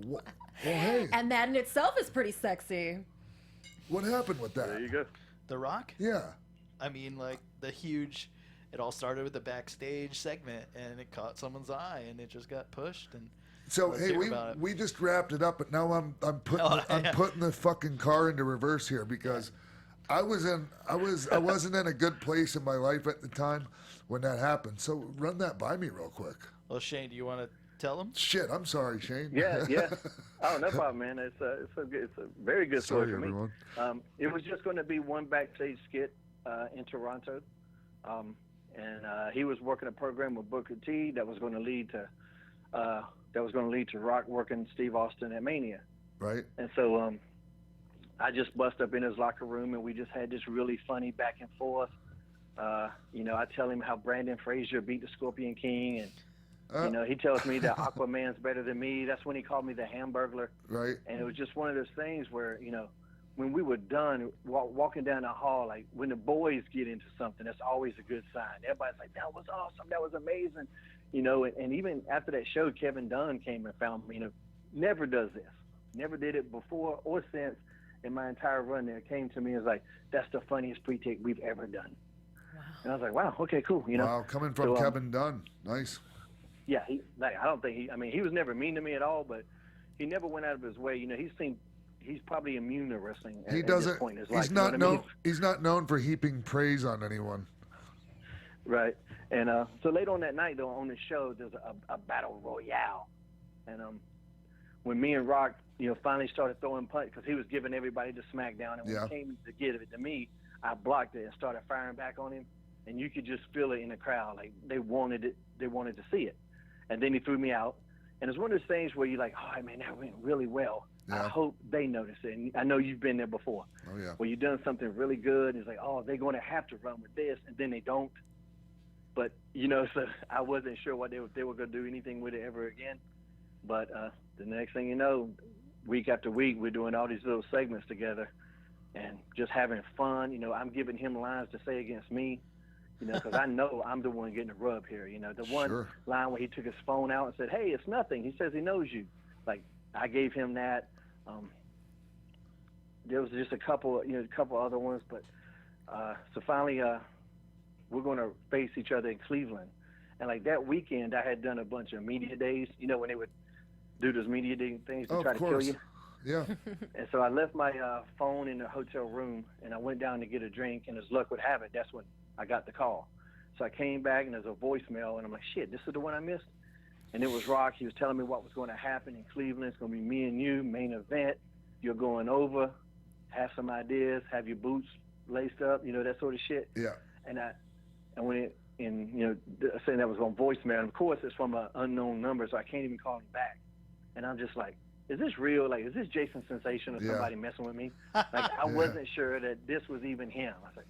Well, hey. And that in itself is pretty sexy. What happened with that? There you go. The Rock? Yeah. I mean, like, it all started with the backstage segment, and it caught someone's eye, and it just got pushed. And so, hey, we just wrapped it up, but now I'm putting the fucking car into reverse here, because I wasn't in a good place in my life at the time when that happened. So run that by me real quick. Well, Shane, do you want to tell him? Shit, I'm sorry, Shane. Yeah. Oh, no problem, man. It's a very good story for me. Everyone. It was just going to be one backstage skit in Toronto, and he was working a program with Booker T that was going to lead to Rock working Steve Austin at Mania. Right. And so I just bust up in his locker room, and we just had this really funny back and forth. I tell him how Brandon Frazier beat the Scorpion King, and he tells me that Aquaman's better than me. That's when he called me the Hamburglar. Right. And it was just one of those things where, when we were done walking down the hall, like when the boys get into something, that's always a good sign. Everybody's like, that was awesome. That was amazing. And even after that show, Keven Dunn came and found me. Never does this. Never did it before or since in my entire run there. Came to me and was like, that's the funniest pre-tape we've ever done. Wow. And I was like, wow, okay, cool. Wow, coming from Keven Dunn. Nice. Yeah, I don't think he was never mean to me at all, but he never went out of his way. He's probably immune to wrestling. He doesn't. At this point in his life, he's not known for heaping praise on anyone. Right. And so later on that night, though, on the show, there's a battle royale, and when me and Rock, finally started throwing punch, because he was giving everybody the smackdown, and when it came to give it to me, I blocked it and started firing back on him, and you could just feel it in the crowd, like they wanted it, they wanted to see it, and then he threw me out, and it's one of those things where you're like, oh man, that went really well. Yeah. I hope they notice it. And I know you've been there before. Oh yeah. Where you've done something really good, and it's like, oh, they're going to have to run with this, and then they don't. But so I wasn't sure what they were going to do anything with it ever again. But the next thing you know, week after week, we're doing all these little segments together, and just having fun. I'm giving him lines to say against me, because I know I'm the one getting the rub here. The one line where he took his phone out and said, "Hey, it's nothing." He says he knows you. Like, I gave him that. There was just a couple other ones, but so finally, we're going to face each other in Cleveland. And like that weekend, I had done a bunch of media days. When they would do those media day things to try to kill you. Yeah. And so I left my phone in the hotel room, and I went down to get a drink, and as luck would have it, that's when I got the call. So I came back, and there's a voicemail, and I'm like, shit, this is the one I missed? And it was Rock. He was telling me what was going to happen in Cleveland. It's going to be me and you, main event. You're going over, have some ideas, have your boots laced up, that sort of shit. Yeah. And saying that was on voicemail. And of course, it's from an unknown number, so I can't even call him back. And I'm just like, is this real? Like, is this Jason Sensation or somebody messing with me? Like, I wasn't sure that this was even him. I was like,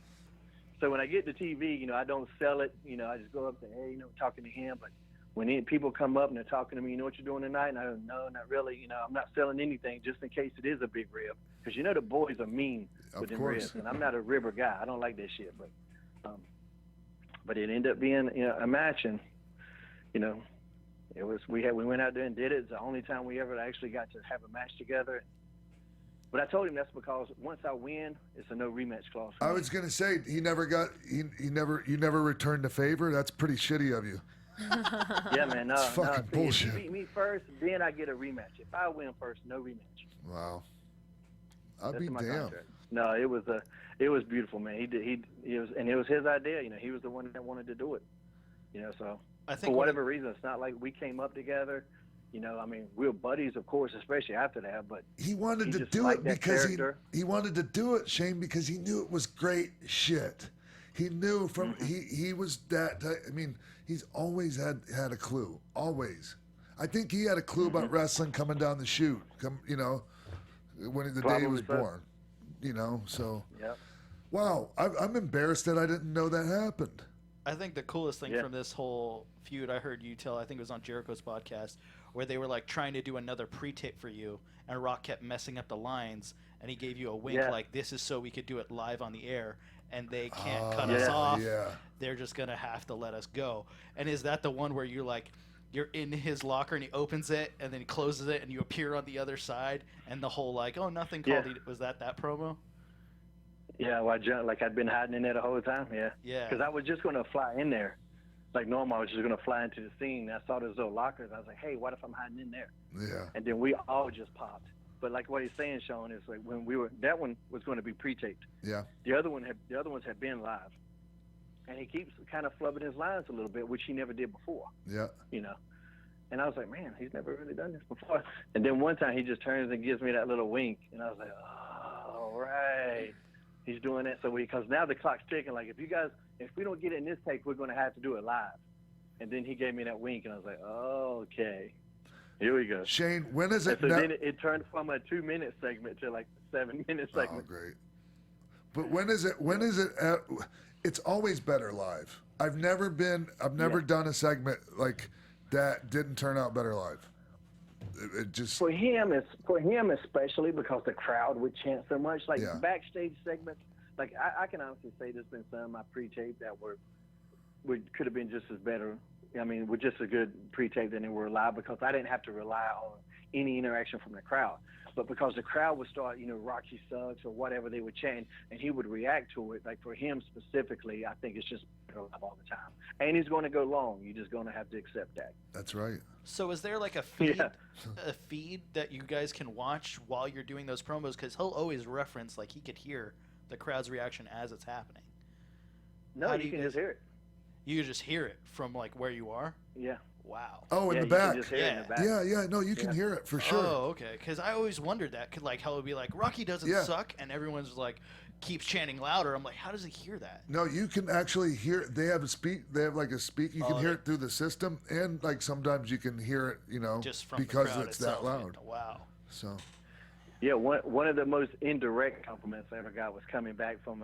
so when I get to TV, I don't sell it. I just go up there, hey, talking to him. But when people come up and they're talking to me, what you're doing tonight? And I go, no, not really. I'm not selling anything just in case it is a big rib. Because the boys are mean with them ribs. And I'm not a ribber guy. I don't like that shit. But it ended up being a match. And, It was we went out there and did it. It's the only time we ever actually got to have a match together. But I told him that's because once I win, it's a no rematch clause. I was gonna say you never returned the favor. That's pretty shitty of you. Yeah, man. No, it's fucking bullshit. If you beat me first, then I get a rematch. If I win first, no rematch. Wow. I'll That's be in my damned. contract. No, it was beautiful, man. It was his idea. You know, he was the one that wanted to do it. You know, so I think for whatever reason, it's not like we came up together. You know, I mean, we were buddies, of course, especially after that. But he wanted to do it because he wanted to do it, Shane, because he knew it was great shit. He knew from he was that. I mean, he's always had a clue. Always. I think he had a clue about wrestling coming down the chute. You know, when the day he was born. You know, so. Yep. Wow, I'm embarrassed that I didn't know that happened. I think the coolest thing from this whole feud I heard you tell, I think it was on Jericho's podcast, where they were like trying to do another pre-tape for you, and Rock kept messing up the lines, and he gave you a wink like, this is so we could do it live on the air, and they can't cut us off. Yeah. They're just going to have to let us go. And is that the one where you're like, you're in his locker and he opens it and then he closes it and you appear on the other side and the whole like, oh, nothing called. Was that promo? Yeah, well, I'd been hiding in there the whole time, Yeah. Because I was just going to fly in there. Like normal, I was just going to fly into the scene. I saw those little lockers. I was like, hey, what if I'm hiding in there? Yeah. And then we all just popped. But like what he's saying, Sean, is like when that one was going to be pre-taped. Yeah. The other ones had been live. And he keeps kind of flubbing his lines a little bit, which he never did before. Yeah. You know. And I was like, man, he's never really done this before. And then one time he just turns and gives me that little wink. And I was like, oh, all right. He's doing that. So because now the clock's ticking. Like, if we don't get it in this take, we're going to have to do it live. And then he gave me that wink. And I was like, oh, okay. Here we go. Shane, when is it? And so then it turned from a 2-minute segment to like a 7-minute segment. Oh, great. But when is it? It's always better live. I've never done a segment like that didn't turn out better live. It just for him especially because the crowd would chant so much. Like backstage segments, like I can honestly say there's been some of my pre-tape that could have been just as better. I mean, were just as good pre-tape than they were live because I didn't have to rely on any interaction from the crowd. But because the crowd would start, Rocky sucks or whatever they would chant, and he would react to it. Like for him specifically, I think it's just better live all the time. And he's going to go long. You're just going to have to accept that. That's right. So is there like a feed that you guys can watch while you're doing those promos? Because he'll always reference, like he could hear the crowd's reaction as it's happening. No, you can just hear it. You can just hear it from like where you are? Yeah. Wow. Oh, in the back. Yeah. No, you can hear it for sure. Oh, okay. Because I always wondered that. Like how it would be like, Rocky doesn't suck, and everyone's like, keeps chanting louder. I'm like, how does he hear that? No, you can actually hear it. They have like a speak. You can hear it through the system, and like sometimes you can hear it, just from because the crowd it's itself. that loud. Wow. So. Yeah, one of the most indirect compliments I ever got was coming back from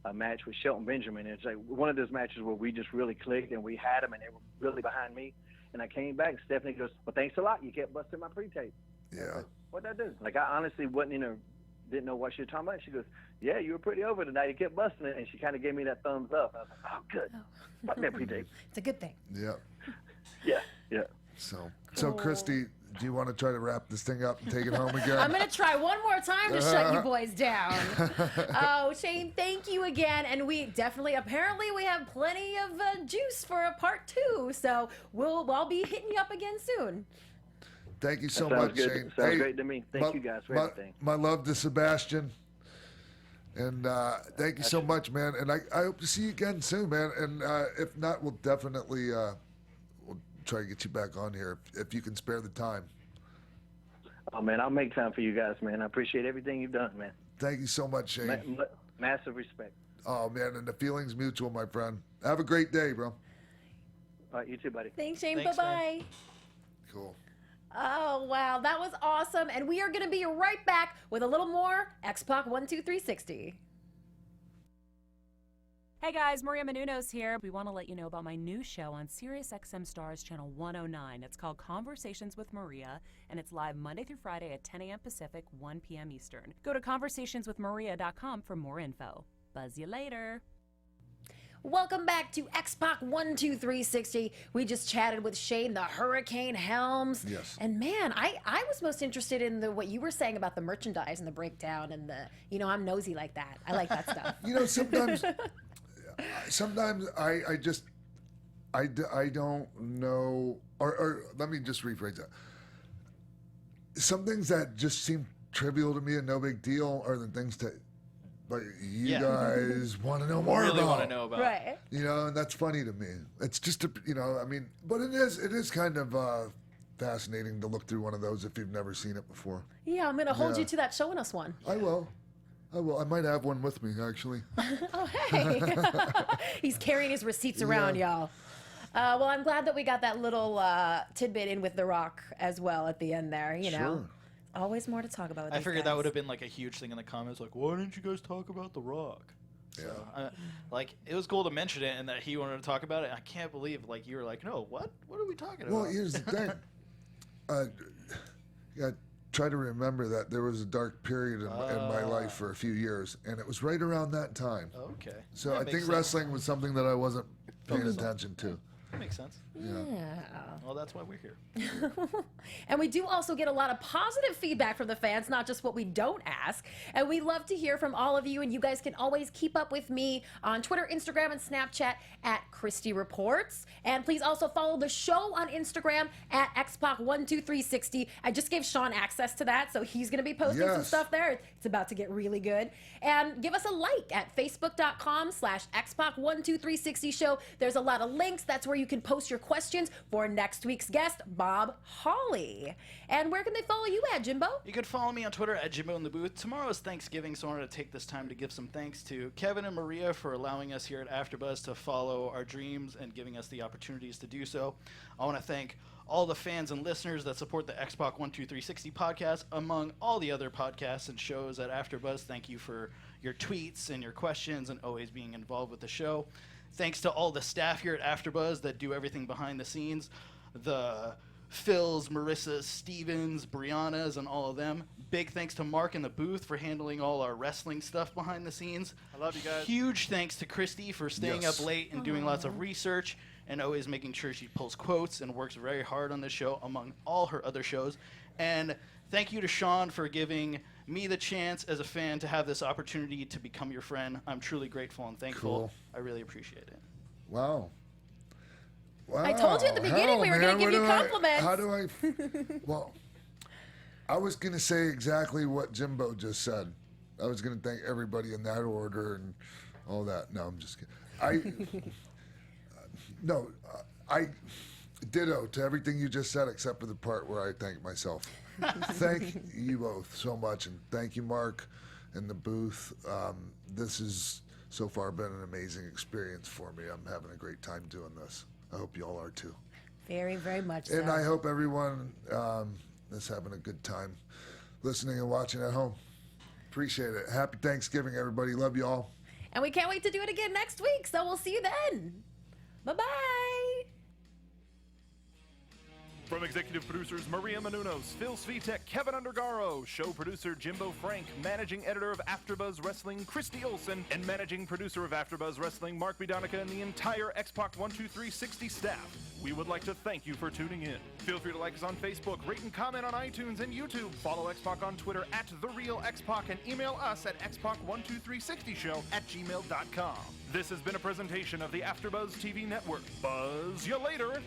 a match with Shelton Benjamin. It's like one of those matches where we just really clicked and we had them and they were really behind me. And I came back and Stephanie goes, well, thanks a lot. You kept busting my pre-tape. Yeah. Like, what'd I do? Like, I honestly didn't know what she was talking about. She goes, yeah, you were pretty over tonight. You kept busting it. And she kind of gave me that thumbs up. I was like, oh, good. Fuck that pre-tape. It's a good thing. Yeah. Yeah. So Christy, do you want to try to wrap this thing up and take it home again? I'm going to try one more time to shut you boys down. Oh, Shane, thank you again. And we apparently we have plenty of juice for a part 2. So I'll be hitting you up again soon. Thank you so much, good. Shane. Sounds great to me. Thank you guys for everything. My love to Sebastian. And thank you so much, man. And I hope to see you again soon, man. And if not, we'll definitely we'll try to get you back on here if you can spare the time. Oh, man, I'll make time for you guys, man. I appreciate everything you've done, man. Thank you so much, Shane. Massive respect. Oh, man, and the feeling's mutual, my friend. Have a great day, bro. All right, you too, buddy. Thanks, Shane. Bye-bye. Cool. Oh, wow. That was awesome. And we are going to be right back with a little more X-Pac 12360. Hey guys, Maria Menounos here. We want to let you know about my new show on SiriusXM Stars Channel 109. It's called Conversations with Maria, and it's live Monday through Friday at 10 a.m. Pacific, 1 p.m. Eastern. Go to conversationswithmaria.com for more info. Buzz you later. Welcome back to X-Pac 12360. We just chatted with Shane, the Hurricane Helms. Yes. And man, I was most interested in what you were saying about the merchandise and the breakdown and I'm nosy like that. I like that stuff. Sometimes I don't know, or let me just rephrase that. Some things that just seem trivial to me and no big deal are the things that you guys want to know more really about. want to know about. Right. And that's funny to me. It's just, but it is kind of fascinating to look through one of those if you've never seen it before. Yeah, I'm going to hold you to that showing us one. I will. I might have one with me, actually. Oh, hey. He's carrying his receipts around, y'all. Well, I'm glad that we got that little tidbit in with The Rock as well at the end there, you know. Sure. Always more to talk about with I these figured guys. that would have been like a huge thing in the comments, like, why didn't you guys talk about The Rock? Yeah. So, it was cool to mention it and that he wanted to talk about it. I can't believe, you were like, no, what? What are we talking about? Well, here's the thing. Try to remember that there was a dark period in my life for a few years, and it was right around that time. Okay. So That I makes think sense. wrestling was something that I wasn't paying attention to. That makes sense. Yeah. Well, that's why we're here. And we do also get a lot of positive feedback from the fans, not just what we don't ask. And we love to hear from all of you. And you guys can always keep up with me on Twitter, Instagram, and Snapchat at Christy Reports. And please also follow the show on Instagram at XPac12360. I just gave Sean access to that, so he's going to be posting some stuff there. It's about to get really good. And give us a like at facebook.com/XPac12360 show. There's a lot of links. That's where you can post your questions for next week's guest, Bob Holly. And where can they follow you at, Jimbo? You can follow me on Twitter at Jimbo in the Booth. Tomorrow is Thanksgiving, so I wanted to take this time to give some thanks to Keven and Maria for allowing us here at AfterBuzz to follow our dreams and giving us the opportunities to do so. I want to thank all the fans and listeners that support the X-Pac 12360 podcast, among all the other podcasts and shows at AfterBuzz. Thank you for your tweets and your questions and always being involved with the show. Thanks to all the staff here at AfterBuzz that do everything behind the scenes. The Phils, Marissas, Stevens, Briannas, and all of them. Big thanks to Mark in the booth for handling all our wrestling stuff behind the scenes. I love you guys. Huge thanks to Christy for staying up late and doing lots of research and always making sure she pulls quotes and works very hard on this show among all her other shows. And thank you to Sean for giving me the chance as a fan to have this opportunity to become your friend. I'm truly grateful and thankful. Cool. I really appreciate it. Wow. I told you at the beginning we were going to give you compliments. How do I? Well, I was going to say exactly what Jimbo just said. I was going to thank everybody in that order and all that. No, I'm just kidding. I ditto to everything you just said except for the part where I thank myself. Thank you both so much, and thank you, Mark, in the booth. This has so far been an amazing experience for me. I'm having a great time doing this. I hope you all are too. Very, very much And so. I hope everyone is having a good time listening and watching at home. Appreciate it. Happy Thanksgiving, everybody. Love you all. And we can't wait to do it again next week, so we'll see you then. Bye-bye. From executive producers Maria Menounos, Phil Svitek, Keven Undergaro, show producer Jimbo Frank, managing editor of AfterBuzz Wrestling Christy Olson, and managing producer of AfterBuzz Wrestling Mark Bidonica and the entire X-Pac 12360 staff, we would like to thank you for tuning in. Feel free to like us on Facebook, rate and comment on iTunes and YouTube, follow X-Pac on Twitter at TheRealXpac, and email us at xpac12360show@gmail.com. This has been a presentation of the AfterBuzz TV Network. Buzz you later!